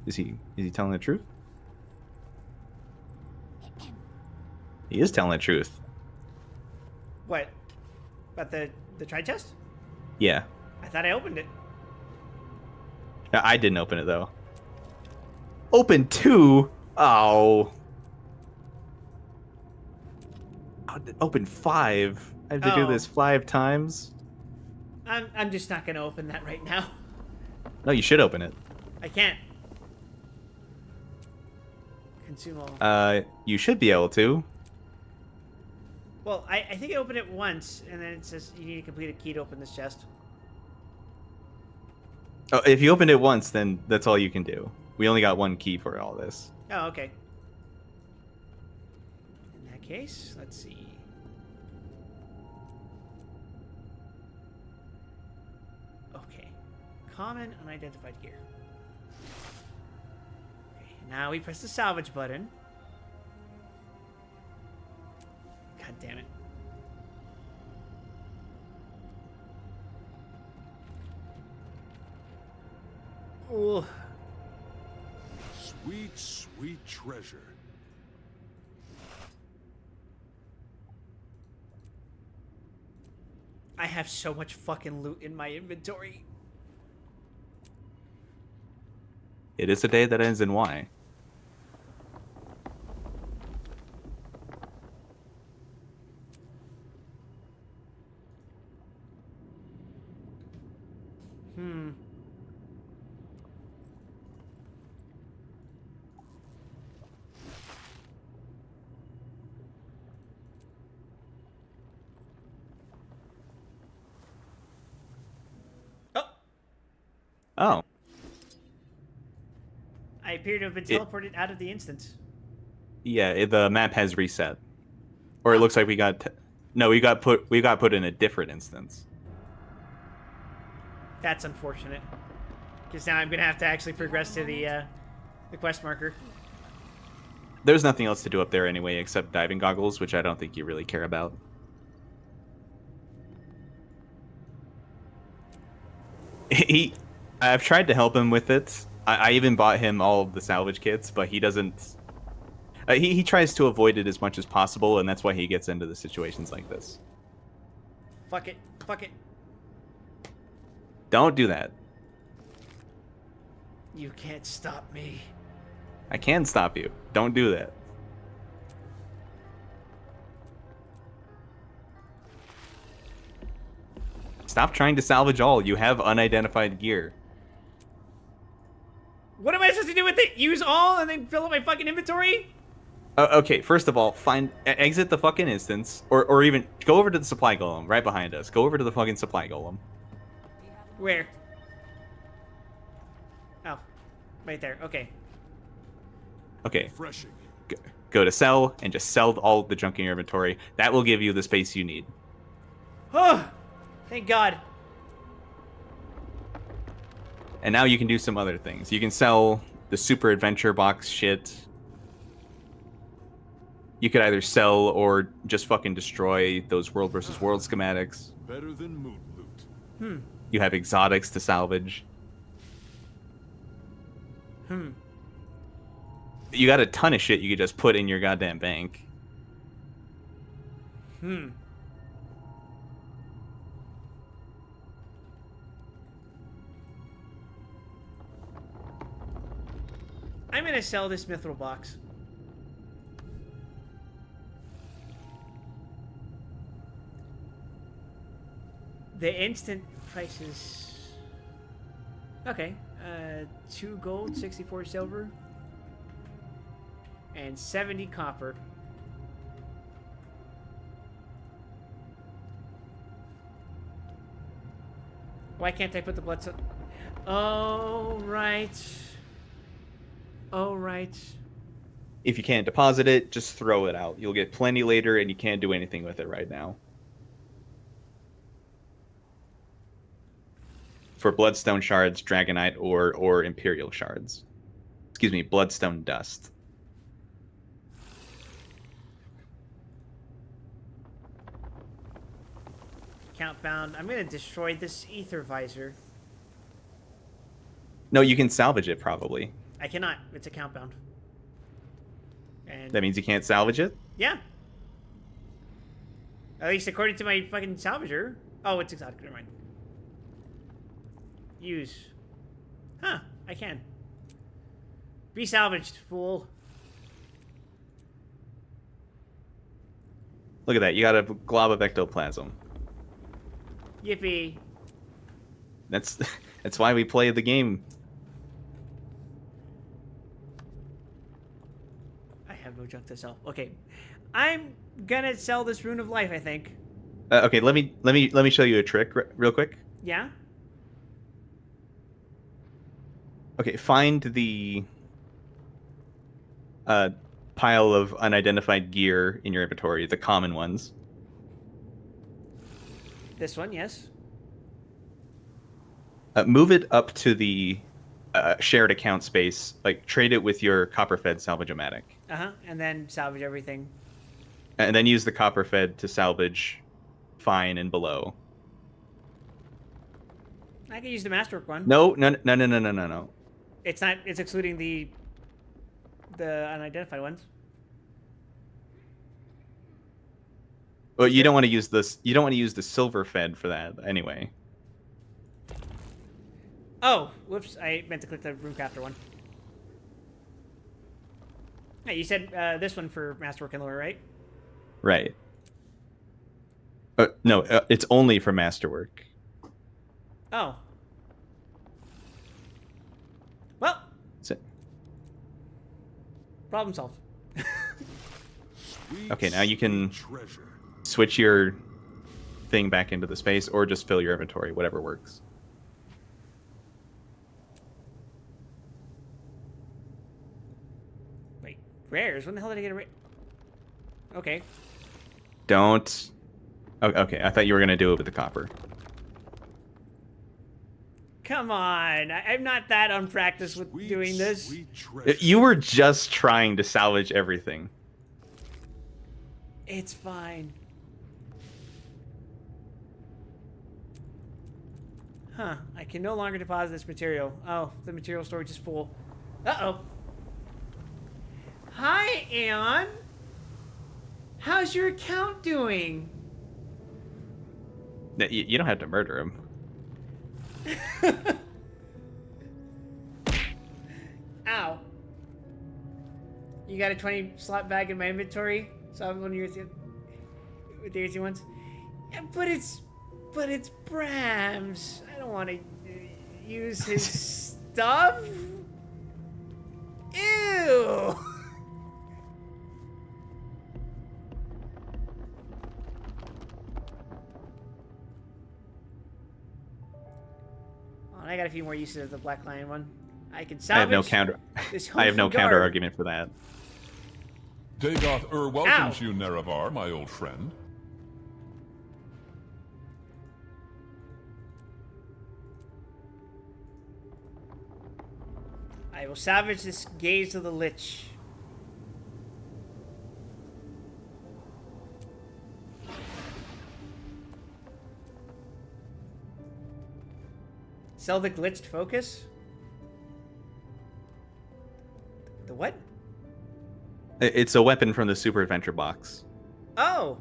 Is he telling the truth? He is telling the truth. What? About the tri-chest? Yeah. I thought I opened it. I didn't open it though. Open 2? Oh. Open 5. I have to do Oh. this 5 times. I'm just not gonna open that right now. No, you should open it. I can't. Consume all. You should be able to. Well, I think I opened it once, and then it says you need to complete a key to open this chest. Oh, if you opened it once, then that's all you can do. We only got 1 key for all this. Oh, okay. In that case, let's see. Okay. Common unidentified gear. Okay, now we press the salvage button. God damn it. Ooh. Sweet, sweet treasure. I have so much fucking loot in my inventory. It is a day that ends in Y. Hmm. Oh, Oh. I appear to have been teleported out of the instance. Yeah, the map has reset. Or it looks like we got... No, we got put in a different instance. That's unfortunate. Because now I'm gonna have to actually progress to the quest marker. There's nothing else to do up there anyway except diving goggles, which I don't think you really care about. I've tried to help him with it. I even bought him all of the salvage kits, but he doesn't... he tries to avoid it as much as possible, and that's why he gets into the situations like this. Fuck it. Fuck it. Don't do that. You can't stop me. I can stop you. Don't do that. Stop trying to salvage all. You have unidentified gear. What am I supposed to do with it? Use all and then fill up my fucking inventory? Okay, first of all, exit the fucking instance, or even go over to the supply golem right behind us. Go over to the fucking supply golem. Where? Oh, right there. Okay. Okay, Refreshing. go to sell and just sell all the junk in your inventory. That will give you the space you need. Oh, thank God. And now you can do some other things. You can sell the super adventure box shit. You could either sell or just fucking destroy those world versus world schematics. Better than moon loot. You have exotics to salvage. You got a ton of shit you could just put in your goddamn bank. I'm gonna sell this mithril box. The instant price is... Okay. 2 gold, 64 silver, and 70 copper. Why can't I put the bloodstone? Oh, right. Oh, right. If you can't deposit it, just throw it out. You'll get plenty later, and you can't do anything with it right now. For bloodstone shards, dragonite, or imperial shards. Excuse me, bloodstone dust. Count bound. I'm gonna destroy this ether visor. No, you can salvage it probably. I cannot. It's account bound. And That means you can't salvage it? yeah. At least according to my fucking salvager. Oh, it's exotic. Never mind. Use. Huh. I can. Be salvaged, fool. Look at that. You got a glob of ectoplasm. Yippee. That's that's why we play the game. I have no junk to sell. Okay. I'm gonna sell this Rune of Life, I think. Okay, let me show you a trick real quick. Yeah? Okay, find the pile of unidentified gear in your inventory, the common ones. This one, yes. Move it up to the shared account space. Like, trade it with your Copperfed Salvage-O-Matic. Uh-huh. And then salvage everything. And then use the Copperfed to salvage Fine and Below. I can use the Masterwork one. No. It's not. It's excluding the unidentified ones. Well, you don't want to use this. You don't want to use the Silver Fed for that anyway. Oh, whoops! I meant to click the Runecrafter one. Hey, you said this one for Masterwork and Lore, right? Right. No, it's only for Masterwork. Oh. Well. So, Problem solved. okay, now you can Treasure. switch your thing back into the space, or just fill your inventory, whatever works. Wait, rares? When the hell did I get a rare? Okay. Don't. Oh, okay, I thought you were gonna do it with the copper. Come on, I'm not that unpracticed with Sweet, doing this. sweet treasure. You were just trying to salvage everything. It's fine. Huh, I can no longer deposit this material. Oh, the material storage is full. Uh-oh. Hi, Aeon. How's your account doing? You don't have to murder him. Ow. You got a 20 slot bag in my inventory? So I'm one of yours with the easy ones? Yeah, but it's Bram's. I don't want to use his stuff. Ew. I got a few more uses of the Black Lion one. I can salvage. I have no counter. This I have no Hopeful counter Guard. argument for that. Dagoth welcomes you, Nerevar, my old friend. I will salvage this Gaze of the Lich. Sell the glitched focus? The what? It's a weapon from the Super Adventure box. Oh!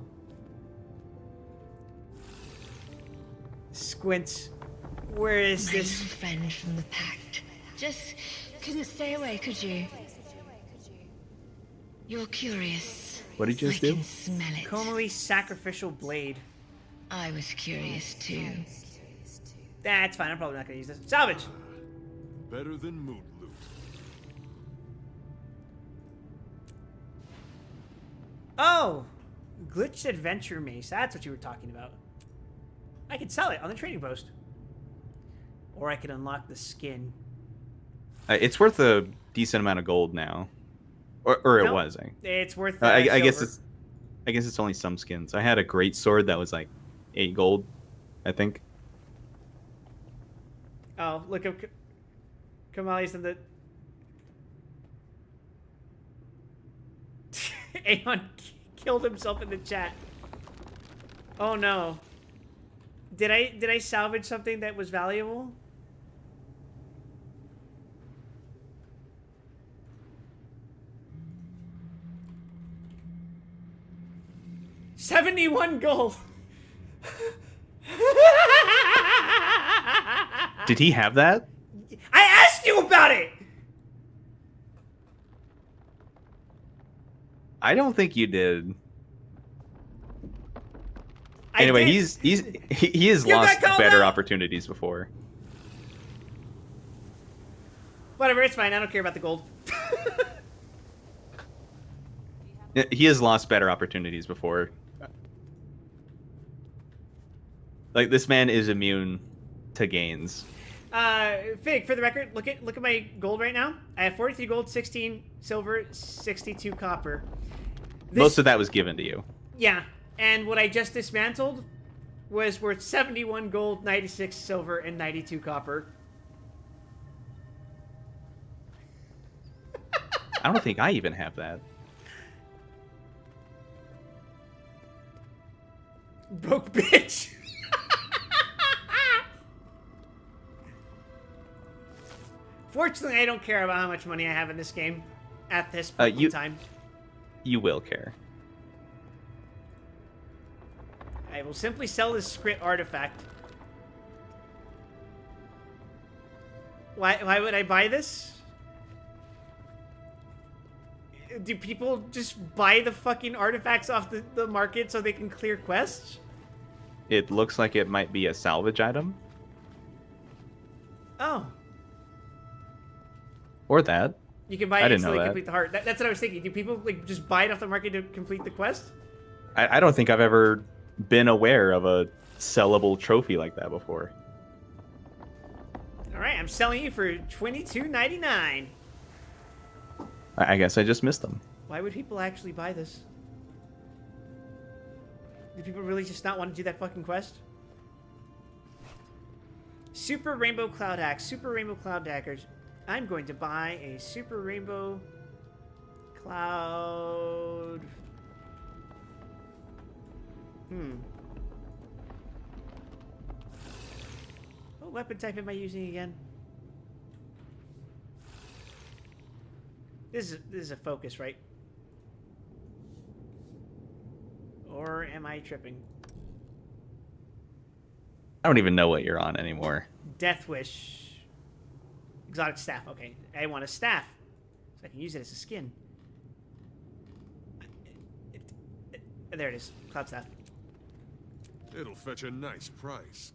Squints. Where is My this? little friend from the Pact. Just couldn't stay away, could you? You're curious. What did you just I do? can smell it. Comely Sacrificial Blade. I was curious too. That's fine, I'm probably not gonna use this. Salvage! Better than moot loot. Oh! Glitched Adventure Mace. That's what you were talking about. I can sell it on the trading post. Or I can unlock the skin. It's worth a decent amount of gold now, or it No, was. It's worth. I guess silver. I guess it's only some skins. I had a great sword that was like 8 gold, I think. Oh, look up. Kamali's in the. Aeon killed himself in the chat. Oh no. Did I salvage something that was valuable? $71 gold. Did he have that? I asked you about it. I don't think you did. Anyway, did- he has You got lost called better out! opportunities before. Whatever, it's fine. I don't care about the gold. He has lost better opportunities before. Like, this man is immune to gains. Fig, for the record, look at my gold right now. I have 43 gold, 16 silver, 62 copper. Most of that was given to you. Yeah, and what I just dismantled was worth 71 gold, 96 silver, and 92 copper. I don't think I even have that. Broke bitch. Fortunately, I don't care about how much money I have in this game at this point in time. You will care. I will simply sell this script artifact. Why would I buy this? Do people just buy the fucking artifacts off the market so they can clear quests? It looks like it might be a salvage item. Oh. Or that. You can buy I it didn't know instantly, that. complete the heart. That's what I was thinking. Do people like just buy it off the market to complete the quest? I don't think I've ever been aware of a sellable trophy like that before. All right, I'm selling you for $22.99. I guess I just missed them. Why would people actually buy this? Do people really just not want to do that fucking quest? Super Rainbow Cloud Axe, Super Rainbow Cloud Daggers. I'm going to buy a Super Rainbow Cloud... What weapon type am I using again? This is a focus, right? Or am I tripping? I don't even know what you're on anymore. Death Wish. Exotic staff. Okay, I want a staff. So I can use it as a skin. There it is. Cloud staff. It'll fetch a nice price.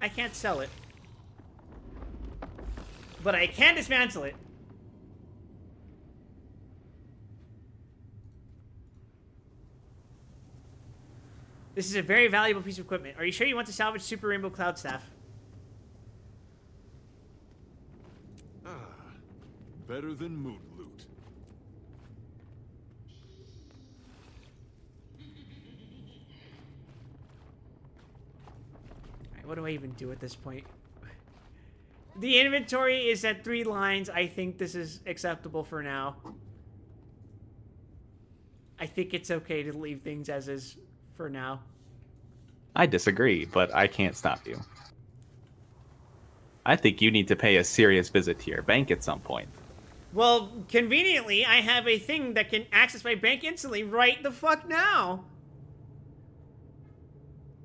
I can't sell it. But I can dismantle it. This is a very valuable piece of equipment. Are you sure you want to salvage Super Rainbow Cloud Staff? Ah, better than moon loot. Alright, what do I even do at this point? The inventory is at 3 lines. I think this is acceptable for now. I think it's okay to leave things as is for now. I disagree, but I can't stop you. I think you need to pay a serious visit to your bank at some point. Well, conveniently, I have a thing that can access my bank instantly right the fuck now.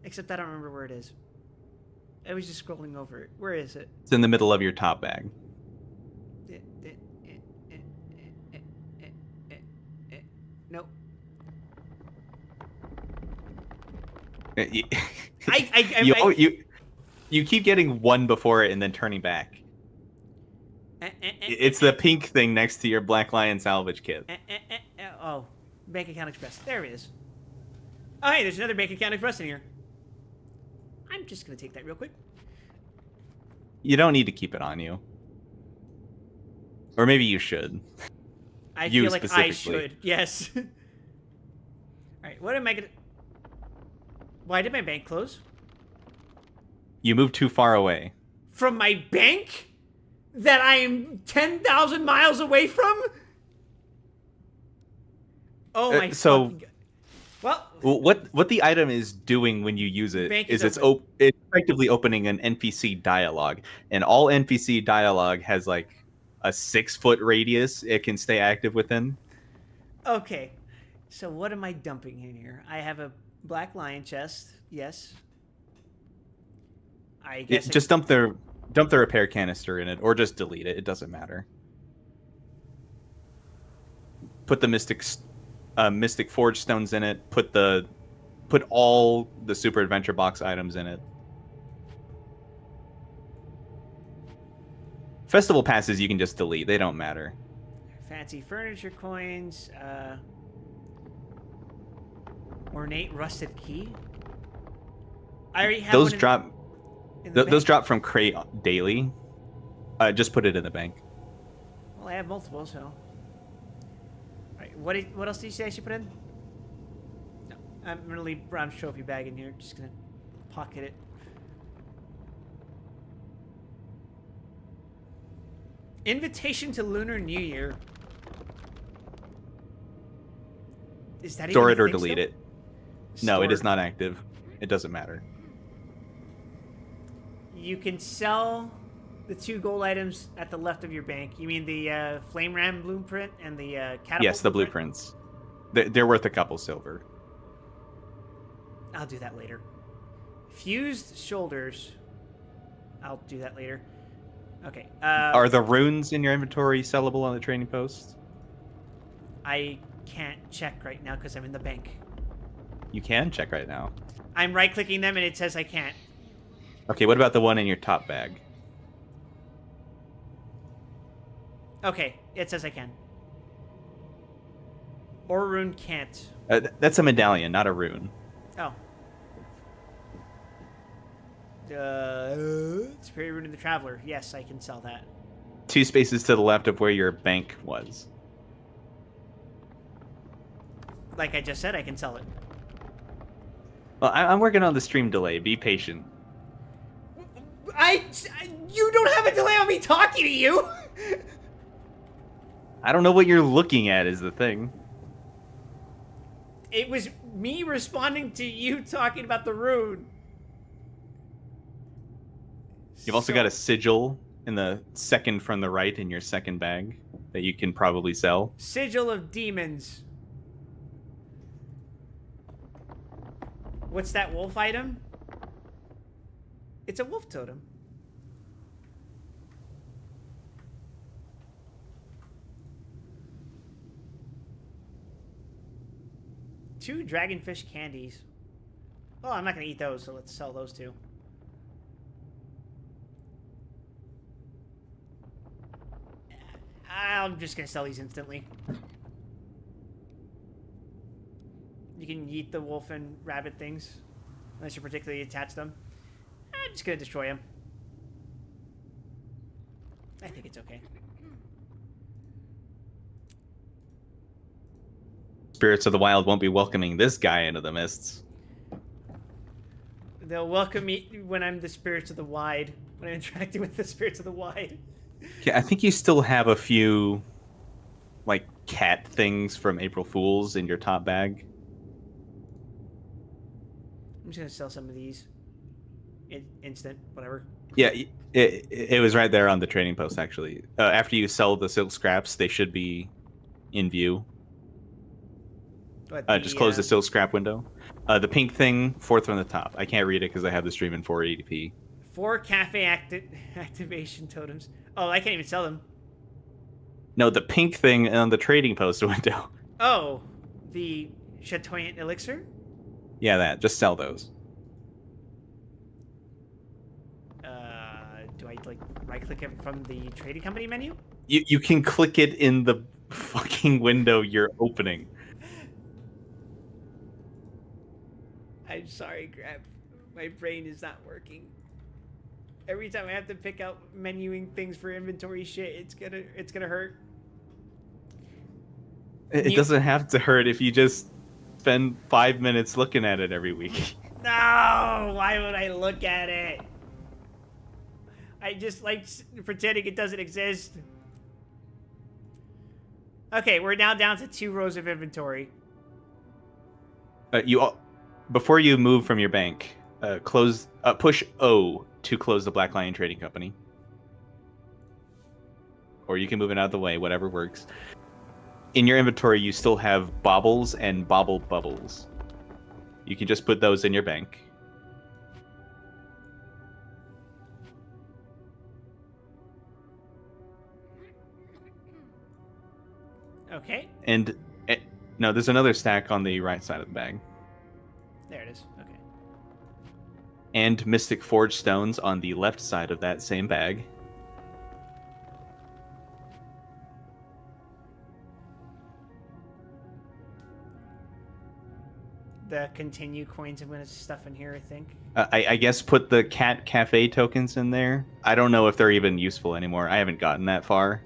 Except I don't remember where it is. I was just scrolling over it. Where is it? It's in the middle of your top bag. Nope. You keep getting one before it and then turning back. It's the pink thing next to your Black Lion salvage kit. Oh, Bank Account Express. There it is. Oh, hey, there's another Bank Account Express in here. I'm just going to take that real quick. You don't need to keep it on you. Or maybe you should. I You feel like I specifically. should. Yes. All right, what am I going to... Why did my bank close? You moved too far away. From my bank? That I am 10,000 miles away from? Oh my so- fucking God. Well, What the item is doing when you use it Bank is is it's effectively opening an NPC dialogue, and all NPC dialogue has like a 6-foot radius it can stay active within. okay. So what am I dumping in here? I have a Black Lion chest. Yes. I guess Just dump the repair canister in it, or just delete it. It doesn't matter. put the Mystic Forge stones in it. Put all the Super Adventure Box items in it. Festival passes you can just delete. They don't matter. Fancy furniture coins. Ornate rusted key. I already have Those one drop. in the Those bank. drop from crate daily. Just put it in the bank. Well, I have multiple, so. Alright, what else did you say I should put in? No, I'm gonna leave Bron's trophy bag in here. Just gonna pocket it. Invitation to Lunar New Year. Is that Store even it a or thing delete still? it. No, it is Store. not active. It doesn't matter. You can sell the 2 gold items at the left of your bank. You mean the Flame Ram blueprint and the catapult? Yes, the blueprint? blueprints. They're worth a couple silver. I'll do that later. Fused shoulders. I'll do that later. Okay. Are the runes in your inventory sellable on the trading post? I can't check right now because I'm in the bank. You can check right now. I'm right-clicking them and it says I can't. Okay, what about the one in your top bag? Okay, it says I can. Or rune can't. That's a medallion, not a rune. Oh. Superior Rune of the Traveler. Yes, I can sell that. 2 spaces to the left of where your bank was. Like I just said, I can sell it. Well, I'm working on the stream delay. Be patient. You don't have a delay on me talking to you! I don't know what you're looking at is the thing. It was me responding to you talking about the rune. You've also got a sigil in the second from the right in your second bag that you can probably sell. Sigil of Demons. What's that wolf item? It's a wolf totem. Two dragonfish candies. Oh, I'm not gonna eat those, so let's sell those two. I'm just gonna sell these instantly. You can yeet the wolf and rabbit things, unless you're particularly attached to them. I'm just gonna destroy them. I think it's okay. Spirits of the Wild won't be welcoming this guy into the mists. They'll welcome me when I'm the spirits of the wide. When I'm interacting with the spirits of the wide. Yeah, I think you still have a few, like, cat things from April Fools in your top bag. I'm just gonna sell some of these. Instant, whatever. Yeah, it was right there on the trading post, actually. After you sell the silk scraps, they should be in view. But Just close the silk scrap window. The pink thing, 4th from the top. I can't read it because I have the stream in 480p. 4 cafe activation totems. Oh, I can't even sell them. No, the pink thing on the trading post window. Oh, the chatoyant elixir? Yeah, that. Just sell those. Do I, like, right-click it from the trading company menu? You can click it in the fucking window you're opening. I'm sorry, Grab. My brain is not working. Every time I have to pick out menuing things for inventory shit, it's gonna hurt. It doesn't have to hurt if you just spend 5 minutes looking at it every week. No! Why would I look at it? I just like pretending it doesn't exist. Okay, we're now down to 2 rows of inventory. Before you move from your bank, push O to close the Black Lion Trading Company. Or you can move it out of the way, whatever works. In your inventory, you still have baubles and bauble bubbles. You can just put those in your bank. Okay, And no, there's another stack on the right side of the bag. There it is. Okay. And Mystic Forge stones on the left side of that same bag. The continue coins I'm gonna stuff in here, I think. I guess put the Cat Cafe tokens in there. I don't know if they're even useful anymore. I haven't gotten that far.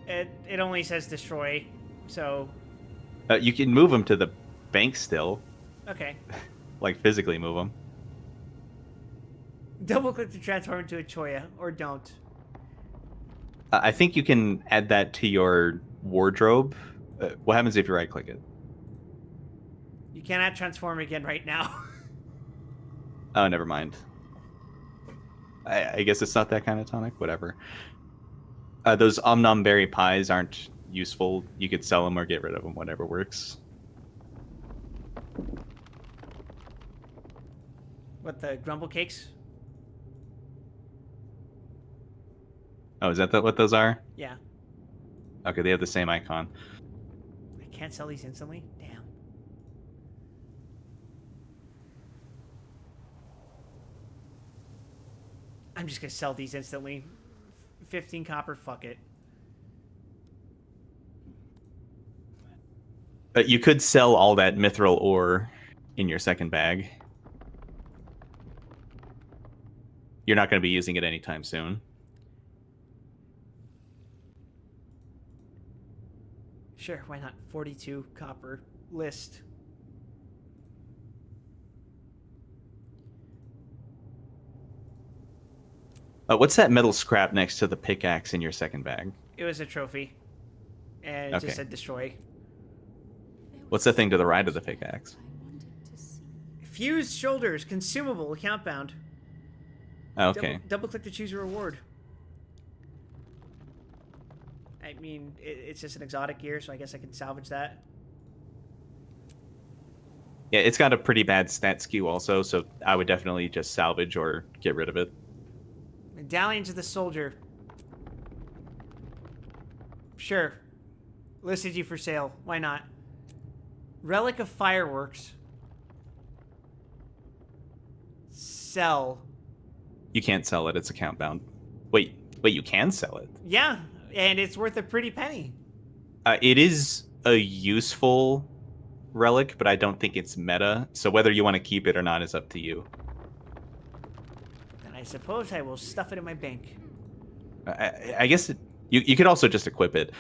It only says destroy, so You can move them to the bank still, okay. like physically move them. Double click to transform into a Choya, or don't. I think you can add that to your wardrobe. What happens if you right click it? You cannot transform again right now. Oh, never mind. I guess it's not that kind of tonic. Whatever. Those Omnom Berry pies aren't useful. You could sell them or get rid of them. Whatever works. What, the grumble cakes? Oh, is that what those are? Yeah. Okay, they have the same icon. I can't sell these instantly? Damn. I'm just gonna sell these instantly. 15 copper, fuck it. But you could sell all that mithril ore in your second bag. You're not going to be using it anytime soon. Sure, why not? 42 copper list. What's that metal scrap next to the pickaxe in your second bag? It was a trophy. And it Okay. just said destroy. What's that thing to the right of the pickaxe? Fused shoulders, consumable, account bound. Oh, okay. Double click to choose a reward. I mean, it's just an exotic gear, so I guess I can salvage that. Yeah, it's got a pretty bad stat skew also, so I would definitely just salvage or get rid of it. Medallions of the Soldier. Sure. Listed you for sale. Why not? Relic of Fireworks. Sell. You can't sell it. It's account bound. Wait, you can sell it? Yeah, and it's worth a pretty penny. It is a useful relic, but I don't think it's meta. So whether you want to keep it or not is up to you. And I suppose I will stuff it in my bank. I guess you could also just equip it.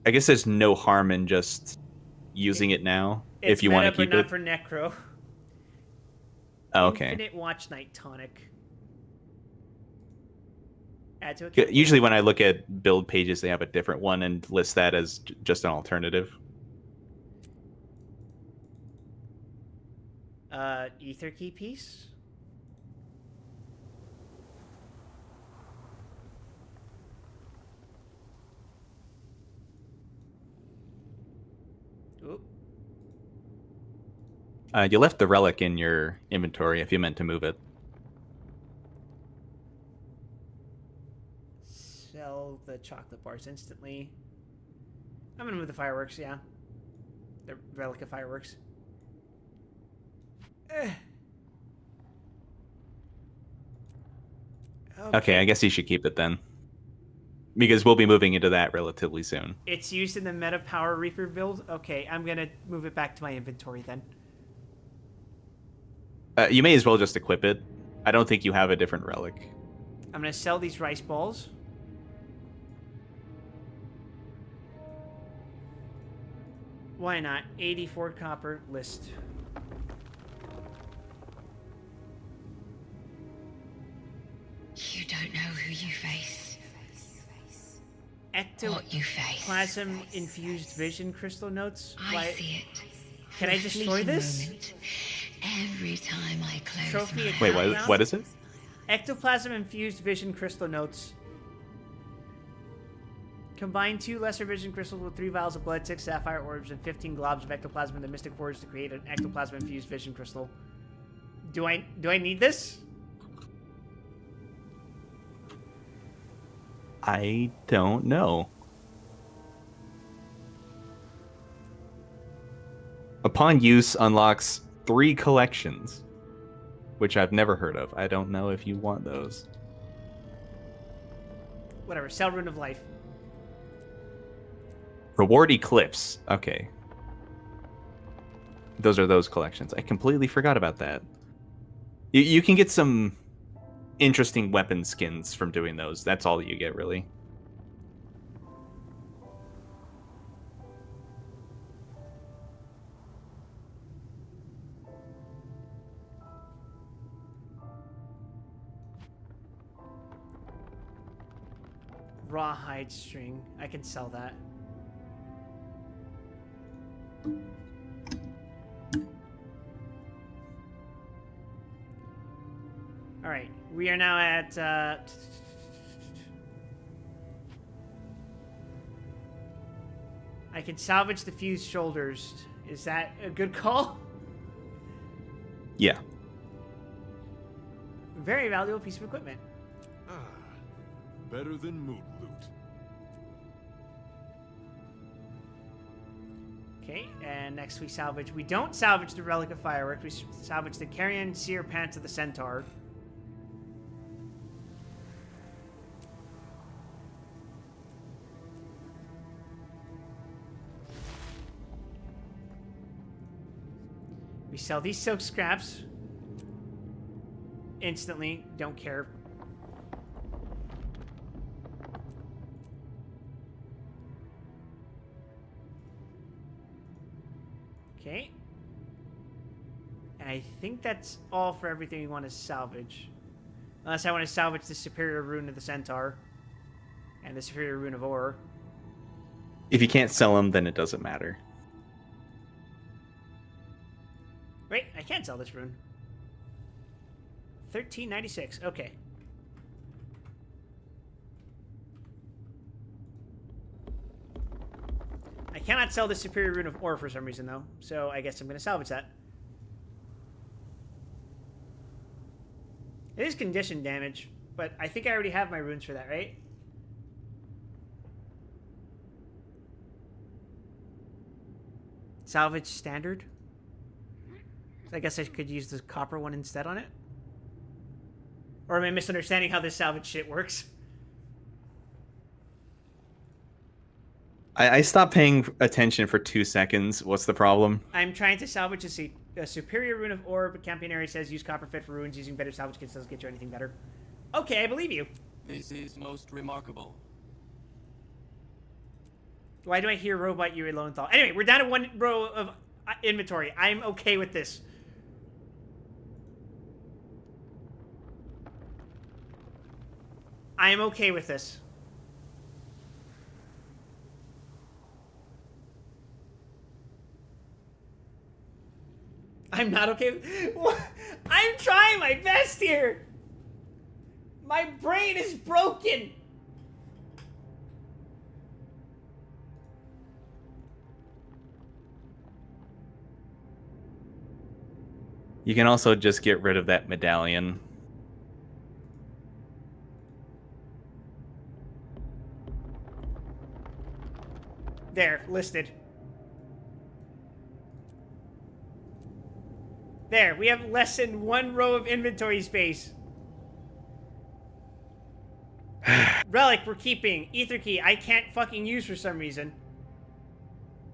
I guess there's no harm in just using it now It's if you want to meta, keep but not it. for Necro. Oh, okay. Infinite Watch Night Tonic. Add to it. Usually when I look at build pages, they have a different one and list that as just an alternative. Ether key piece. Oop. You left the relic in your inventory if you meant to move it. Sell the chocolate bars instantly. I'm gonna move the fireworks, yeah. The relic of fireworks. Okay, I guess you should keep it then. Because we'll be moving into that relatively soon. It's used in the Meta Power Reaper build? Okay, I'm gonna move it back to my inventory then. You may as well just equip it. I don't think you have a different relic. I'm gonna sell these rice balls. Why not? 84 copper list. You don't know who you face. What you face. Ectoplasm infused vision crystal notes. I see it. Can I For a destroy fleeting this? moment, every time I close Trophy my account Wait, bound? what is it? Ectoplasm infused vision crystal notes. Combine 2 lesser vision crystals with 3 vials of blood, 6 sapphire orbs, and 15 globs of ectoplasm in the Mystic Forge to create an ectoplasm infused vision crystal. Do I need this? I don't know. Upon use, unlocks 3 collections, which I've never heard of. I don't know if you want those. Whatever. Sell Rune of Life. Reward Eclipse. Okay. Those are those collections. I completely forgot about that. You can get some interesting weapon skins from doing those. That's all that you get, really. Rawhide string. I can sell that. All right, we are now at I can salvage the fused shoulders. Is that a good call? Yeah. Very valuable piece of equipment. Ah, better than moot loot. Okay, and next we salvage. We don't salvage the Relic of Fireworks. We salvage the Carrion Seer Pants of the Centaur. We sell these silk scraps. Instantly. Don't care. Okay. And I think that's all for everything we want to salvage. Unless I want to salvage the Superior Rune of the Centaur. And the Superior Rune of Ore. If you can't sell them, then it doesn't matter. Wait, I can sell this rune. 1396. Okay. I cannot sell the Superior Rune of Ore for some reason, though. So I guess I'm going to salvage that. It is condition damage, but I think I already have my runes for that, right? Salvage standard? I guess I could use the copper one instead on it? Or am I misunderstanding how this salvage shit works? I stopped paying attention for 2 seconds. What's the problem? I'm trying to salvage a Superior Rune of Ore, but Campionary says use copper fit for runes. Using better salvage kits doesn't get you anything better. Okay, I believe you. This is most remarkable. Why do I hear Robot Yuri Lowenthal? Anyway, we're down to 1 row of inventory. I'm okay with this. I am okay with this. I'm not okay with... I'm trying my best here! My brain is broken! You can also just get rid of that medallion. There, listed. There, we have less than 1 row of inventory space. Relic, we're keeping. Ether Key, I can't fucking use for some reason.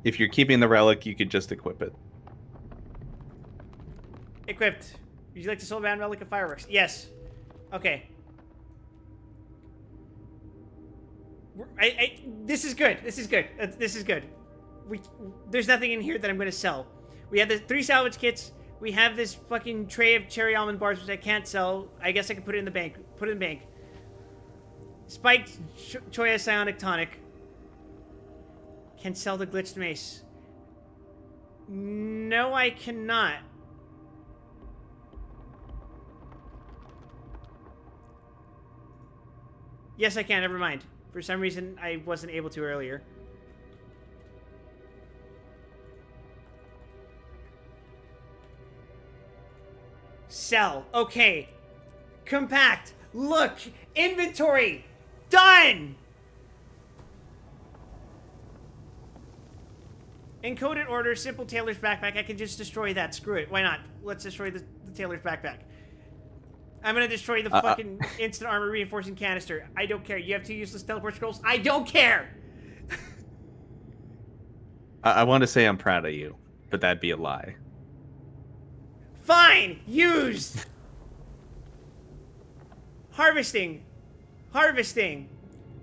If you're keeping the relic, you could just equip it. Equipped. Would you like to soulbound Relic of Fireworks? Yes. Okay. This is good. This is good. This is good. There's nothing in here that I'm going to sell. We have the 3 salvage kits. We have this fucking tray of cherry almond bars, which I can't sell. I guess I can put it in the bank. Put it in the bank. Spiked Choya Psionic Tonic. Can sell the glitched mace. No, I cannot. Yes, I can. Never mind. For some reason, I wasn't able to earlier. Sell. Okay. Compact. Look. Inventory. Done! Encoded order, simple tailor's backpack. I can just destroy that. Screw it. Why not? Let's destroy the tailor's backpack. I'm gonna destroy the fucking instant armor reinforcing canister. I don't care. You have 2 useless teleport scrolls. I don't care. I want to say I'm proud of you, but that'd be a lie. Fine. Used. Harvesting.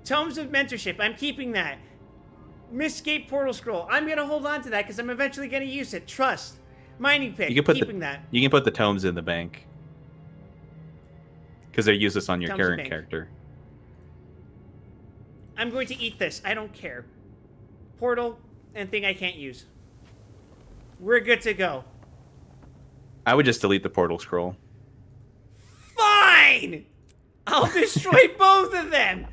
Tomes of mentorship. I'm keeping that. Mistgate portal scroll. I'm gonna hold on to that because I'm eventually gonna use it. Trust. Mining pick. You can put keeping that. You can put the tomes in the bank because they're useless on your Tomes in current bank. character. I'm going to eat this. I don't care. Portal and thing I can't use. We're good to go. I would just delete the portal scroll. Fine! I'll destroy both of them!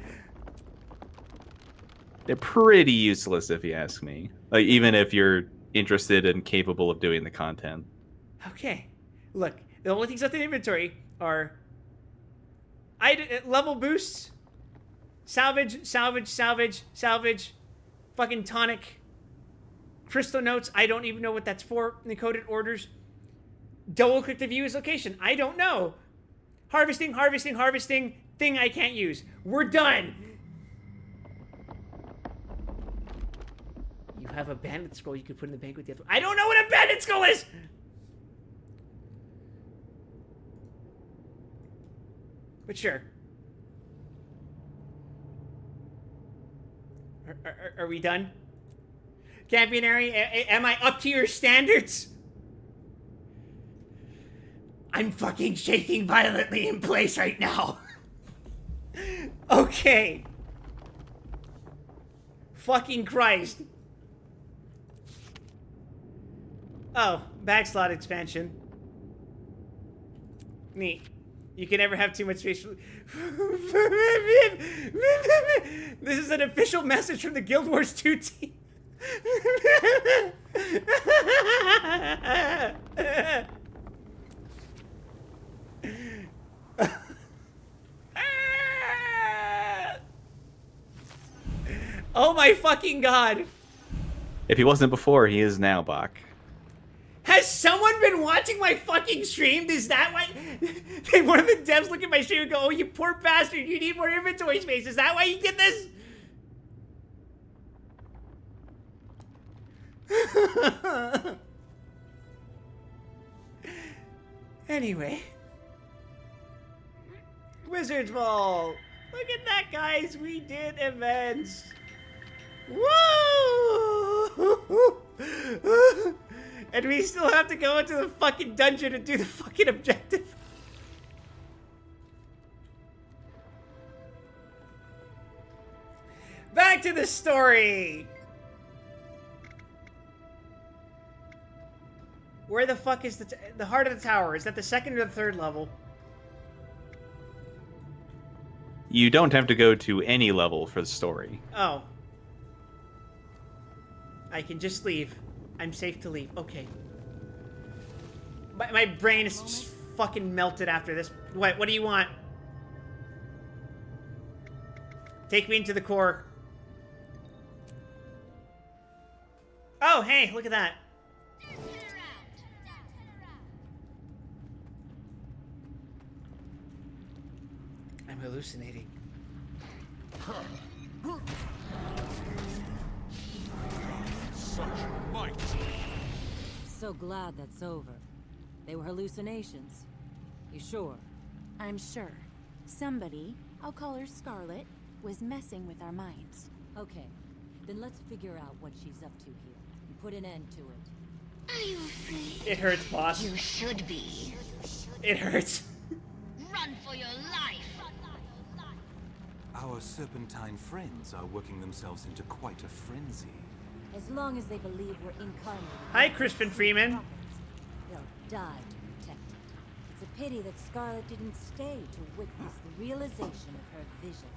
They're pretty useless if you ask me. Like, even if you're interested and capable of doing the content. Okay. Look, the only things left in inventory are level boosts, salvage, fucking tonic, crystal notes. I don't even know what that's for. Encoded orders. Double click to view his location. I don't know. Harvesting. Thing I can't use. We're done. You have a bandit scroll you could put in the bank with the other. I don't know what a bandit scroll is. But sure. Are we done? Campionary, am I up to your standards? I'm fucking shaking violently in place right now. Okay. Fucking Christ. Oh, bag slot expansion. Neat. You can never have too much space. This is an official message from the Guild Wars 2 team. Oh my fucking god. If he wasn't before, he is now, Bach. Has someone been watching my fucking stream? Is that why? One of the devs look at my stream and go, oh, you poor bastard, you need more inventory space. Is that why you did this? Anyway. Wizards Ball. Look at that, guys. We did events. Woo! And we still have to go into the fucking dungeon and do the fucking objective. Back to the story. Where the fuck is the heart of the tower? Is that the second or the third level? You don't have to go to any level for the story. Oh. I can just leave. I'm safe to leave. Okay. My brain is just fucking melted after this. What do you want? Take me into the core. Oh, hey, look at that. I'm hallucinating. Such might. So glad that's over. They were hallucinations. You sure? I'm sure. Somebody, I'll call her Scarlet, was messing with our minds. Okay, then let's figure out what she's up to here and put an end to it. Are you afraid? It hurts, boss. You should be. It hurts. Run for your life. Our serpentine friends are working themselves into quite a frenzy. As long as they believe we're incarnated. Hi, Crispin Freeman. They'll die to protect it. It's a pity that Scarlet didn't stay to witness the realization of her vision.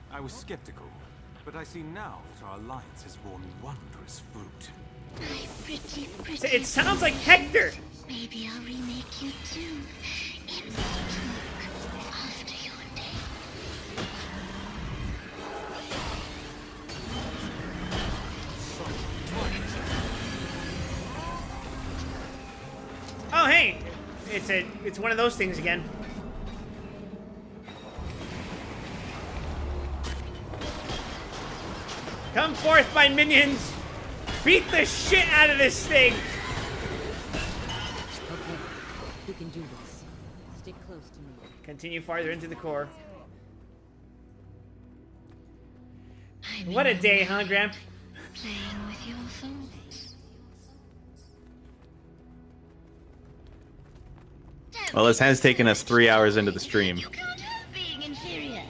I was skeptical, but I see now that our alliance has borne wondrous fruit. My pretty It sounds like Hector. Maybe I'll remake you too. Immortal after your death. it's one of those things again. Come forth, my minions! Beat the shit out of this thing! Okay, we can do this. Stick close to me. Continue farther into the core. I'm What a in day, your huh, mind, Gramp? Playing with your thoughts. Well, this has taken us 3 hours into the stream. You can't help being inferior.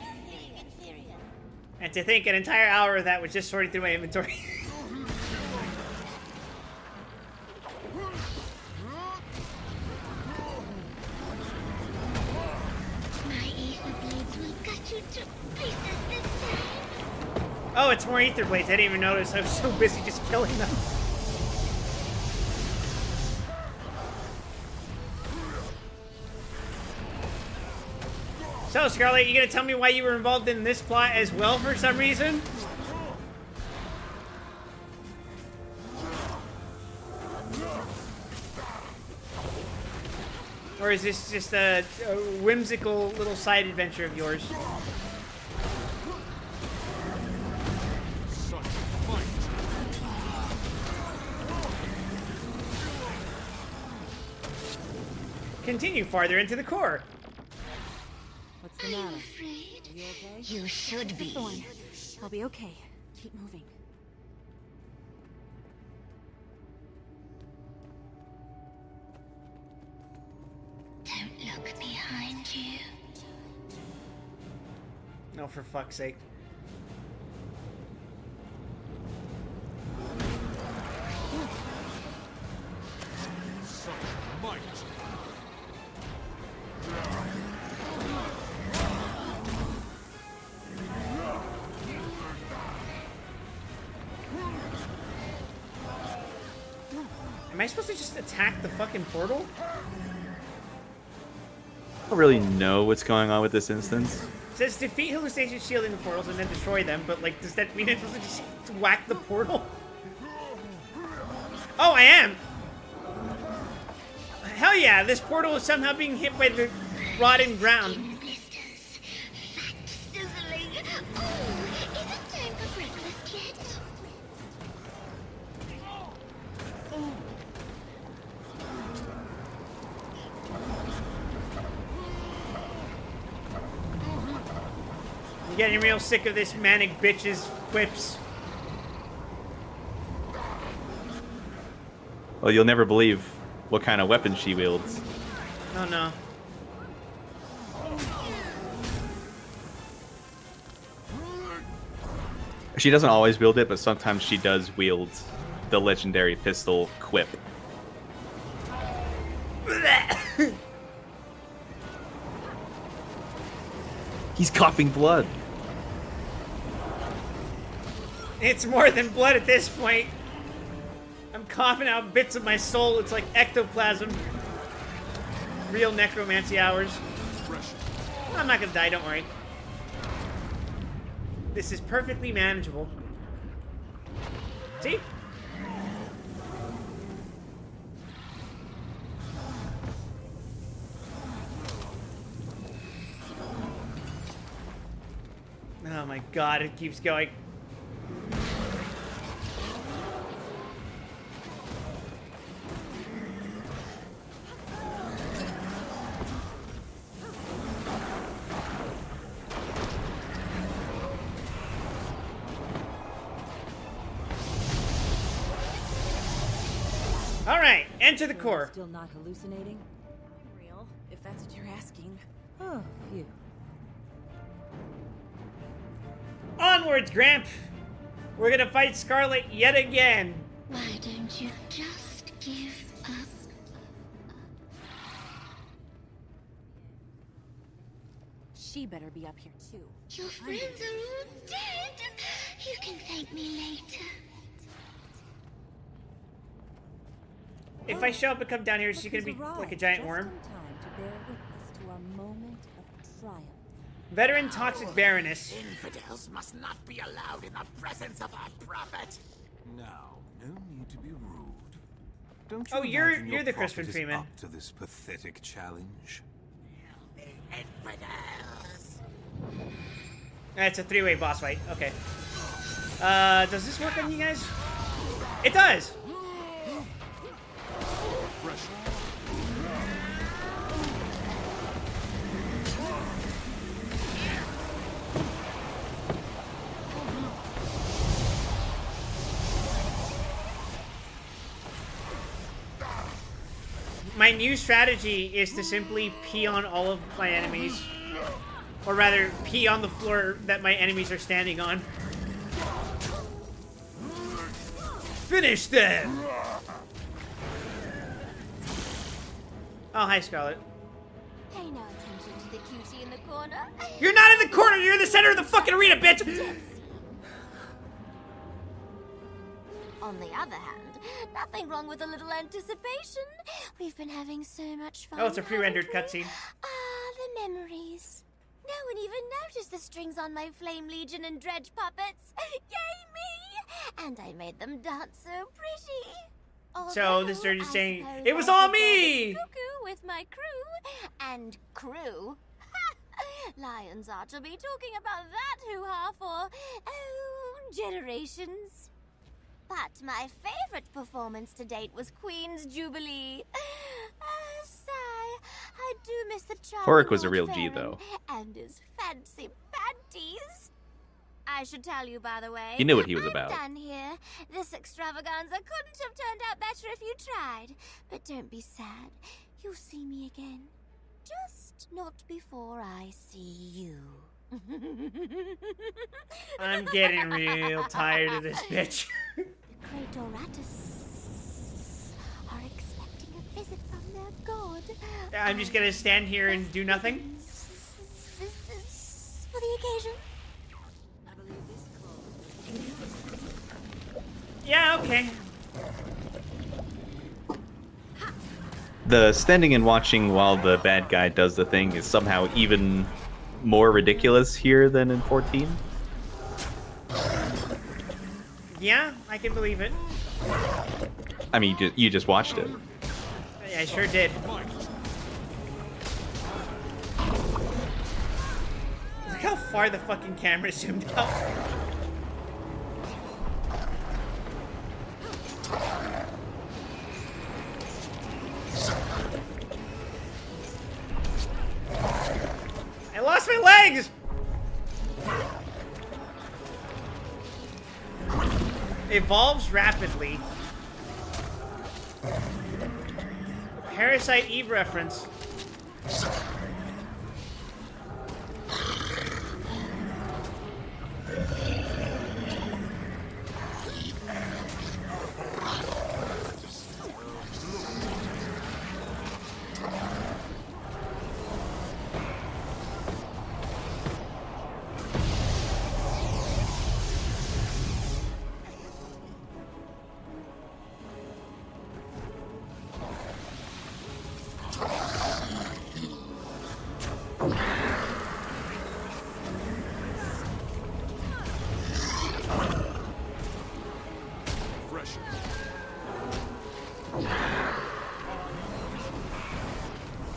And to think an entire hour of that was just sorting through my inventory. My ether blades will cut you to pieces this time. Oh, it's more ether blades. I didn't even notice. I was so busy just killing them. So, Scarlet, you gonna tell me why you were involved in this plot as well for some reason? Or is this just a whimsical little side adventure of yours? Such fight. Continue farther into the core. What's the Are you matter? afraid? Are you okay? You should be. Thorn. I'll be okay. Keep moving. Don't look behind you. No, for fuck's sake. Such might. Am I supposed to just attack the fucking portal? I don't really know what's going on with this instance. It says defeat hallucination shielding the portals and then destroy them, but like, does that mean I'm supposed to just whack the portal? Oh, I am! Hell yeah, this portal is somehow being hit by the rotting ground. Skin blisters. Fat sizzling. Oh, is it time for breakfast yet? I'm getting real sick of this manic bitch's quips. Well, you'll never believe what kind of weapon she wields. Oh no. She doesn't always wield it, but sometimes she does wield the legendary pistol Quip. He's coughing blood. It's more than blood at this point. I'm coughing out bits of my soul. It's like ectoplasm. Real necromancy hours. I'm not gonna die, don't worry. This is perfectly manageable. See? Oh my god, it keeps going. Alright, enter the core. Still not hallucinating? I'm real, if that's what you're asking. Oh, phew. Onwards, Gramp! We're gonna fight Scarlet yet again. Why don't you just give up? She better be up here too. Your friends are all dead. You can thank me later. If I show up and come down here, is she gonna be like a giant worm? Just in time to bear witness to our moment of triumph. Veteran Toxic Baroness. Infidels must not be allowed in the presence of our prophet. Now, no need to be rude. Don't you Oh, you're imagine your the Crispin prophet is Freeman. up to this pathetic challenge? It's a 3-way boss fight. Okay. Does this work on you guys? It does! My new strategy is to simply pee on all of my enemies. Or rather, pee on the floor that my enemies are standing on. Finish them! Oh, hi, Scarlet. Pay no attention to the cutie in the corner. You're not in the corner! You're in the center of the fucking arena, bitch! On the other hand, nothing wrong with a little anticipation. We've been having so much fun. Oh, it's a pre-rendered haven't we? cutscene. Ah, the memories. No one even noticed the strings on my Flame Legion and Dredge puppets. Yay me! And I made them dance so pretty. So this is just I saying, suppose it was I all could go me! cuckoo with my crew. And crew? Lions are to be talking about that hoo-ha for, generations. But my favorite performance to date was Queen's Jubilee. Sigh. I do miss the charm. Horik was a real G, though. And his fancy panties. I should tell you, by the way. You knew what he was I'm about. done here. This extravaganza couldn't have turned out better if you tried. But don't be sad. You'll see me again. Just not before I see you. I'm getting real tired of this bitch. The Kratoratus are expecting a visit from their god. I'm just gonna stand here and do nothing? For the occasion. Yeah, okay. The standing and watching while the bad guy does the thing is somehow even more ridiculous here than in 14. Yeah, I can believe it. I mean, you just watched it. I sure did. Look how far the fucking camera zoomed out. I lost my legs! Evolves rapidly. Parasite Eve reference.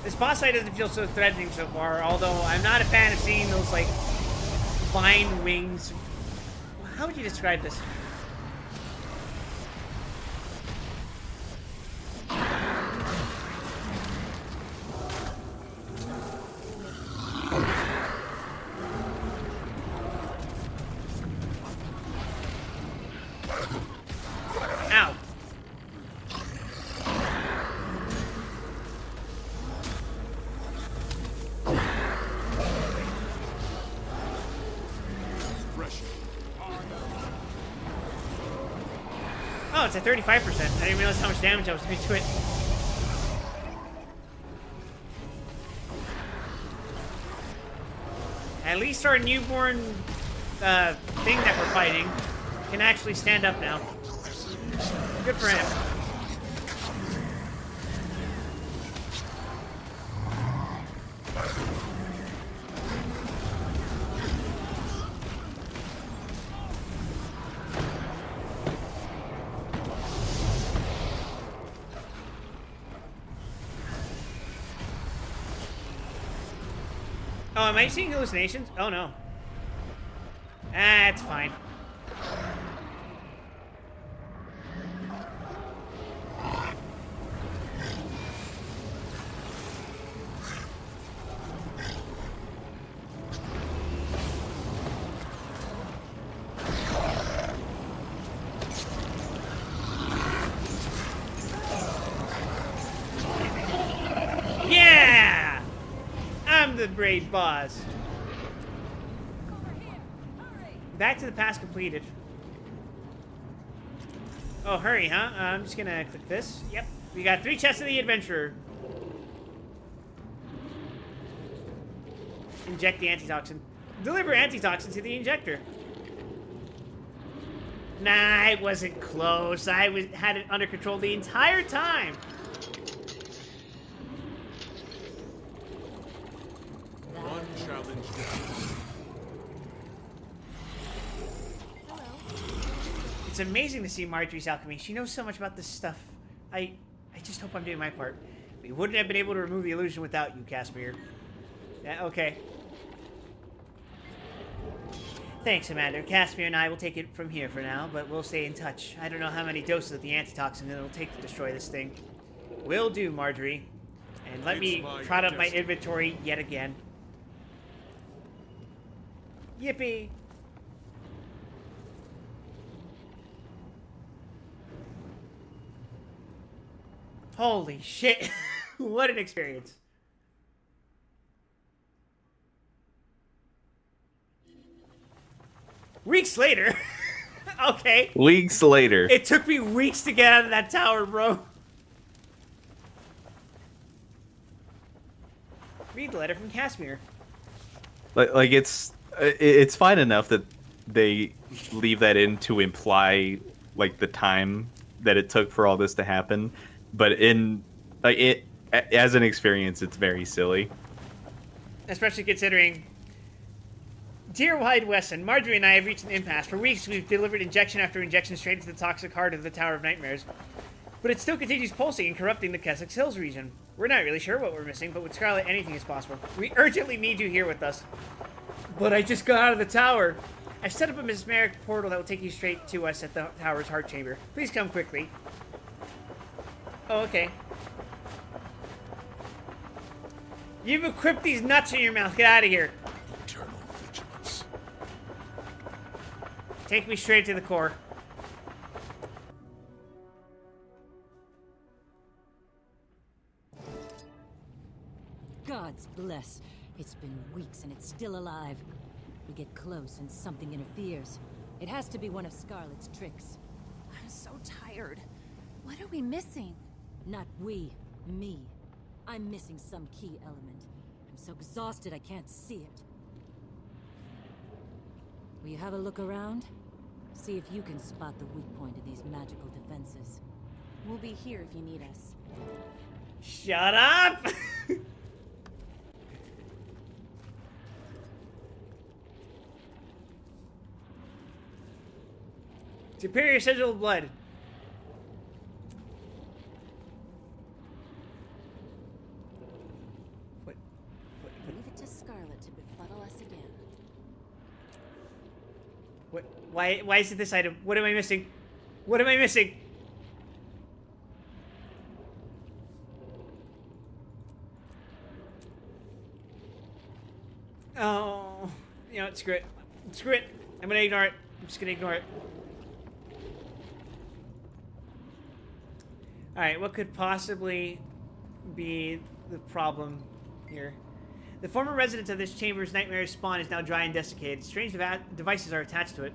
This boss fight doesn't feel so threatening so far, although I'm not a fan of seeing those, like, vine wings. How would you describe this? Ow. Oh, it's at 35%. I didn't realize how much damage I was doing to it. At least our newborn thing that we're fighting can actually stand up now. Good for him. Oh, am I seeing hallucinations? Oh, no. Ah, it's fine. Yeah! I'm the great boss. Back to the past completed. Oh, hurry, huh? I'm just gonna click this. Yep. We got 3 chests of the adventurer. Inject the antitoxin. Deliver antitoxin to the injector. Nah, it wasn't close. I had it under control the entire time. One challenge down. It's amazing to see Marjorie's alchemy. She knows so much about this stuff. I just hope I'm doing my part. We wouldn't have been able to remove the illusion without you, Casimir. Yeah, okay. Thanks, Amanda. Casimir and I will take it from here for now, but we'll stay in touch. I don't know how many doses of the antitoxin it'll take to destroy this thing. Will do, Marjorie. And let me trot up my inventory yet again. Yippee! Holy shit. What an experience. Weeks later. Okay. Weeks later. It took me weeks to get out of that tower, bro. Read the letter from Casimir. Like it's fine enough that they leave that in to imply like the time that it took for all this to happen, but in like it as an experience, it's very silly. Especially considering, dear Wide Wesson, Marjorie and I have reached an impasse. For weeks, we've delivered injection after injection straight into the toxic heart of the Tower of Nightmares. But it still continues pulsing and corrupting the Kessex Hills region. We're not really sure what we're missing, but with Scarlet, anything is possible. We urgently need you here with us. But I just got out of the tower. I've set up a mesmeric portal that will take you straight to us at the tower's heart chamber. Please come quickly. Oh, okay. You've equipped these nuts in your mouth. Get out of here. Eternal vigilance. Take me straight to the core. Gods bless. It's been weeks and it's still alive. We get close and something interferes. It has to be one of Scarlet's tricks. I'm so tired. What are we missing? Not we, me. I'm missing some key element. I'm so exhausted I can't see it. Will you have a look around? See if you can spot the weak point of these magical defenses. We'll be here if you need us. Shut up! Superior Sigil of Blood. Leave it to Scarlet to befuddle us again. What? Why is it this item? What am I missing? What am I missing? Oh, you know, screw it. Screw it. I'm gonna ignore it. I'm just gonna ignore it. Alright, what could possibly be the problem here? The former resident of this chamber's nightmare spawn is now dry and desiccated. Strange devices are attached to it.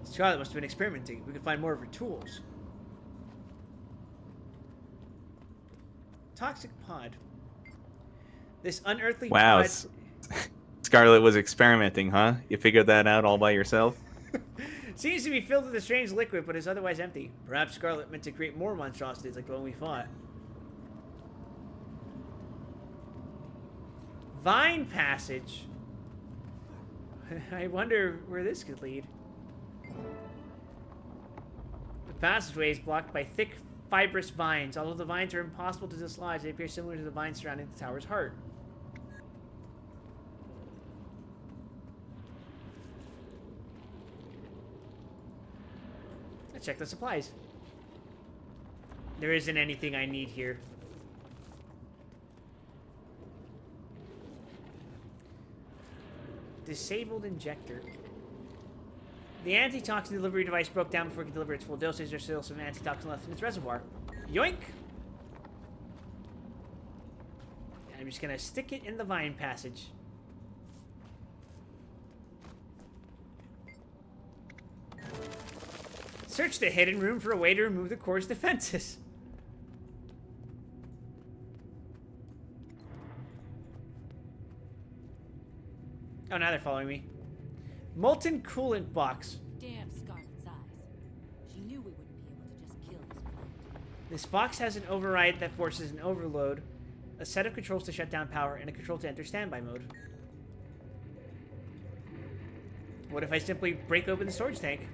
Scarlet must have been experimenting. We could find more of her tools. Toxic pod. This unearthly Wow. pod... Scarlet was experimenting, huh? You figured that out all by yourself? Seems to be filled with a strange liquid, but is otherwise empty. Perhaps Scarlet meant to create more monstrosities like the one we fought. Vine passage. I wonder where this could lead. The passageway is blocked by thick, fibrous vines. Although the vines are impossible to dislodge, they appear similar to the vines surrounding the tower's heart. Let's check the supplies. There isn't anything I need here. Disabled injector. The antitoxin delivery device broke down before it could deliver its full dosage. There's still some antitoxin left in its reservoir. Yoink! I'm just gonna stick it in the vine passage. Search the hidden room for a way to remove the core's defenses. Oh, now they're following me. Molten coolant box. Damn Scarlet's eyes. She knew we wouldn't be able to just kill this plant. This box has an override that forces an overload, a set of controls to shut down power, and a control to enter standby mode. What if I simply break open the storage tank?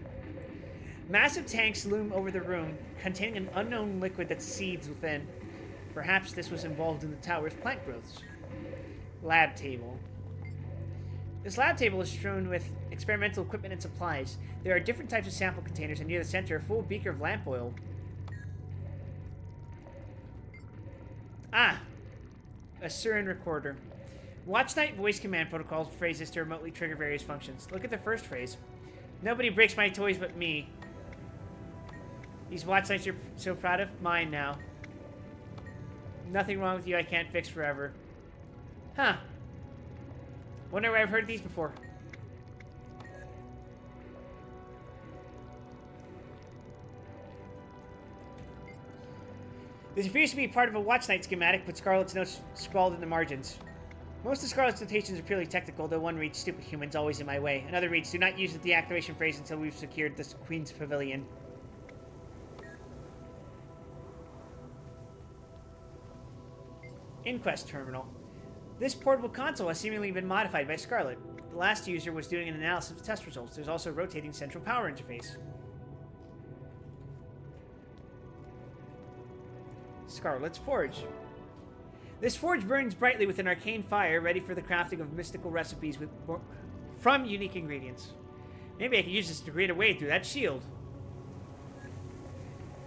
Massive tanks loom over the room, containing an unknown liquid that seethes within. Perhaps this was involved in the tower's plant growths. Lab table. This lab table is strewn with experimental equipment and supplies. There are different types of sample containers, and near the center, a full beaker of lamp oil. Ah! A Surin recorder. Watch Night voice command protocol phrases to remotely trigger various functions. Look at the first phrase. Nobody breaks my toys but me. These Watch Nights you're so proud of? Mine now. Nothing wrong with you I can't fix forever. Huh. Wonder where I've heard these before. This appears to be part of a Watch Night schematic, with Scarlet's notes scrawled in the margins. Most of Scarlet's notations are purely technical, though one reads, "Stupid humans, always in my way." Another reads, "Do not use the deactivation phrase until we've secured the Queen's Pavilion." Inquest terminal. This portable console has seemingly been modified by Scarlet. The last user was doing an analysis of test results. There's also a rotating central power interface. Scarlet's Forge. This forge burns brightly with an arcane fire, ready for the crafting of mystical recipes from unique ingredients. Maybe I could use this to create a way through that shield.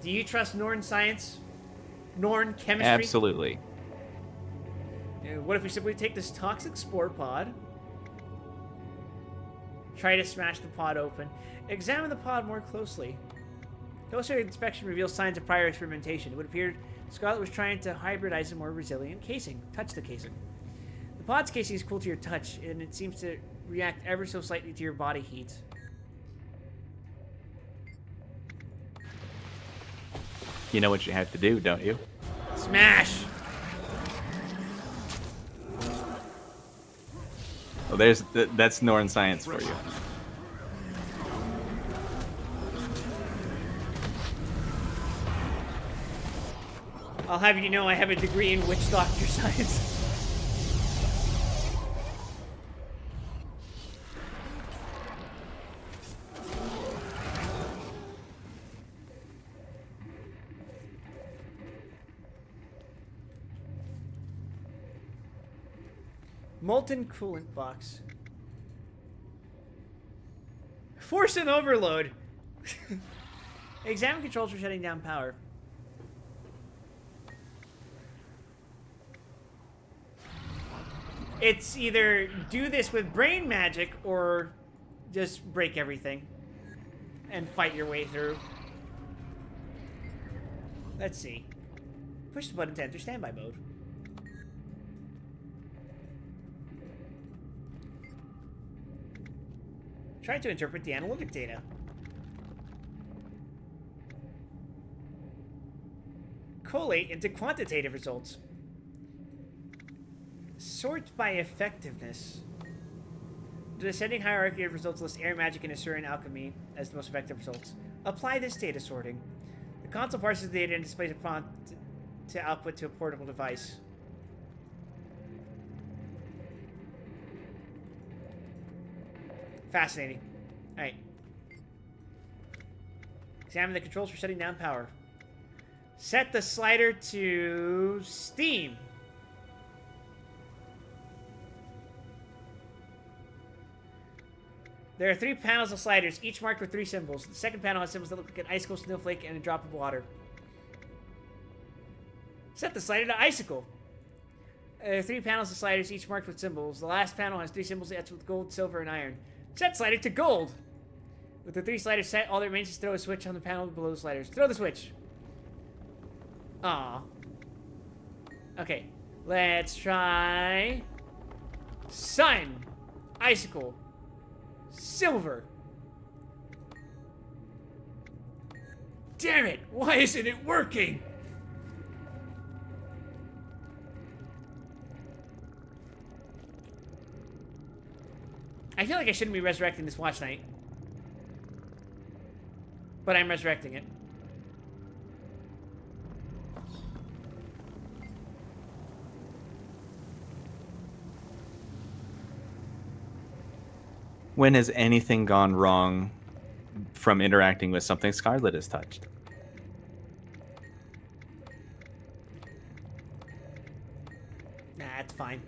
Do you trust Norn science? Norn chemistry? Absolutely. What if we simply take this toxic spore pod, try to smash the pod open, examine the pod more closely? Closer inspection reveals signs of prior experimentation. It would appear Scarlet was trying to hybridize a more resilient casing. Touch the casing. The pod's casing is cool to your touch, and it seems to react ever so slightly to your body heat. You know what you have to do, don't you? Smash! Well, that's Norn science for you. I'll have you know I have a degree in witch doctor science. Molten coolant box. Force and overload. Examine controls for shutting down power. It's either do this with brain magic or just break everything and fight your way through. Let's see. Push the button to enter standby mode. Try to interpret the analytic data. Collate into quantitative results. Sort by effectiveness. The descending hierarchy of results lists air magic and Asuran alchemy as the most effective results. Apply this data sorting. The console parses the data and displays a prompt to output to a portable device. Fascinating. Alright. Examine the controls for shutting down power. Set the slider to Steam. There are 3 panels of sliders, each marked with 3 symbols. The second panel has symbols that look like an icicle, snowflake, and a drop of water. Set the slider to icicle. There are 3 panels of sliders, each marked with symbols. The last panel has 3 symbols etched with gold, silver, and iron. Set slider to gold. With the 3 sliders set, all that remains is throw a switch on the panel below the sliders. Throw the switch. Aw. Okay. Let's try... Sun. Icicle. Silver. Damn it! Why isn't it working? I feel like I shouldn't be resurrecting this watch night. But I'm resurrecting it. When has anything gone wrong from interacting with something Scarlet has touched? Nah, it's fine.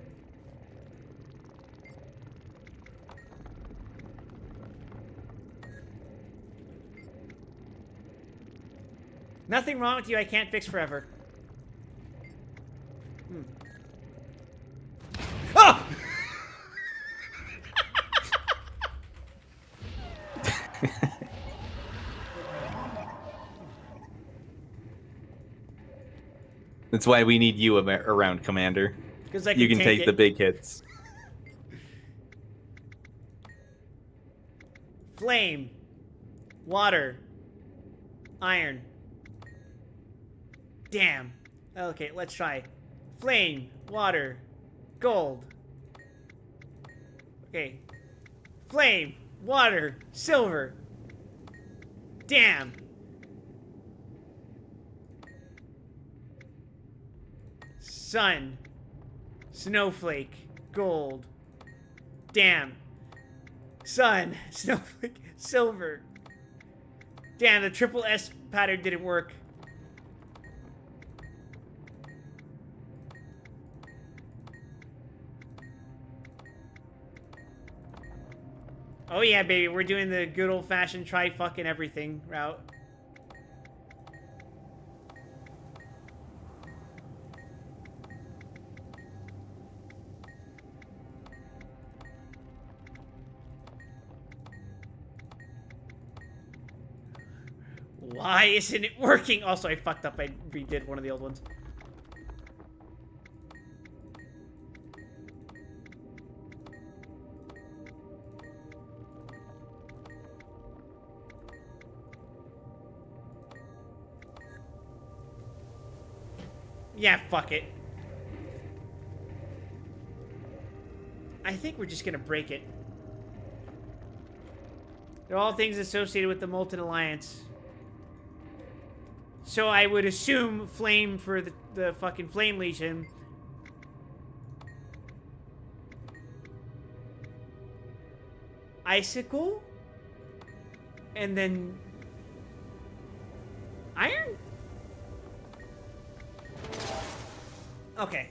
Nothing wrong with you I can't fix forever. Oh! That's why we need you around, Commander. Because you can take the big hits. Flame. Water. Iron. Damn. Okay, let's try. Flame. Water. Gold. Okay. Flame. Water. Silver. Damn. Sun. Snowflake. Gold. Damn. Sun. Snowflake. Silver. Damn, the triple S pattern didn't work. Oh yeah, baby, we're doing the good old-fashioned try fucking everything route. Why isn't it working? Also, I fucked up. I redid one of the old ones. Yeah, fuck it. I think we're just gonna break it. They're all things associated with the Molten Alliance. So I would assume flame for the fucking Flame Legion. Icicle? And then... Iron? Okay.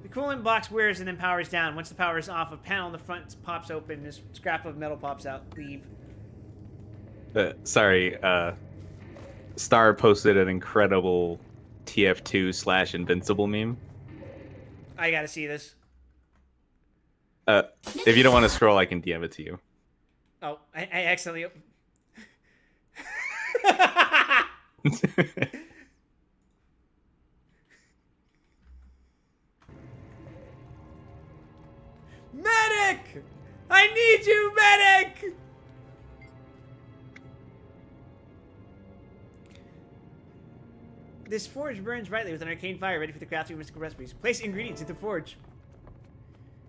The coolant box wears and then powers down. Once the power is off, a panel in the front pops open. This scrap of metal pops out. Leave. Sorry, Star posted an incredible TF2/Invincible meme. I gotta see this. If you don't want to scroll, I can DM it to you. Oh, I accidentally... Medic! I need you, medic! This forge burns brightly with an arcane fire ready for the crafting of mystical recipes. Place ingredients into the forge.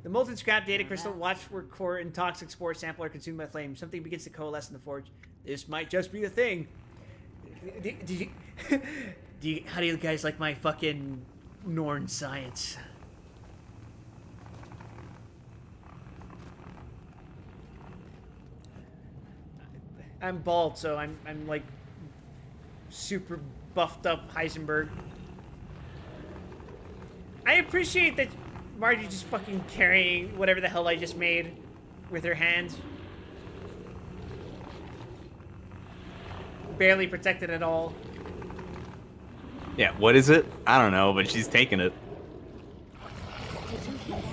The molten scrap, data crystal, watchwork core, and toxic spore sample are consumed by flame. Something begins to coalesce in the forge. This might just be a thing. How do you guys like my fucking Norn science? I'm bald, so I'm like super buffed up Heisenberg. I appreciate that Margie just fucking carrying whatever the hell I just made with her hands. Barely protected at all. Yeah, what is it? I don't know, but she's taking it. Did you hear that?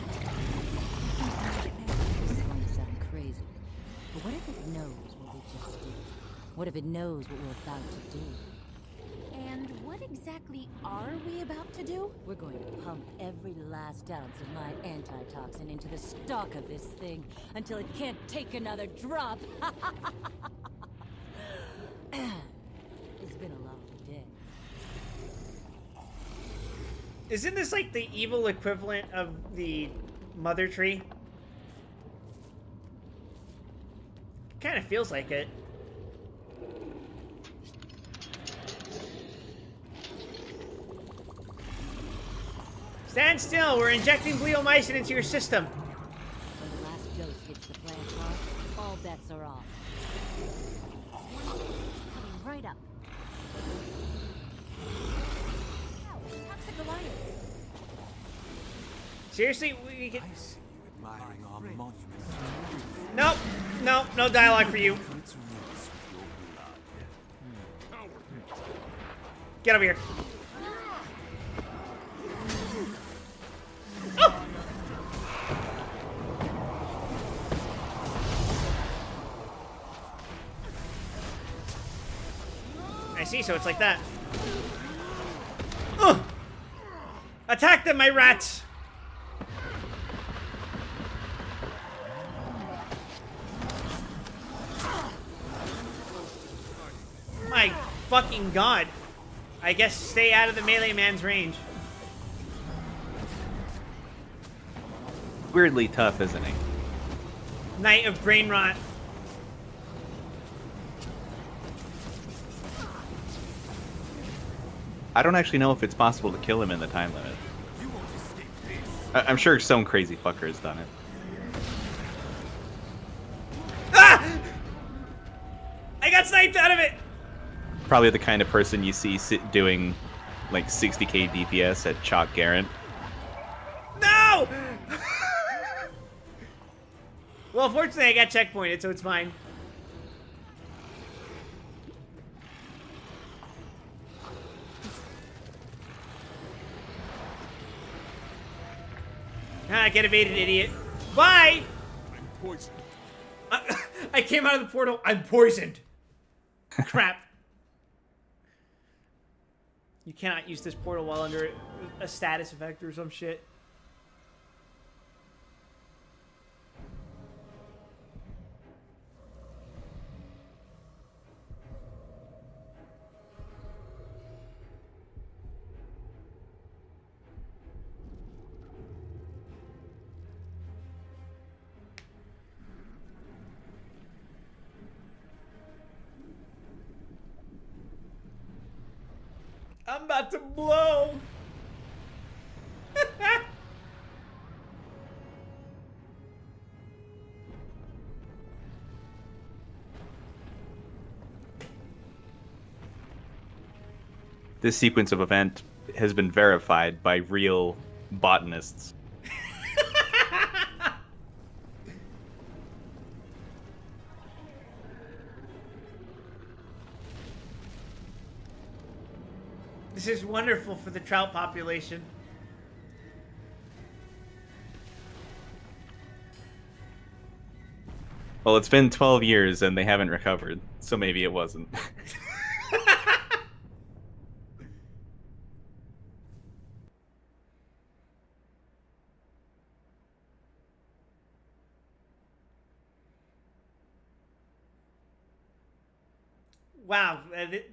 This is going to sound crazy, but what if it knows what we just did? What if it knows what we're about to do? And what exactly are we about to do? We're going to pump every last ounce of my antitoxin into the stock of this thing until it can't take another drop. It's been a long day. Isn't this like the evil equivalent of the mother tree? Kind of feels like it. Stand still, we're injecting bleomycin into your system. When the last dose hits the plant heart, all bets are off. Coming right up. Toxic Alliance. Seriously, we can... I see you admiring our monument. Nope, nope, no dialogue for you. Its roots your blood. Get over here. Oh! I see, so it's like that. Ugh! Attack them, my rats! My fucking god. I guess stay out of the melee man's range. Weirdly tough, isn't he? Knight of Brain Rot. I don't actually know if it's possible to kill him in the time limit. I'm sure some crazy fucker has done it. Ah! I got sniped out of it! Probably the kind of person you see doing like 60k DPS at Chalk Garant. No! Well, fortunately I got checkpointed, so it's fine. Ah, get evaded, idiot. Bye! I'm poisoned. I came out of the portal. I'm poisoned. Crap. You cannot use this portal while under a status effect or some shit. I'm about to blow. This sequence of event has been verified by real botanists. This is wonderful for the trout population. Well, it's been 12 years and they haven't recovered, so maybe it wasn't. Wow,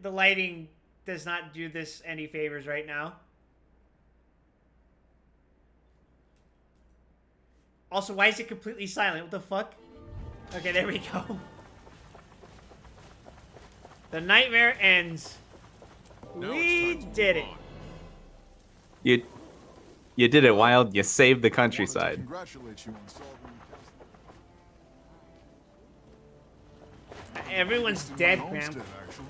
the lighting does not do this any favors right now. Also, why is it completely silent? What the fuck? Okay, there we go. The nightmare ends. We did it. You did it, Wild. You saved the countryside. Congratulate you on solving Everyone's dead, Bram. Homestead, actually.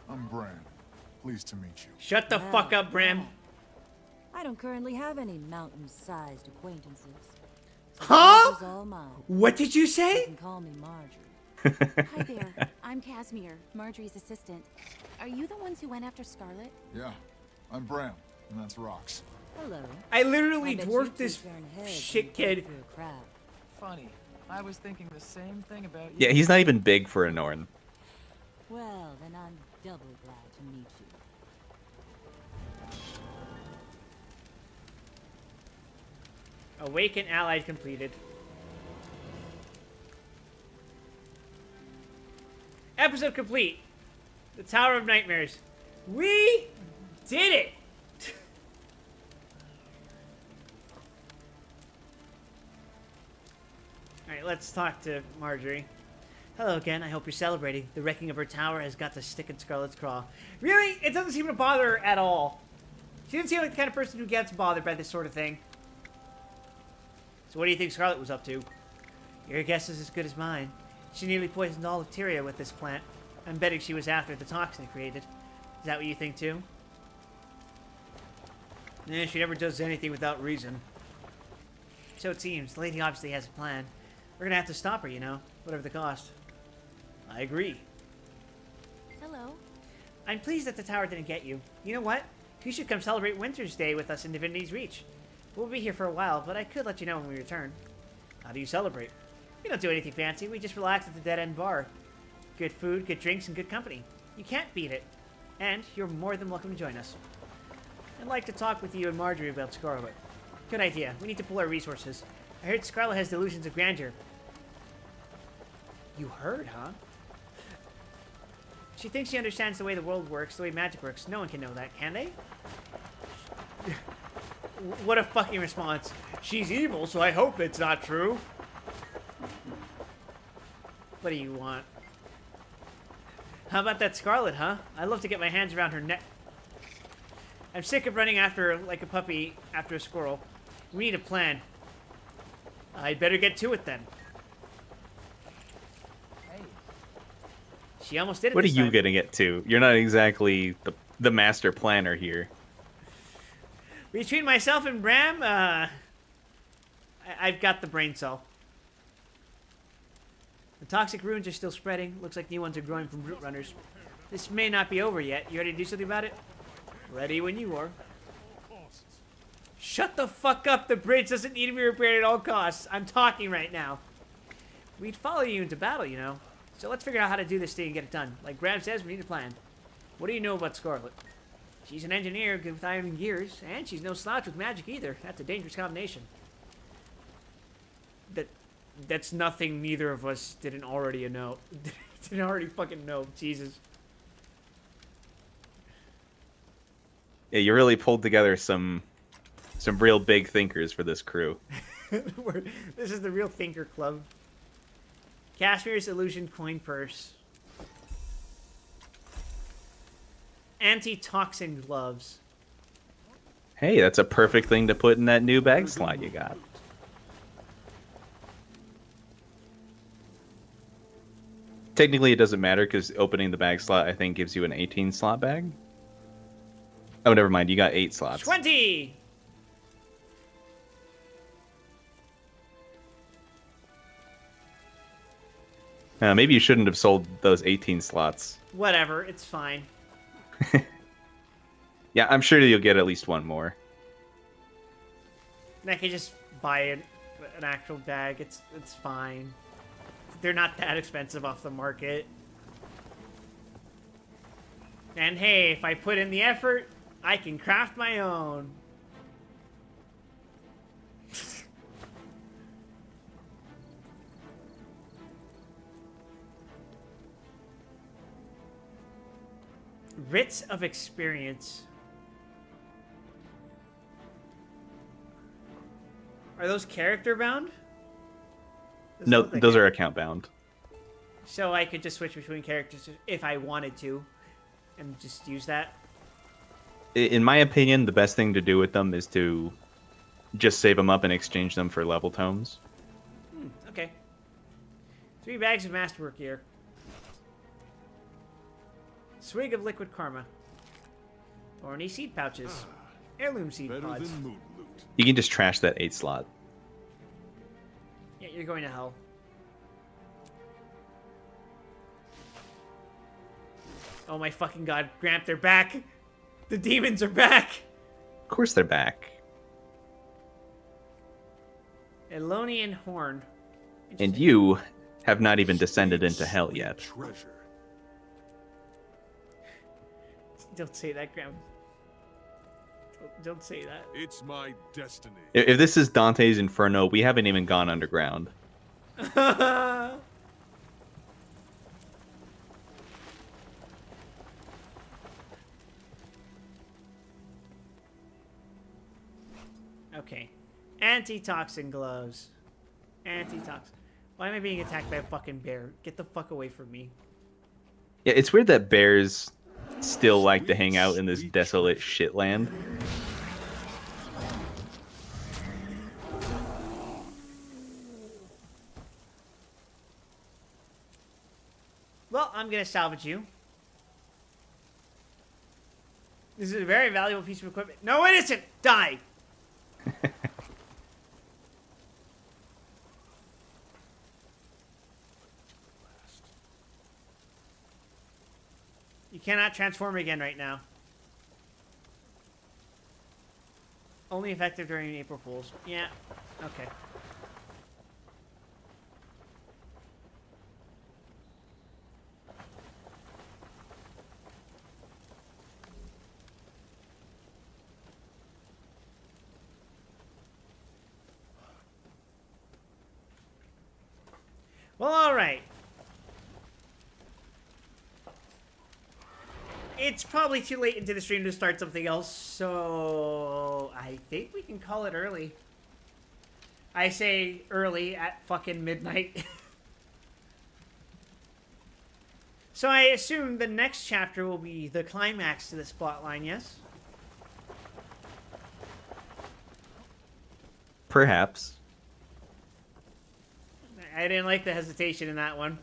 I'm Bran. Pleased to meet you. Shut the fuck up, Bram. I don't currently have any mountain-sized acquaintances. So Huh? this is all mine. What did you You say? can call me Marjorie. Hi there. I'm Casimir, Marjorie's assistant. Are you the ones who went after Scarlet? Yeah, I'm Bram, and that's Rox. Hello. I literally I bet dwarfed you this two turn heads shit when you kid. go through a crowd. Funny. I was thinking the same thing about you. Yeah, he's not even big for a Norn. Well, then I'm doubly glad to meet you. Awaken allied completed. Episode complete. The Tower of Nightmares. We did it! Alright, let's talk to Marjorie. Hello again, I hope you're celebrating. The wrecking of her tower has got to stick in Scarlet's craw. Really? It doesn't seem to bother her at all. She doesn't seem like the kind of person who gets bothered by this sort of thing. So what do you think Scarlet was up to? Your guess is as good as mine. She nearly poisoned all of Tyria with this plant. I'm betting she was after the toxin it created. Is that what you think too? She never does anything without reason. So it seems. The lady obviously has a plan. We're gonna have to stop her, you know, whatever the cost. I agree. Hello. I'm pleased that the tower didn't get you. You know what? You should come celebrate Winter's Day with us in Divinity's Reach. We'll be here for a while, but I could let you know when we return. How do you celebrate? We don't do anything fancy. We just relax at the Dead End Bar. Good food, good drinks, and good company. You can't beat it. And you're more than welcome to join us. I'd like to talk with you and Marjorie about Scarlet. Good idea. We need to pull our resources. I heard Scarlet has delusions of grandeur. You heard, huh? She thinks she understands the way the world works, the way magic works. No one can know that, can they? What a fucking response. She's evil, so I hope it's not true. What do you want? How about that Scarlet, huh? I'd love to get my hands around her neck. I'm sick of running after her like a puppy after a squirrel. We need a plan. I'd better get to it then. Hey. She almost did it. What are this you time. getting it to? You're not exactly the master planner here. Between myself and Bram, I've got the brain cell. The toxic ruins are still spreading. Looks like new ones are growing from root runners. This may not be over yet. You ready to do something about it? Ready when you are. Shut the fuck up. The bridge doesn't need to be repaired at all costs. I'm talking right now. We'd follow you into battle, you know. So let's figure out how to do this thing and get it done. Like Bram says, we need a plan. What do you know about Scarlet? She's an engineer good with iron gears, and she's no slouch with magic either. That's a dangerous combination. That's nothing neither of us didn't already know. Didn't already fucking know. Jesus. Yeah, you really pulled together some real big thinkers for this crew. This is the real thinker club. Cashmere's Illusion Coin Purse. Anti-toxin gloves. Hey, that's a perfect thing to put in that new bag slot you got. Technically, it doesn't matter because opening the bag slot, I think, gives you an 18 slot bag. Oh, never mind. You got 8 slots. 20! Maybe you shouldn't have sold those 18 slots. Whatever, it's fine. Yeah, I'm sure you'll get at least one more. And I can just buy an actual bag. It's fine. They're not that expensive off the market. And hey, if I put in the effort, I can craft my own. Writs of experience. Are those character bound? No, those are account bound. So I could just switch between characters if I wanted to, and just use that? In my opinion, the best thing to do with them is to just save them up and exchange them for level tomes. Okay. 3 bags of masterwork gear. Swig of liquid karma. Thorny seed pouches. Heirloom seed Better pods. than moon loot. You can just trash that 8 slot. Yeah, you're going to hell. Oh my fucking god, Gramp, they're back! The demons are back! Of course they're back. Elonian Horn. And you have not even descended into hell yet. Treasure. Don't say that, Gramp. Don't say that. It's my destiny. If this is Dante's Inferno, we haven't even gone underground. Okay. Antitoxin gloves. Antitoxin. Why am I being attacked by a fucking bear? Get the fuck away from me. Yeah, it's weird that bears still like to hang out in this desolate shitland. Well, I'm gonna salvage you. This is a very valuable piece of equipment. No, it isn't! Die! You cannot transform again right now. Only effective during April Fools. Yeah. Okay. Well, alright. It's probably too late into the stream to start something else, so I think we can call it early. I say early at fucking midnight. So I assume the next chapter will be the climax to this plotline, yes? Perhaps. I didn't like the hesitation in that one.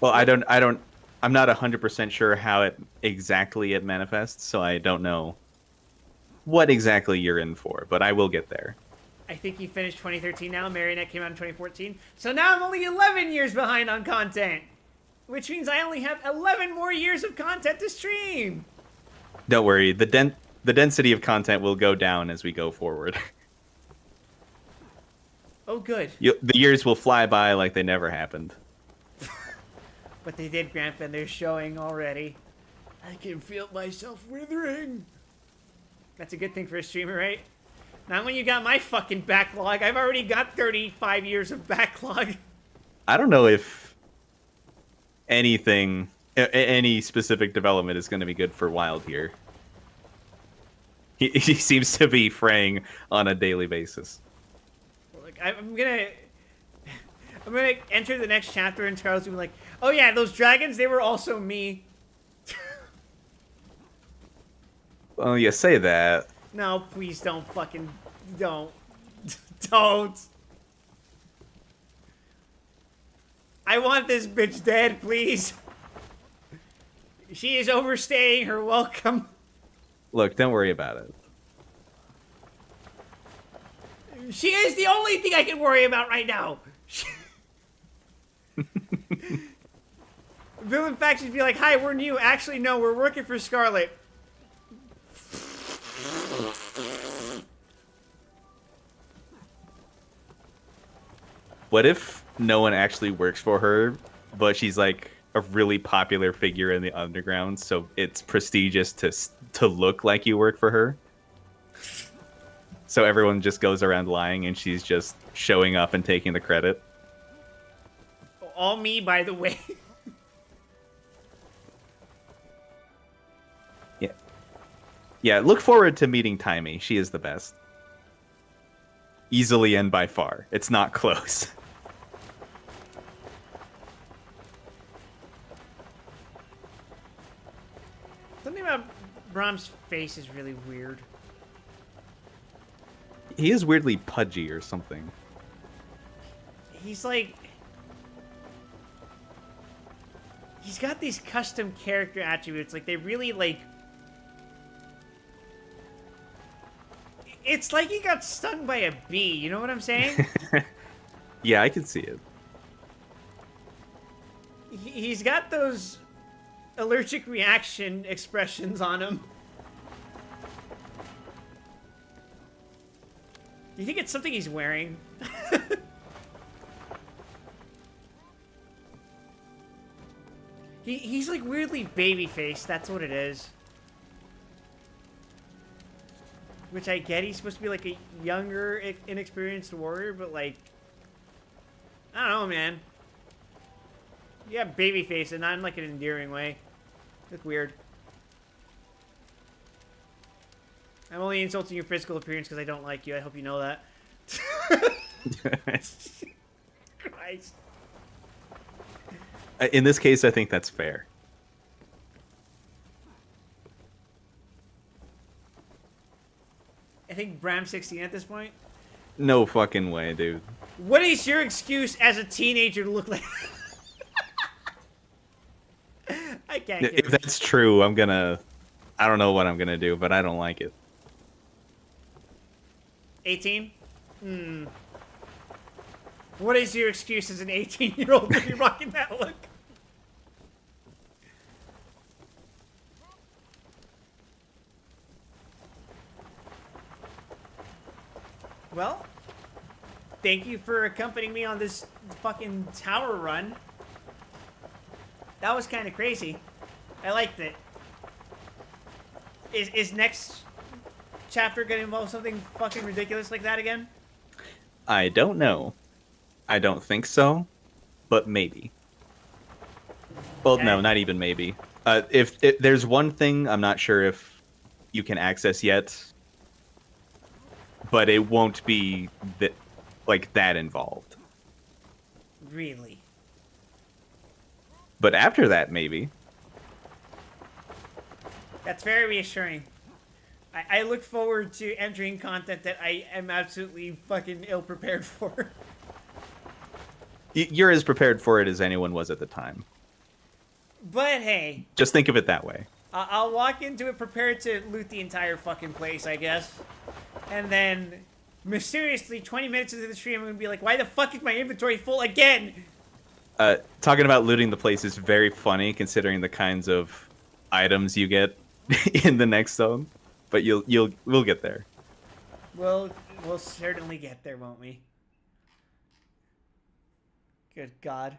Well, I'm not 100% sure how it exactly manifests, so I don't know what exactly you're in for, but I will get there. I think you finished 2013 now. Marionette came out in 2014. So now I'm only 11 years behind on content. Which means I only have 11 more years of content to stream. Don't worry, the density of content will go down as we go forward. Oh, good. The years will fly by like they never happened. But they did, Grandpa, and they're showing already. I can feel myself withering. That's a good thing for a streamer, right? Not when you got my fucking backlog. I've already got 35 years of backlog. I don't know if anything, any specific development is going to be good for Wild here. He seems to be fraying on a daily basis. Look, I'm gonna enter the next chapter and Charles will be like, oh yeah, those dragons, they were also me. Well, you say that. No, please don't fucking don't. Don't. I want this bitch dead, please. She is overstaying her welcome. Look, don't worry about it. She is the only thing I can worry about right now. Villain factions be like, hi, we're new. Actually, no, we're working for Scarlet. What if no one actually works for her, but she's like a really popular figure in the underground, so it's prestigious to look like you work for her? So everyone just goes around lying and she's just showing up and taking the credit. All me, by the way. Yeah. Yeah, look forward to meeting Timey. She is the best. Easily and by far. It's not close. Something about Brahm's face is really weird. He is weirdly pudgy or something. He's like... he's got these custom character attributes. Like, they really, like... It's like he got stung by a bee, you know what I'm saying? Yeah, I can see it. He's got those allergic reaction expressions on him. Do you think it's something he's wearing? He's like weirdly baby-faced, that's what it is. Which I get, he's supposed to be like a younger, inexperienced warrior, but like... I don't know, man. You have baby face and not in like an endearing way. Look weird. I'm only insulting your physical appearance because I don't like you. I hope you know that. Christ. In this case, I think that's fair. I think Bram's 16 at this point. No fucking way, dude. What is your excuse as a teenager to look like... I can't give If that's true, I'm gonna... I don't know what I'm gonna do, but I don't like it. 18? What is your excuse as an 18-year-old to be rocking that look? Well, thank you for accompanying me on this fucking tower run. That was kind of crazy. I liked it. Is next chapter gonna involve something fucking ridiculous like that again? I don't know. I don't think so, but maybe. Well, Okay. no, not even maybe. If there's one thing I'm not sure if you can access yet, but it won't be that involved. Really? But after that, maybe. That's very reassuring. I look forward to entering content that I am absolutely fucking ill-prepared for. You're as prepared for it as anyone was at the time. But hey, Just think of it that way. I'll walk into it prepared to loot the entire fucking place, I guess. And then, mysteriously, 20 minutes into the stream, I'm gonna be like, why the fuck is my inventory full again? Talking about looting the place is very funny, considering the kinds of items you get in the next zone. But we'll get there. We'll certainly get there, won't we? Good God.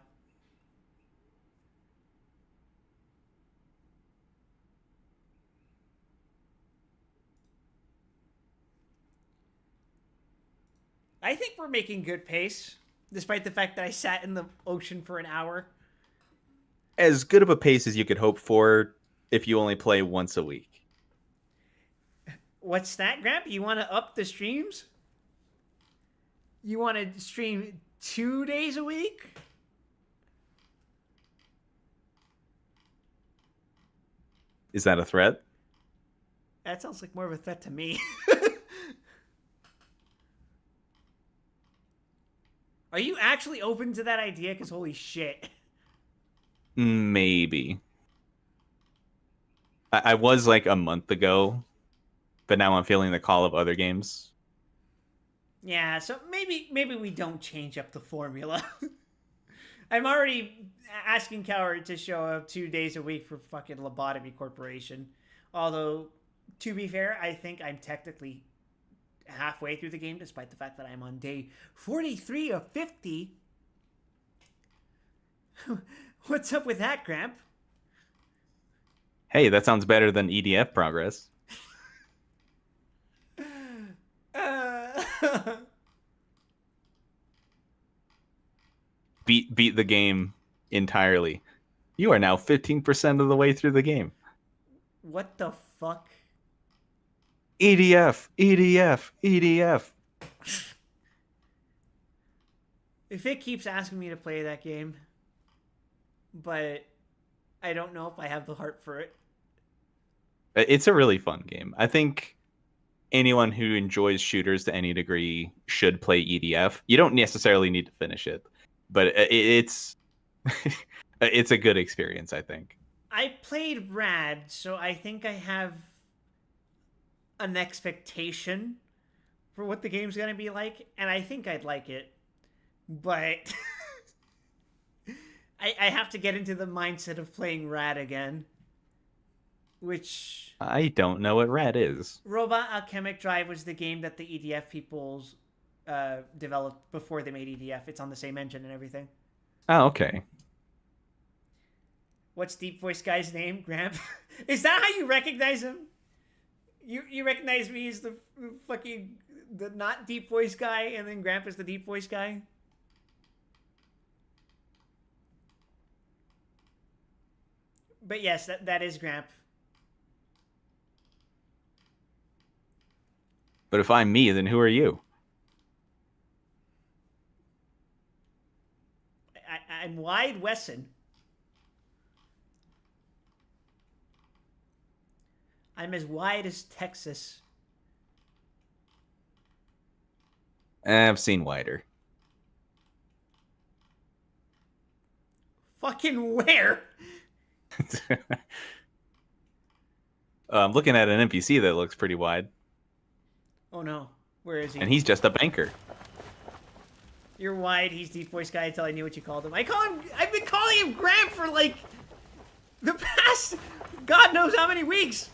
I think we're making good pace, despite the fact that I sat in the ocean for an hour. As good of a pace as you could hope for if you only play once a week. What's that, Gramp? You want to up the streams? You want to stream 2 days a week? Is that a threat? That sounds like more of a threat to me. Are you actually open to that idea? Because holy shit. Maybe. I was like a month ago, but now I'm feeling the call of other games. Yeah, so maybe we don't change up the formula. I'm already asking Coward to show up 2 days a week for fucking Lobotomy Corporation. Although, to be fair, I think I'm technically halfway through the game, despite the fact that I'm on day 43 of 50. What's up with that, Gramp? Hey, that sounds better than EDF progress. Beat the game entirely. You are now 15% of the way through the game. What the fuck? EDF, EDF, EDF. If it keeps asking me to play that game, but I don't know if I have the heart for it. It's a really fun game. I think anyone who enjoys shooters to any degree should play EDF. You don't necessarily need to finish it, but it's It's a good experience, I think. I played Rad, so I think I have an expectation for what the game's gonna be like, and I think I'd like it. But I have to get into the mindset of playing Rad again. Which... I don't know what Rad is. Robot Alchemic Drive was the game that the EDF people developed before they made EDF. It's on the same engine and everything. Oh, okay. What's Deep Voice guy's name? Gramp? Is that how you recognize him? You recognize me as the fucking... the not Deep Voice guy, and then Gramp is the Deep Voice guy? But yes, that is Gramp. But if I'm me, then who are you? I'm Wide Wesson. I'm as wide as Texas. I've seen wider. Fucking where? I'm looking at an NPC that looks pretty wide. Oh no. Where is he? And he's just a banker. You're wide, he's Deep Voice guy until I knew what you called him. I've been calling him Gramp for like the past God knows how many weeks.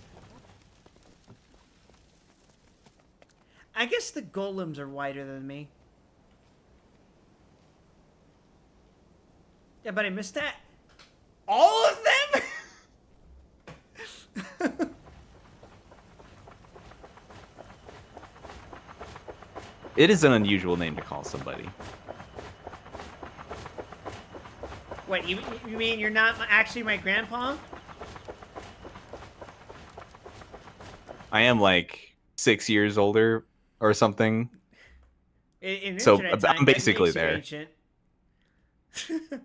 I guess the golems are wider than me. Yeah, but I missed that. All of them? It is an unusual name to call somebody. What, you mean you're not actually my grandpa? I am like 6 years older or something. In so internet time, I'm basically that there. makes you ancient.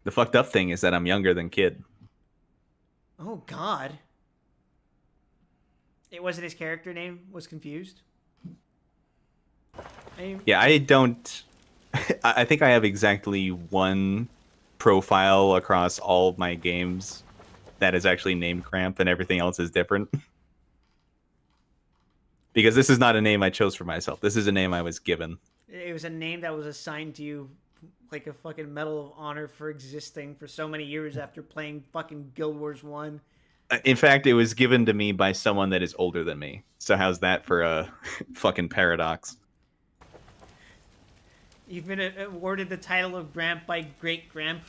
The fucked up thing is that I'm younger than Kid. Oh God. It wasn't his character name, was confused. Yeah, I don't... I think I have exactly one profile across all of my games that is actually named Cramp, and everything else is different. Because this is not a name I chose for myself. This is a name I was given. It was a name that was assigned to you like a fucking Medal of Honor for existing for so many years after playing fucking Guild Wars 1. In fact, it was given to me by someone that is older than me. So how's that for a fucking paradox? You've been awarded the title of Gramp by Great Gramp.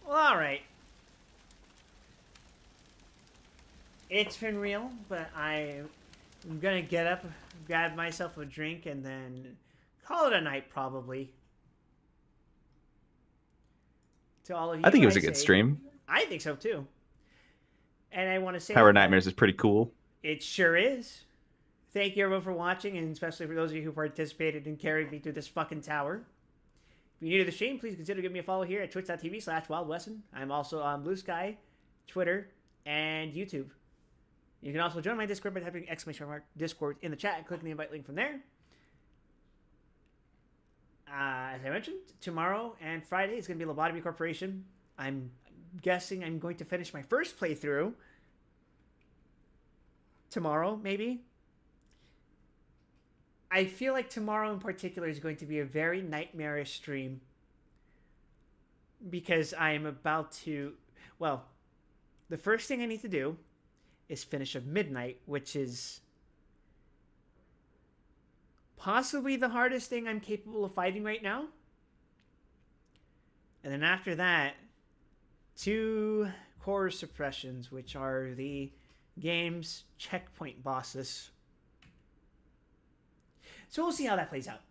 Well, alright. It's been real, but I'm gonna get up, grab myself a drink, and then call it a night, probably. To all of you, I think it was a good stream. I think so too. And I want to say Tower Nightmares is pretty cool. It sure is. Thank you everyone for watching, and especially for those of you who participated and carried me through this fucking tower. If you're new to the stream, please consider giving me a follow here at twitch.tv/WildWesson. I'm also on Blue Sky, Twitter, and YouTube. You can also join my Discord by typing !Discord in the chat and clicking the invite link from there. As I mentioned, tomorrow and Friday is going to be Lobotomy Corporation. I'm guessing I'm going to finish my first playthrough tomorrow, maybe. I feel like tomorrow in particular is going to be a very nightmarish stream because I am about to... Well, the first thing I need to do is finish at midnight, which is possibly the hardest thing I'm capable of fighting right now. And then after that, 2 core suppressions, which are the game's checkpoint bosses. So we'll see how that plays out.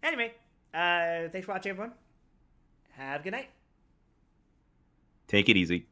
Anyway, thanks for watching, everyone. Have a good night. Take it easy.